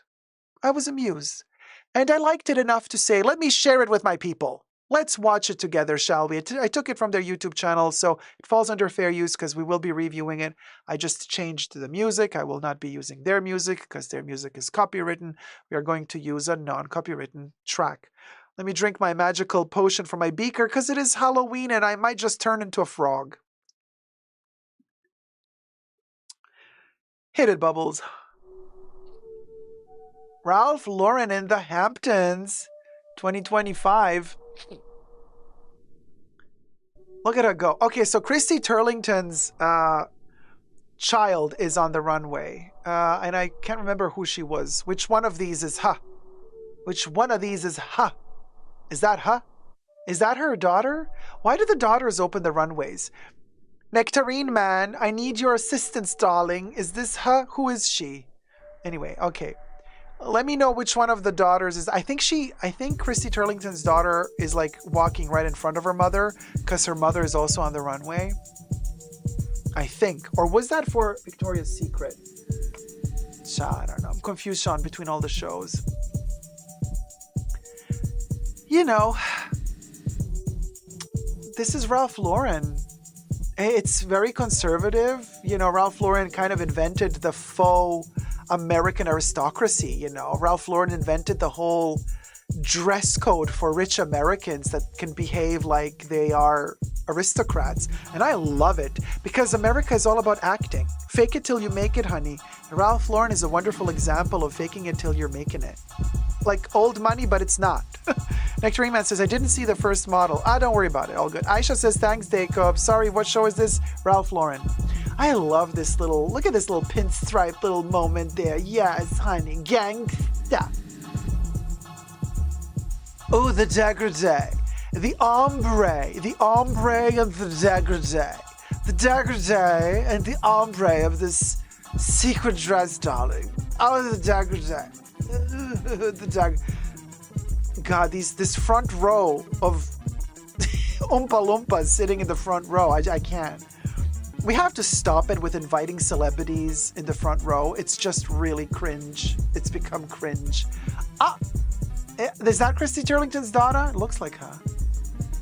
And I liked it enough to say, let me share it with my people. Let's watch it together, shall we? I took it from their YouTube channel, so it falls under fair use because we will be reviewing it. I just changed the music. I will not be using their music because their music is copywritten. We are going to use a non-copywritten track. Let me drink my magical potion from my beaker because it is Halloween and I might just turn into a frog. Hit it, Bubbles. Ralph Lauren in the Hamptons, 2025. Look at her go. Okay, so Christy Turlington's child is on the runway. And I can't remember who she was. Which one of these is her? Which one of these is her? Is that her? Is that her daughter? Why do the daughters open the runways? Nectarine Man, I need your assistance, darling. Is this her? Who is she? Anyway, okay. Let me know which one of the daughters is. I think Christy Turlington's daughter is like walking right in front of her mother because her mother is also on the runway. I think. Or was that for Victoria's Secret? I don't know. I'm confused, Sean, between all the shows. You know, this is Ralph Lauren. It's very conservative. You know, Ralph Lauren kind of invented the faux American aristocracy, you know. Ralph Lauren invented the whole dress code for rich Americans that can behave like they are aristocrats. And I love it because America is all about acting. Fake it till you make it, honey. And Ralph Lauren is a wonderful example of faking it till you're making it. Like old money, but it's not. Nectarine Man says, I didn't see the first model. Don't worry about it. All good. Aisha says, thanks, Dacob. Sorry, what show is this? Ralph Lauren. I love this little, look at this little pinstripe little moment there. Yes, honey, gangsta. Oh, the dégradé. The ombre and the dégradé. The dégradé and the ombre of this sequin dress, darling. Oh, the dégradé. The dégradé. God, this front row of Oompa Loompas sitting in the front row. I can't. We have to stop it with inviting celebrities in the front row. It's just really cringe. It's become cringe. Is that Christy Turlington's daughter? It looks like her.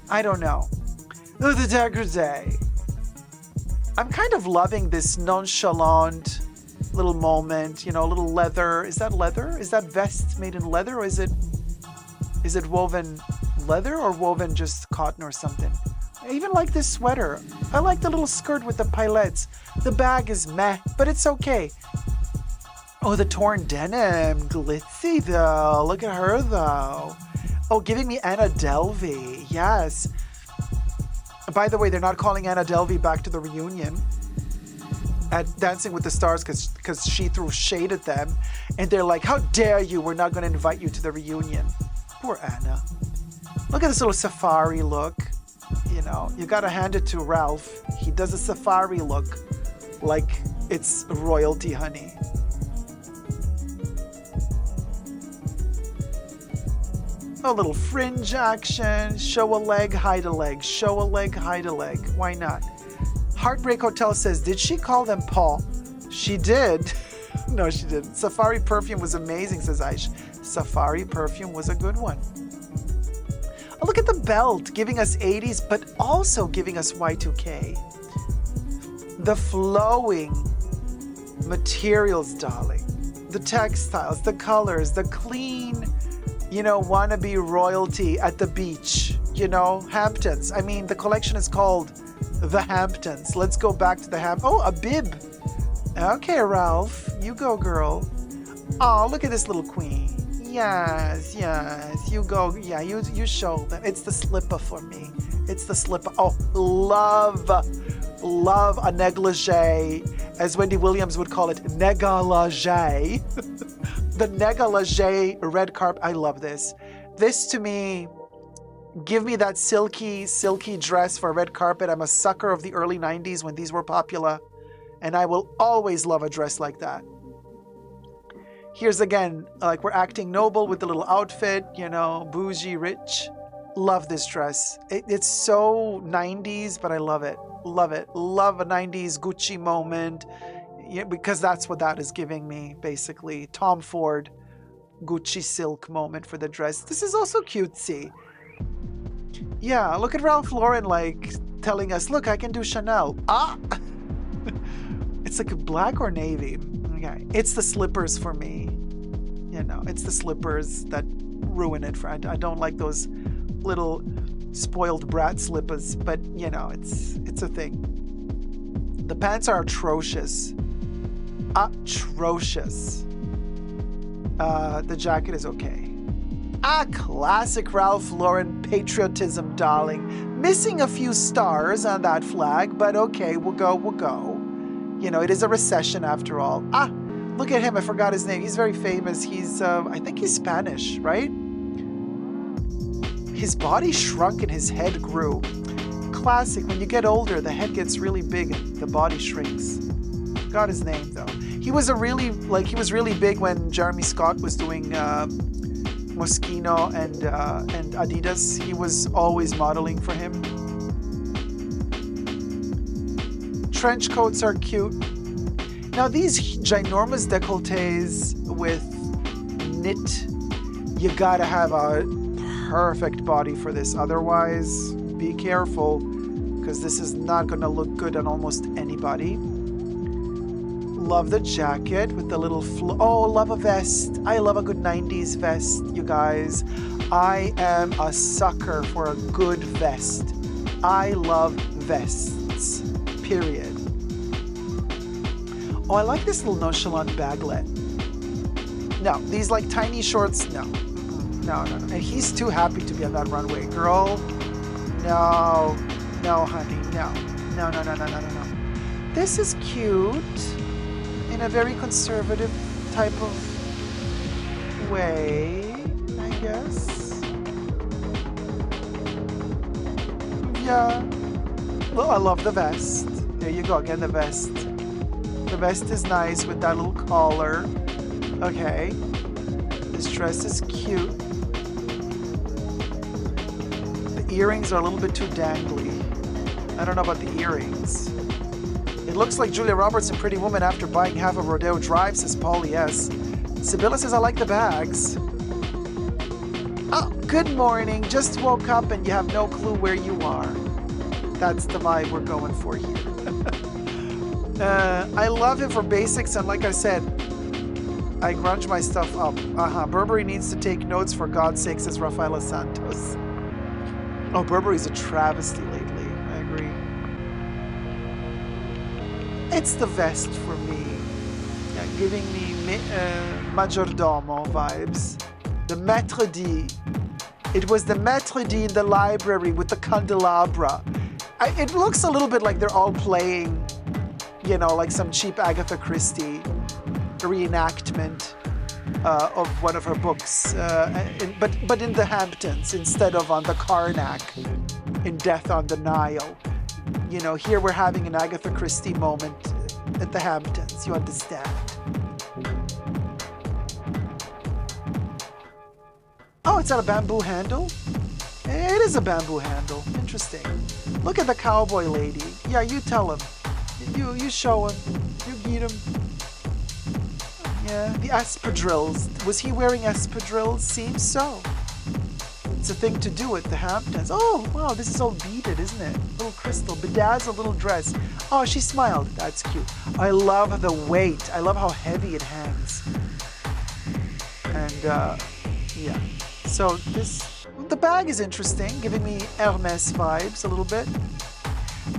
I don't know. Oh, the dégradé. I'm kind of loving this nonchalant little moment, you know, little leather. Is that leather? Is that vest made in leather, or is it woven leather or woven just cotton or something? I even like this sweater. I like the little skirt with the pilettes. The bag is meh, but it's okay. Oh, the torn denim. Glitzy, though. Look at her, though. Oh, giving me Anna Delvey. Yes. By the way, they're not calling Anna Delvey back to the reunion at Dancing with the Stars because she threw shade at them. And they're like, how dare you? We're not going to invite you to the reunion. Poor Anna. Look at this little safari look. You know, you got to hand it to Ralph. He does a safari look like it's royalty, honey. A little fringe action. Show a leg, hide a leg. Show a leg, hide a leg. Why not? Heartbreak Hotel says, did she call them Paul? She did. No, she didn't. Safari perfume was amazing, says Aish. Safari perfume was a good one. Oh, look at the belt, giving us 80s, but also giving us Y2K. The flowing materials, darling. The textiles, the colors, the clean, you know, wannabe royalty at the beach. You know, Hamptons. I mean, the collection is called The Hamptons. Let's go back to the Oh, a bib. Okay, Ralph. You go, girl. Oh, look at this little queen. Yes, yes. You go. Yeah, you show them. It's the slipper for me. It's the slipper. Oh, love a negligee. As Wendy Williams would call it, negligee. The negligee red carpet. I love this. This to me, give me that silky dress for a red carpet. I'm a sucker of the early 90s when these were popular. And I will always love a dress like that. Here's again, like we're acting noble with the little outfit, you know, bougie, rich. Love this dress. It's so 90s, but I love it. Love it. Love a 90s Gucci moment. Yeah, because that's what that is giving me, basically. Tom Ford, Gucci silk moment for the dress. This is also cutesy. Yeah, look at Ralph Lauren like telling us, look, I can do Chanel. Ah! It's like a black or navy. Okay, it's the slippers for me. You know, it's the slippers that ruin it. I don't like those little spoiled brat slippers, but you know, it's a thing. The pants are atrocious. Atrocious. The jacket is okay. Classic Ralph Lauren patriotism, darling. Missing a few stars on that flag, but okay, we'll go. You know, it is a recession after all. Look at him. I forgot his name. He's very famous. He's, I think he's Spanish, right? His body shrunk and his head grew. Classic. When you get older, the head gets really big and the body shrinks. Forgot his name, though. He was really big when Jeremy Scott was doing Moschino and Adidas. He was always modeling for him. Trench coats are cute. Now these ginormous décolletés with knit, you gotta have a perfect body for this. Otherwise, be careful, because this is not gonna look good on almost anybody. Love the jacket with the little love a vest. I love a good 90s vest, you guys. I am a sucker for a good vest. I love vests. Period. Oh, I like this little nonchalant baglet. No, these like tiny shorts, no. No. And he's too happy to be on that runway. Girl, no, honey, no. This is cute in a very conservative type of way, I guess. Yeah. Well, I love the vest. There you go, again, the vest. The vest is nice with that little collar. Okay. This dress is cute. The earrings are a little bit too dangly. I don't know about the earrings. It looks like Julia Roberts in Pretty Woman after buying half of Rodeo Drive, says Paul, yes. Sibylla says, I like the bags. Oh, good morning. Just woke up and you have no clue where you are. That's the vibe we're going for here. I love him for basics, and like I said, I grunge my stuff up. Burberry needs to take notes for God's sake, says Rafaela Santos. Oh, Burberry's a travesty lately. I agree. It's the vest for me. Yeah, giving me Majordomo vibes. The Maître d'. It was the Maître d' in the library with the candelabra. it looks a little bit like they're all playing, you know, like some cheap Agatha Christie reenactment of one of her books, but in the Hamptons instead of on the Karnak in Death on the Nile. You know, here we're having an Agatha Christie moment at the Hamptons, you understand? Oh, it's on a bamboo handle? It is a bamboo handle. Interesting. Look at the cowboy lady. Yeah, you tell him. You show him. You beat him. Yeah, the espadrilles. Was he wearing espadrilles? Seems so. It's a thing to do at the Hamptons. Oh, wow, this is all beaded, isn't it? Little crystal, bedazzled little dress. Oh, she smiled. That's cute. I love the weight. I love how heavy it hangs. And, yeah. So the bag is interesting, giving me Hermes vibes a little bit.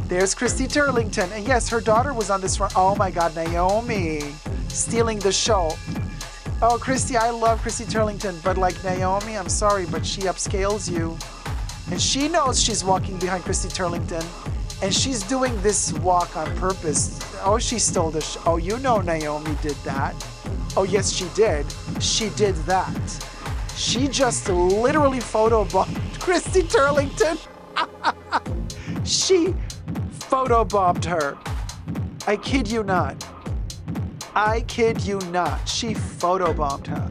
There's Christy Turlington. And yes, her daughter was on this run. Oh my God, Naomi. Stealing the show. Oh, Christy, I love Christy Turlington, but like Naomi, I'm sorry, but she upscales you. And she knows she's walking behind Christy Turlington, and she's doing this walk on purpose. Oh, she stole the show. Oh, you know Naomi did that. Oh, yes, she did. She did that. She just literally photobombed Christy Turlington. She photobombed her. I kid you not. I kid you not. She photobombed her.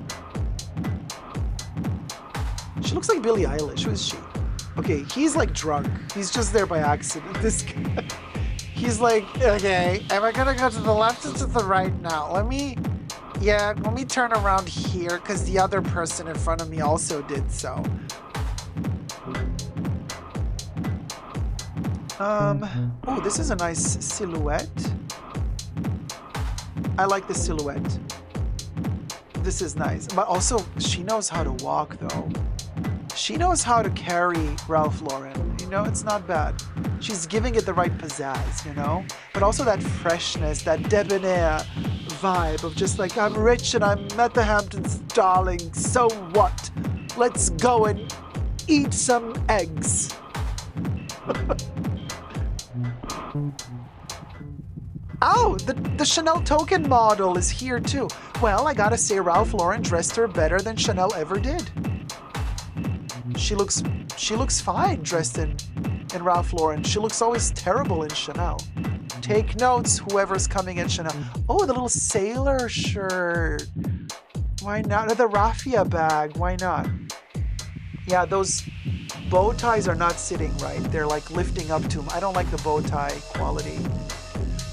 She looks like Billie Eilish. Who is she? Okay, he's like drunk. He's just there by accident. This guy. He's like, okay, am I gonna go to the left or to the right now? Let me turn around here because the other person in front of me also did so. Oh, this is a nice silhouette. I like the silhouette. This is nice. But also, she knows how to walk, though. She knows how to carry Ralph Lauren. You know, it's not bad. She's giving it the right pizzazz, you know? But also that freshness, that debonair vibe of just like, I'm rich and I'm at the Hamptons, darling. So what? Let's go and eat some eggs. Oh, the Chanel token model is here too. Well, I gotta say Ralph Lauren dressed her better than Chanel ever did. She looks fine dressed in Ralph Lauren. She looks always terrible in Chanel. Take notes, whoever's coming in Chanel. Oh, the little sailor shirt. Why not? Or the raffia bag. Why not? Yeah, those bow ties are not sitting right. They're like lifting up to them. I don't like the bow tie quality.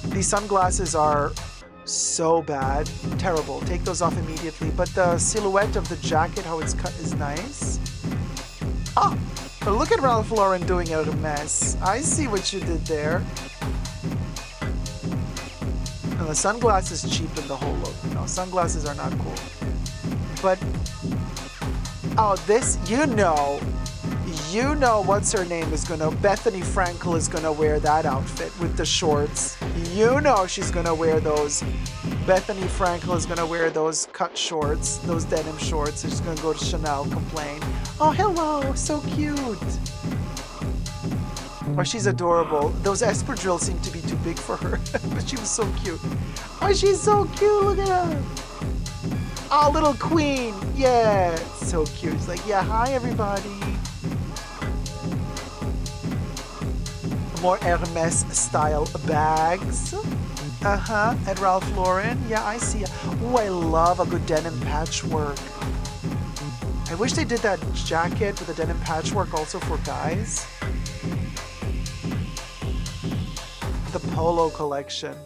These sunglasses are so bad. Terrible. Take those off immediately. But the silhouette of the jacket, how it's cut, is nice. Ah, but look at Ralph Lauren doing a mess. I see what you did there. And the sunglasses cheapen the whole look. No, sunglasses are not cool. But, oh, this, you know what's her name is gonna, Bethany Frankel is gonna wear that outfit with the shorts. You know she's gonna wear those. Bethany Frankel is gonna wear those cut shorts, those denim shorts. She's gonna go to Chanel, complain. Oh, hello, so cute. Oh, she's adorable. Those espadrilles seem to be too big for her, but she was so cute. Oh, she's so cute, look at her. Oh, little queen, yeah, so cute. It's like, yeah, hi everybody. More Hermes style bags. And Ralph Lauren. Yeah, I see. Oh, I love a good denim patchwork. I wish they did that jacket with the denim patchwork also for guys. The polo collection.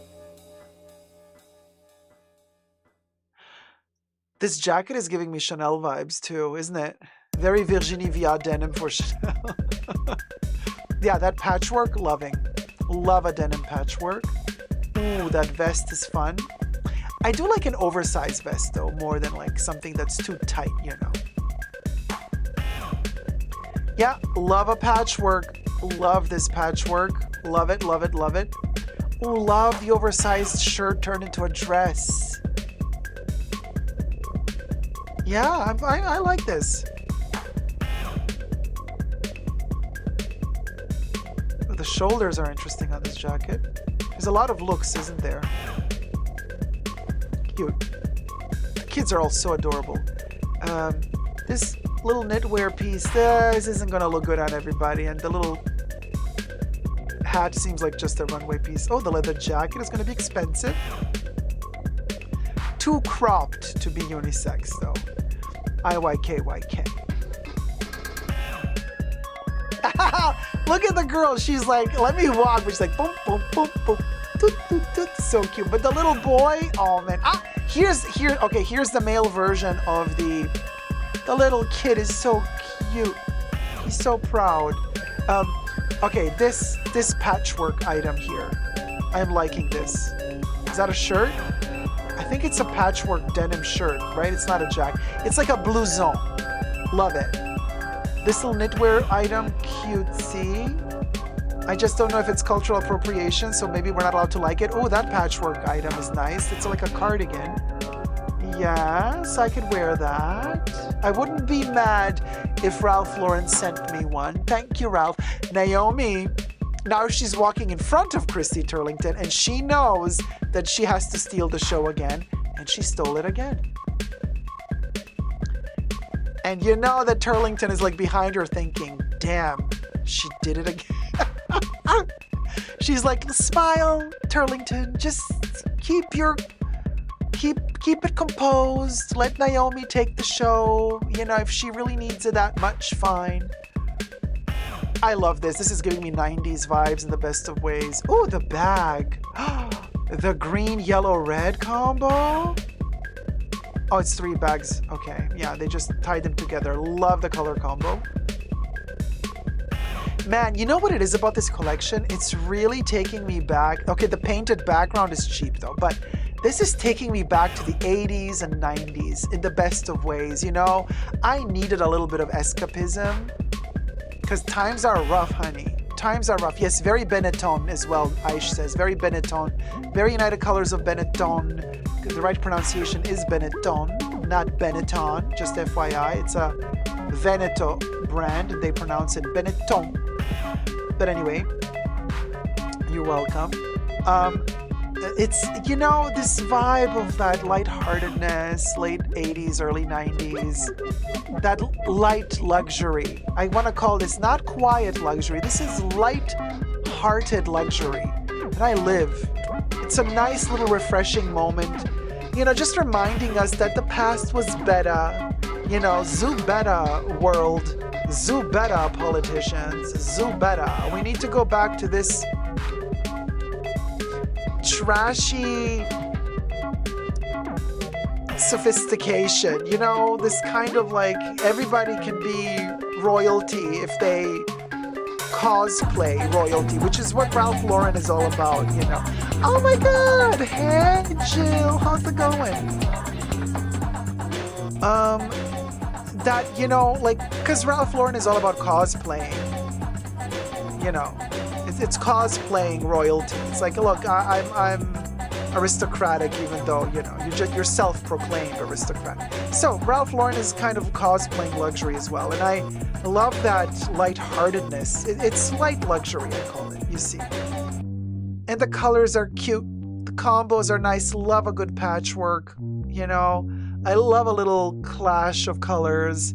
This jacket is giving me Chanel vibes too, isn't it? Very Virginie Viard denim for Chanel. Yeah, that patchwork, loving. Love a denim patchwork. Ooh, that vest is fun. I do like an oversized vest though, more than like something that's too tight, you know. Yeah, love a patchwork. Love this patchwork. Love it, love it, love it. Ooh, love the oversized shirt turned into a dress. Yeah, I like this. The shoulders are interesting on this jacket. There's a lot of looks, isn't there? Cute. The kids are all so adorable. This little knitwear piece, this isn't gonna look good on everybody, and the little hat seems like just a runway piece. Oh, the leather jacket is gonna be expensive. Too cropped to be unisex, though. IYKYK. Look at the girl. She's like, let me walk. But she's like, boom, boom, boom, boom. Toot, toot, toot. So cute. But the little boy, oh man. Here's the male version of the little kid is so cute. He's so proud. Okay, this patchwork item here. I'm liking this. Is that a shirt? I think it's a patchwork denim shirt, right? It's not a jacket. It's like a blouson. Love it. This little knitwear item, cutesy. I just don't know if it's cultural appropriation, so maybe we're not allowed to like it. Oh, that patchwork item is nice. It's like a cardigan. Yes, I could wear that. I wouldn't be mad if Ralph Lauren sent me one. Thank you, Ralph. Naomi, now she's walking in front of Christy Turlington, and she knows that she has to steal the show again, and she stole it again. And you know that Turlington is like behind her thinking, damn, she did it again. She's like, smile, Turlington, just keep it composed. Let Naomi take the show. You know, if she really needs it that much, fine. I love this. This is giving me 90s vibes in the best of ways. Oh, the bag. The green, yellow, red combo. Oh, it's 3 bags. Okay. Yeah, they just tied them together. Love the color combo. Man, you know what it is about this collection? It's really taking me back. Okay, the painted background is cheap though, but this is taking me back to the 80s and 90s in the best of ways. You know, I needed a little bit of escapism because times are rough, honey. Times are rough. Yes, very Benetton as well, Aish says. Very Benetton. Very United Colors of Benetton. The right pronunciation is Benetton, not Benetton, just FYI. It's a Veneto brand, and they pronounce it Benetton. But anyway, you're welcome. It's, you know, this vibe of that lightheartedness, late 80s, early 90s, that light luxury. I want to call this not quiet luxury. This is light-hearted luxury. And I live. It's a nice little refreshing moment. You know, just reminding us that the past was better. You know, zoo better world. Zoo better politicians. Zoo better. We need to go back to this trashy sophistication, you know, this kind of like everybody can be royalty if they cosplay royalty, which is what Ralph Lauren is all about, you know. Oh my god, hey Jill, how's it going? That, you know, like, because Ralph Lauren is all about cosplaying, you know. It's cosplaying royalty. It's like, look, I'm aristocratic, even though, you know, you're self-proclaimed aristocratic. So Ralph Lauren is kind of cosplaying luxury as well, and I love that lightheartedness. It's light luxury, I call it. You see, and the colors are cute. The combos are nice. Love a good patchwork. You know, I love a little clash of colors.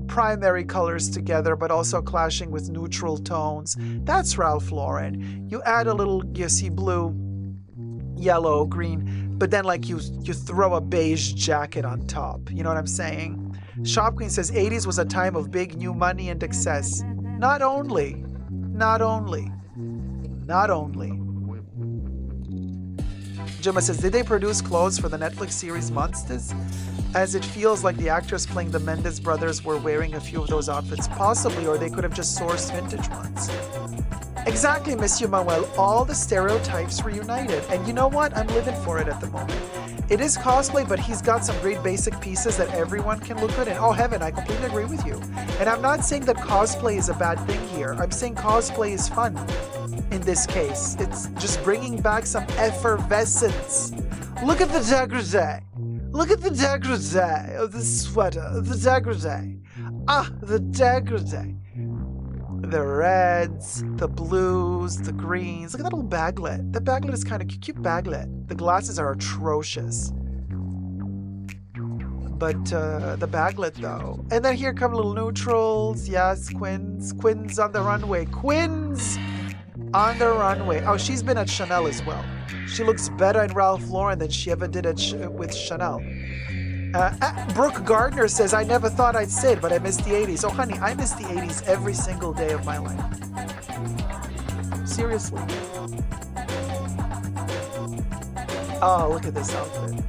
Primary colors together, but also clashing with neutral tones. That's Ralph Lauren. You add a little, you see, blue, yellow, green, but then like you throw a beige jacket on top. You know what I'm saying? Shop Queen says 80s was a time of big new money and excess. Not only. Gemma says, did they produce clothes for the Netflix series Monsters? As it feels like the actors playing the Mendes brothers were wearing a few of those outfits, possibly, or they could have just sourced vintage ones. Exactly, Monsieur Manuel. All the stereotypes reunited. And you know what? I'm living for it at the moment. It is cosplay, but he's got some great basic pieces that everyone can look good in. Oh, heaven, I completely agree with you. And I'm not saying that cosplay is a bad thing here. I'm saying cosplay is fun in this case. It's just bringing back some effervescence. Look at the dégradé. Look at the dégradé of the sweater, the dégradé. Ah, the dégradé. The reds, the blues, the greens. Look at that little baglet. The baglet is kind of cute baglet. The glasses are atrocious. But the baglet though. And then here come little neutrals. Yes, Quins. Quins on the runway. Quins on the runway. Oh, she's been at Chanel as well. She looks better in Ralph Lauren than she ever did with Chanel. Brooke Gardner says, I never thought I'd say it, but I miss the 80s. Oh, honey, I miss the 80s every single day of my life. Seriously. Oh, look at this outfit.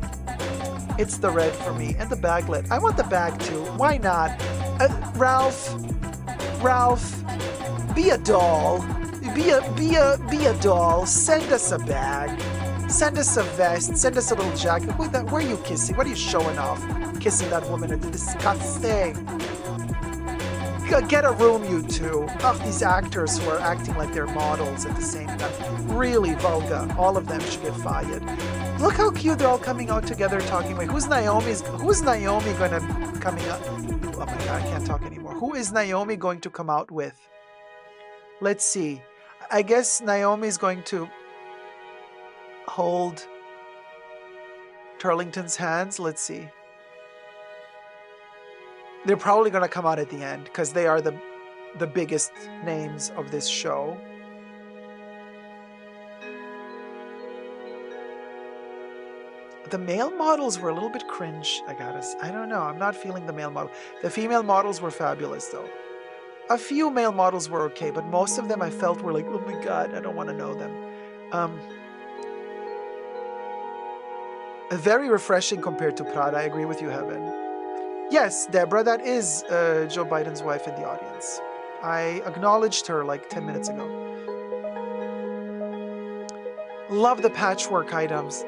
It's the red for me. And the baglet. I want the bag too. Why not? Ralph, be a doll. Be a doll. Send us a bag. Send us a vest. Send us a little jacket. Where are you kissing? What are you showing off? Kissing that woman. It's disgusting. Get a room, you two. Oh, these actors who are acting like they're models at the same time. Really vulgar. All of them should get fired. Look how cute they're all coming out together talking. Wait, who's Naomi gonna coming up? Oh my god, I can't talk anymore. Who is Naomi going to come out with? Let's see. I guess Naomi's going to hold Turlington's hands. Let's see. They're probably going to come out at the end because they are the biggest names of this show. The male models were a little bit cringe, I don't know. I'm not feeling the male model. The female models were fabulous, though. A few male models were okay, but most of them I felt were like, oh my god, I don't want to know them. Very refreshing compared to Prada. I agree with you, Heaven. Yes, Deborah, that is Joe Biden's wife in the audience. I acknowledged her like 10 minutes ago. Love the patchwork items.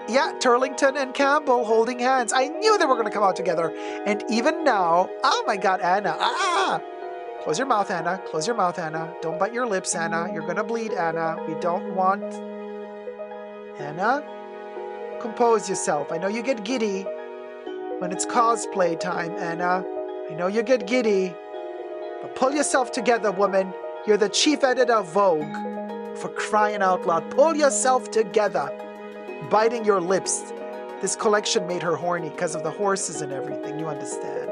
Yeah, Turlington and Campbell holding hands. I knew they were going to come out together. And even now, oh my god, Anna. Close your mouth, Anna. Close your mouth, Anna. Don't bite your lips, Anna. You're going to bleed, Anna. We don't want... Anna? Compose yourself. I know you get giddy when it's cosplay time, Anna. I know you get giddy. But pull yourself together, woman. You're the chief editor of Vogue. For crying out loud. Pull yourself together. Biting your lips. This collection made her horny because of the horses and everything. You understand?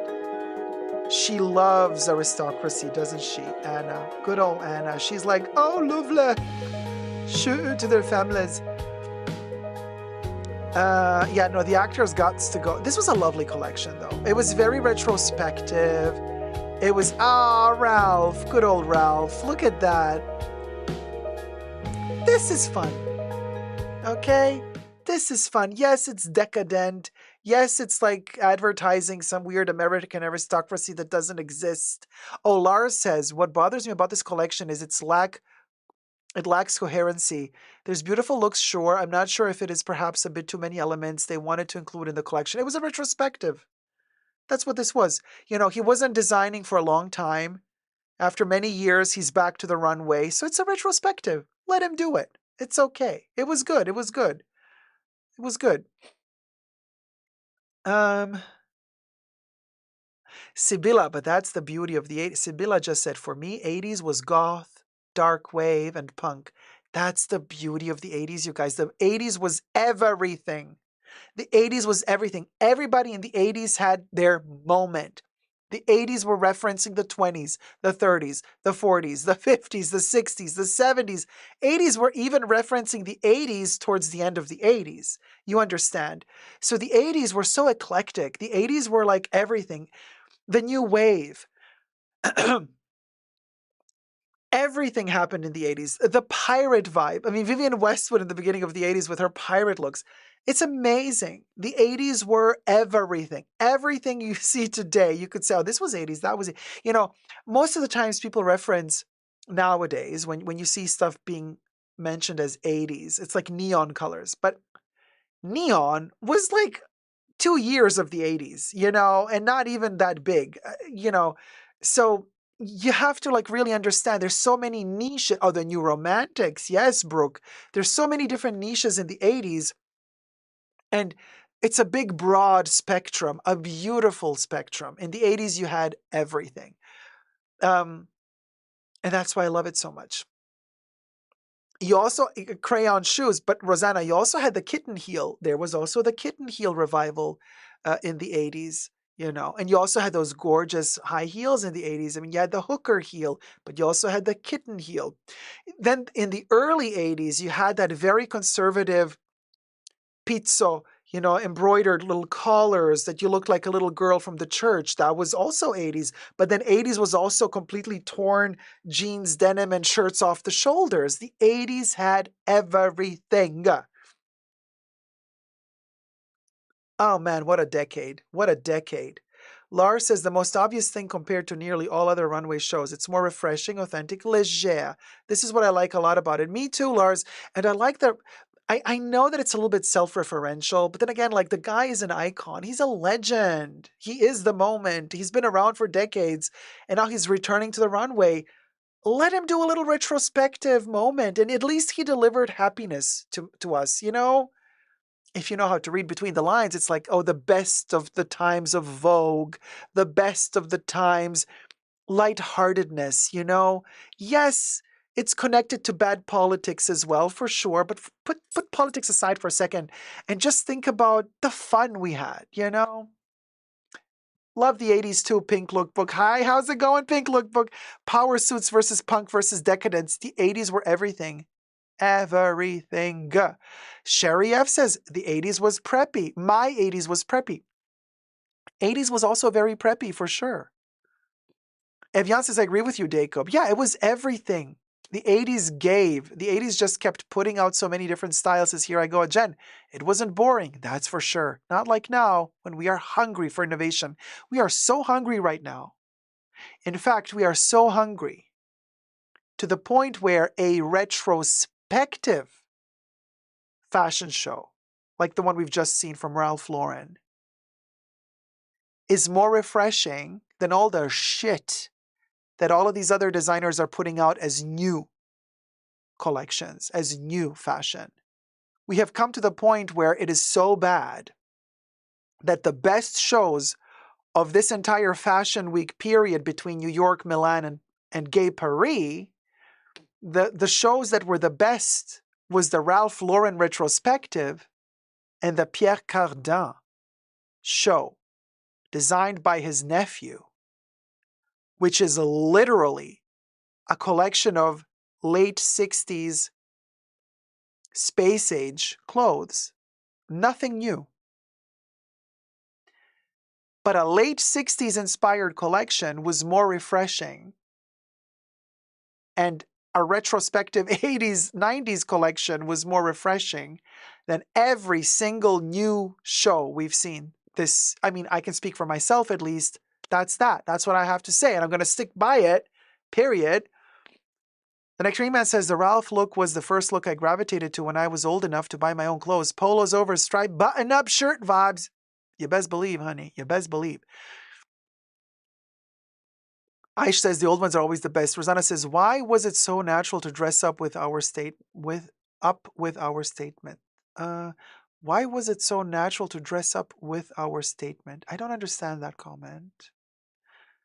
She loves aristocracy, doesn't she, Anna? Good old Anna. She's like, oh, lovely. Shoot to their families. Yeah, no, the actors got to go. This was a lovely collection, though. It was very retrospective. It was, Ralph. Good old Ralph. Look at that. This is fun. Okay? This is fun. Yes, it's decadent. Yes, it's like advertising some weird American aristocracy that doesn't exist. Oh, Lars says, what bothers me about this collection is it lacks coherency. There's beautiful looks, sure. I'm not sure if it is perhaps a bit too many elements they wanted to include in the collection. It was a retrospective. That's what this was. You know, he wasn't designing for a long time. After many years, he's back to the runway. So it's a retrospective. Let him do it. It's okay. It was good. It was good. It was good. Sibylla, but that's the beauty of the 80s. Sibylla just said, for me, 80s was goth, dark wave, and punk. That's the beauty of the 80s, you guys. The 80s was everything. The 80s was everything. Everybody in the 80s had their moment. The 80s were referencing the 20s, the 30s, the 40s, the 50s, the 60s, the 70s. 80s were even referencing the 80s towards the end of the 80s. You understand? So the 80s were so eclectic. The 80s were like everything. The new wave. Everything happened in the 80s. The pirate vibe. I mean, Vivienne Westwood in the beginning of the 80s with her pirate looks. It's amazing. The 80s were everything. Everything you see today, you could say, oh, this was 80s, that was it. You know, most of the times people reference nowadays when you see stuff being mentioned as 80s, it's like neon colors. But neon was like 2 years of the 80s, you know, and not even that big, you know. So you have to like really understand there's so many niches. Oh, the new romantics. Yes, Brooke. There's so many different niches in the 80s. And it's a big, broad spectrum, a beautiful spectrum. In the 80s, you had everything. And that's why I love it so much. You also, crayon shoes, but Rosanna, you also had the kitten heel. There was also the kitten heel revival in the 80s, and you also had those gorgeous high heels in the 80s. I mean, you had the hooker heel, but you also had the kitten heel. Then in the early 80s, you had that very conservative pizzo, embroidered little collars that you looked like a little girl from the church. That was also 80s. But then 80s was also completely torn jeans, denim, and shirts off the shoulders. The 80s had everything. Oh man, what a decade. What a decade. Lars says the most obvious thing compared to nearly all other runway shows. It's more refreshing, authentic, léger. This is what I like a lot about it. Me too, Lars. And I like that. I know that it's a little bit self-referential, but then again, like the guy is an icon. He's a legend. He is the moment. He's been around for decades, and now he's returning to the runway. Let him do a little retrospective moment, and at least he delivered happiness to us, If you know how to read between the lines, it's like, oh, the best of the times of Vogue, the best of the times, lightheartedness, Yes, it's connected to bad politics as well, for sure, but put politics aside for a second and just think about the fun we had, Love the 80s too, Pink Lookbook. Hi, how's it going, Pink Lookbook? Power suits versus punk versus decadence. The 80s were everything. Everything. Sherry F says the 80s was preppy. My 80s was preppy. 80s was also very preppy for sure. Evian says, I agree with you, Dacob. Yeah, it was everything. The 80s gave. The 80s just kept putting out so many different styles as here I go again. It wasn't boring, that's for sure. Not like now when we are hungry for innovation. We are so hungry right now. In fact, we are so hungry to the point where a retrospective fashion show, like the one we've just seen from Ralph Lauren, is more refreshing than all the shit that all of these other designers are putting out as new collections, as new fashion. We have come to the point where it is so bad that the best shows of this entire fashion week period between New York, Milan, and Gay Paris, the shows that were the best was the Ralph Lauren retrospective and the Pierre Cardin show, designed by his nephew, which is literally a collection of late 60s space age clothes. Nothing new. But a late 60s inspired collection was more refreshing, and a retrospective 80s, 90s collection was more refreshing than every single new show we've seen. This, I mean, I can speak for myself at least. That's that. That's what I have to say, and I'm going to stick by it, period. The Nectarine Man says, the Ralph look was the first look I gravitated to when I was old enough to buy my own clothes. Polos over, striped button-up shirt vibes. You best believe, honey. You best believe. Aish says, the old ones are always the best. Rosanna says, why was it so natural to dress up with our statement? Why was it so natural to dress up with our statement? I don't understand that comment.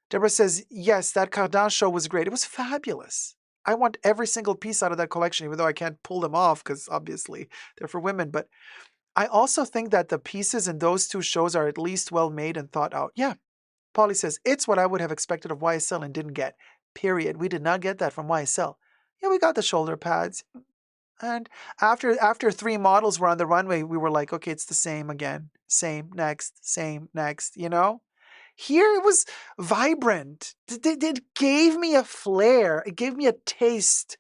Deborah says, yes, that Cardin show was great. It was fabulous. I want every single piece out of that collection, even though I can't pull them off because obviously they're for women. But I also think that the pieces in those two shows are at least well made and thought out. Yeah. Polly says, it's what I would have expected of YSL and didn't get. Period. We did not get that from YSL. Yeah, we got the shoulder pads. And after 3 models were on the runway, we were like, okay, it's the same again. Same, next, Here it was vibrant. It gave me a flair. It gave me a taste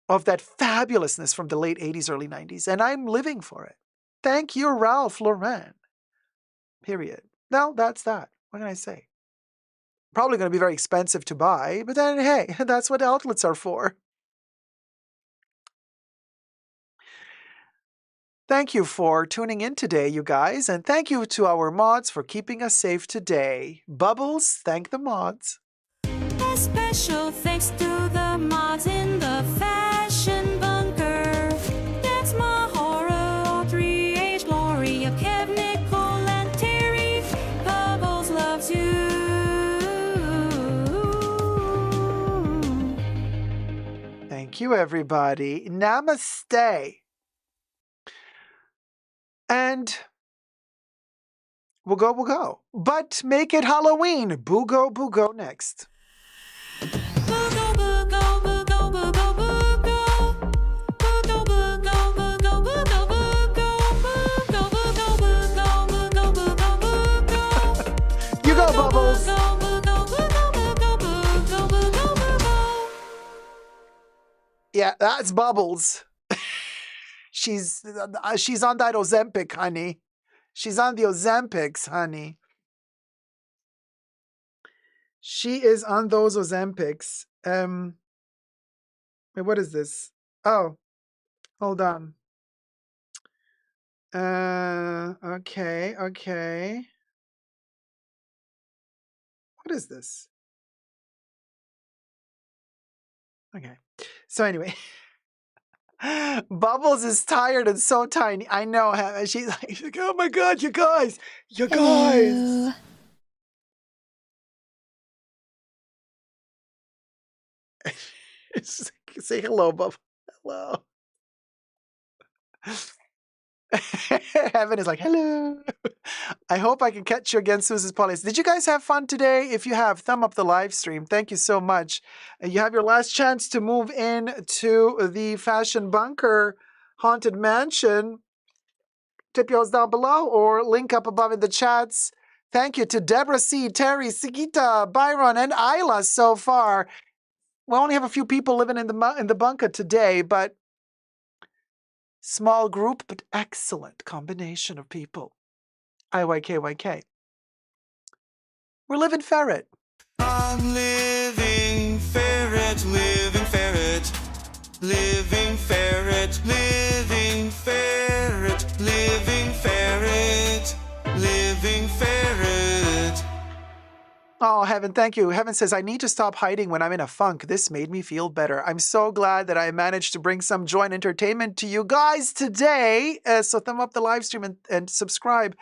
of that fabulousness from the late 80s, early 90s. And I'm living for it. Thank you, Ralph Lauren. Period. Now, that's that. What can I say? Probably going to be very expensive to buy, but then, hey, that's what outlets are for. Thank you for tuning in today, you guys, and thank you to our mods for keeping us safe today. Bubbles, thank the mods. A special thanks to the mods in the fashion bunker. That's Mahora, Audrey, H, Gloria, Kev, Nicole, and Terry. Bubbles loves you. you, everybody. Namaste. And we'll go. But make it Halloween. Boogo, boogo next. Boogo, boogo, boogo, boogo, boogo. Boogo, boogo, boogo, boogo, boogo. Boogo, boogo, boogo, boogo, boogo, boogo. You go, Bubbles. Boogo, boogo, boogo, boogo, boogo, boogo. Yeah, that's Bubbles. She's on that Ozempic, honey. She's on the Ozempics, honey. She is on those Ozempics. Wait, what is this? Oh, hold on. Okay. What is this? Okay. So anyway, Bubbles is tired and so tiny. I know. She's like, oh my God, you guys. Hello. Say hello, Bubbles. Hello. Heaven is like, hello. I hope I can catch you again, Susan's Police. Did you guys have fun today? If you have, thumb up the live stream. Thank you so much. You have your last chance to move in to the Fashion Bunker Haunted Mansion. Tip yours down below or link up above in the chats. Thank you to Deborah C., Terry, Sigita, Byron, and Isla so far. We only have a few people living in the bunker today, but small group, but excellent combination of people. IYKYK. We're living ferret. I'm living ferret, living ferret, living ferret, living ferret, living ferret, living ferret. Oh, Heaven, thank you. Heaven says, I need to stop hiding when I'm in a funk. This made me feel better. I'm so glad that I managed to bring some joy and entertainment to you guys today. So thumb up the live stream and subscribe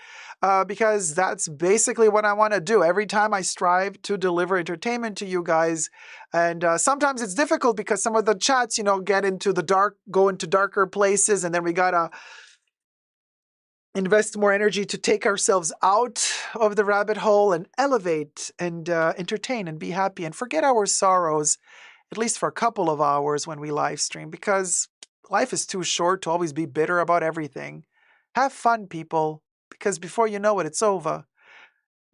because that's basically what I want to do. Every time I strive to deliver entertainment to you guys. And sometimes it's difficult because some of the chats, get into the dark, go into darker places. And then we got to invest more energy to take ourselves out of the rabbit hole and elevate and entertain and be happy and forget our sorrows, at least for a couple of hours when we live stream, because life is too short to always be bitter about everything. Have fun, people, because before you know it, it's over.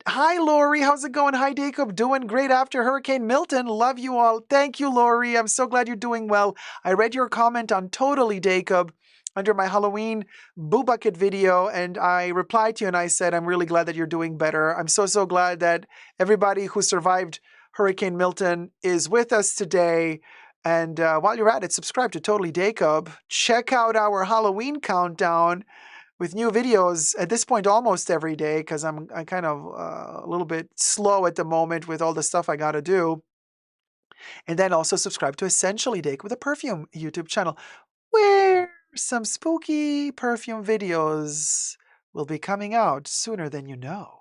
Hi, Lori. How's it going? Hi, Dacob. Doing great after Hurricane Milton. Love you all. Thank you, Lori. I'm so glad you're doing well. I read your comment on Totally, Dacob, under my Halloween Boo Bucket video, and I replied to you and I said, I'm really glad that you're doing better. I'm so glad that everybody who survived Hurricane Milton is with us today. And while you're at it, subscribe to Totally Dacob. Check out our Halloween countdown with new videos at this point almost every day because I'm kind of a little bit slow at the moment with all the stuff I got to do. And then also subscribe to Essentially Dacob with a Perfume YouTube channel where some spooky perfume videos will be coming out sooner than you know.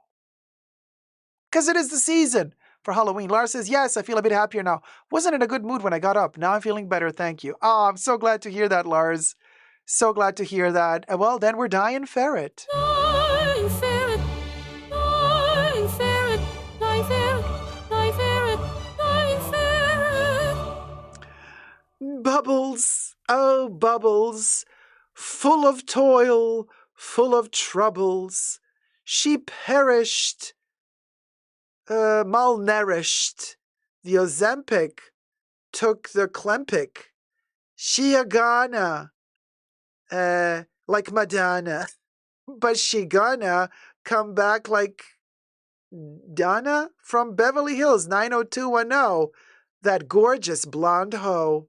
Because it is the season for Halloween. Lars says, yes, I feel a bit happier now. Wasn't in a good mood when I got up. Now I'm feeling better, thank you. Oh, I'm so glad to hear that, Lars. So glad to hear that. Well, then we're dying ferret. Dying ferret, dying ferret, dying ferret, dying ferret, dying ferret. Bubbles, oh Bubbles, full of toil, full of troubles, she perished, malnourished. The Ozempic took the Klempic. She a gonna, like Madonna, but she gonna come back like Donna from Beverly Hills 90210, that gorgeous blonde hoe.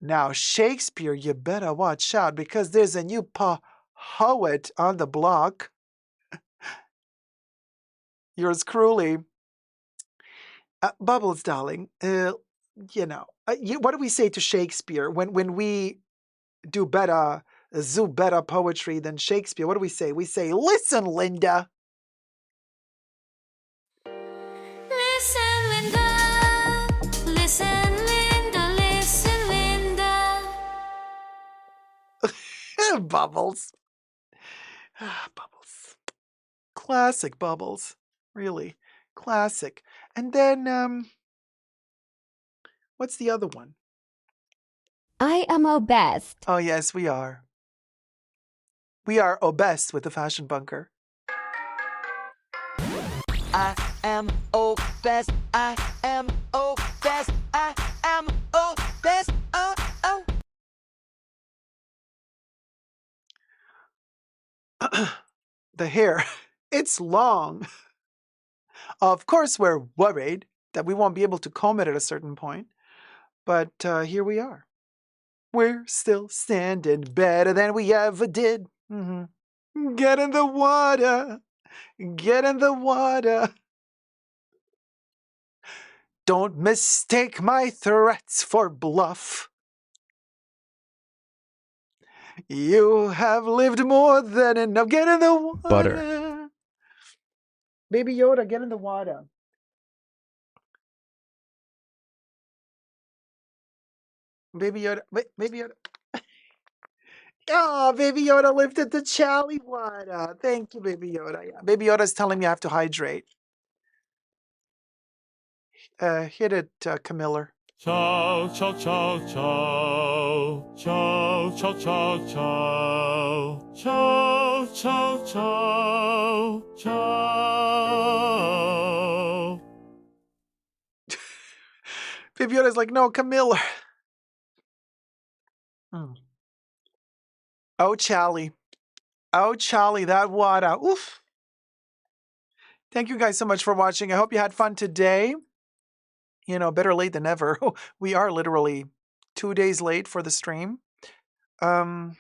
Now, Shakespeare, you better watch out because there's a new poet on the block. Yours cruelly. Bubbles, darling, what do we say to Shakespeare when we do better poetry than Shakespeare? What do we say? We say, listen, Linda. Listen, Linda. Listen, Linda, listen. Bubbles. Bubbles. Classic Bubbles. Really. Classic. And then, what's the other one? I am obsessed. Oh, yes, we are. We are obsessed with the Fashion Bunker. I am obsessed. I am obsessed. I am obsessed. Oh, oh. The hair, it's long. Of course, we're worried that we won't be able to comb it at a certain point. But here we are. We're still standing better than we ever did. Get in the water. Get in the water. Don't mistake my threats for bluff. You have lived more than enough. Get in the water. Butter. Baby Yoda, get in the water. Baby Yoda. Wait, Baby Yoda. Oh, Baby Yoda lifted the chally water. Thank you, Baby Yoda. Yeah. Baby Yoda's telling me I have to hydrate. Hit it, Camiller. Ciao, ciao, ciao, ciao. Ciao, ciao, ciao, ciao. Ciao, ciao, ciao. Ciao. Baby Yoda's like, no, Camiller. Oh, Charlie. Oh, Charlie, that water. Oof. Thank you guys so much for watching. I hope you had fun today. You know, better late than never. We are literally 2 days late for the stream. But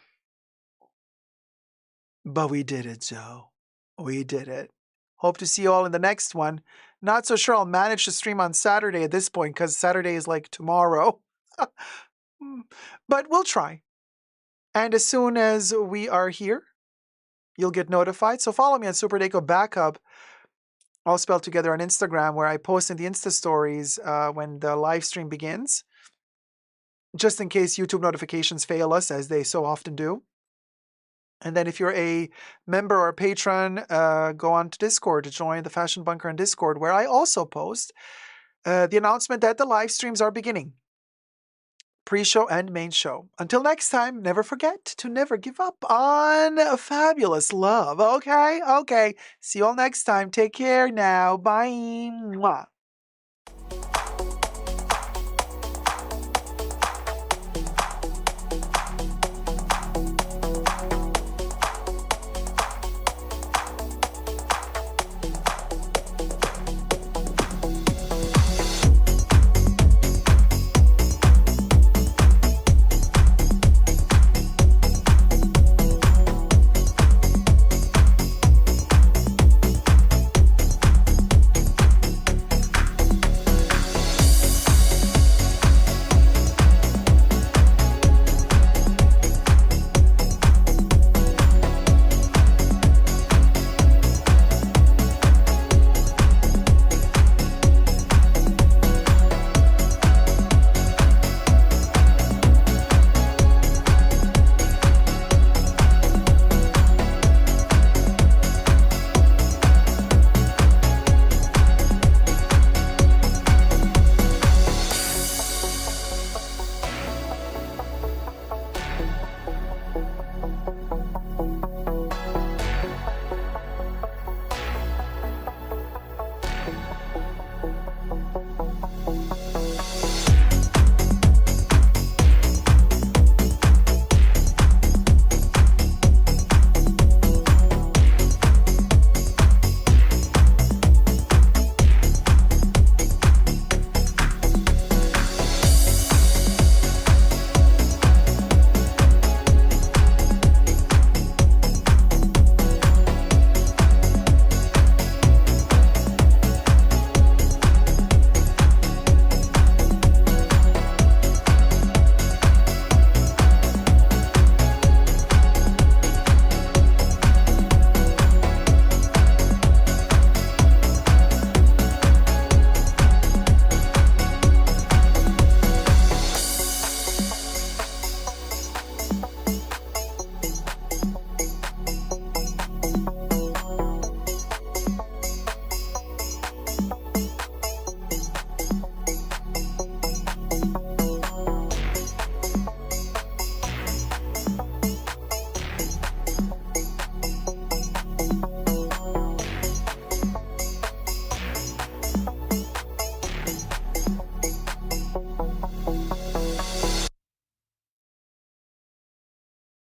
we did it, Joe. We did it. Hope to see you all in the next one. Not so sure I'll manage to stream on Saturday at this point because Saturday is like tomorrow. But we'll try. And as soon as we are here, you'll get notified. So follow me on Super Dacob Backup, all spelled together on Instagram, where I post in the Insta stories when the live stream begins, just in case YouTube notifications fail us, as they so often do. And then if you're a member or a patron, go on to Discord to join the Fashion Bunker on Discord, where I also post the announcement that the live streams are beginning. Pre-show and main show. Until next time, never forget to never give up on fabulous love. Okay? Okay. See you all next time. Take care now. Bye. Mwah.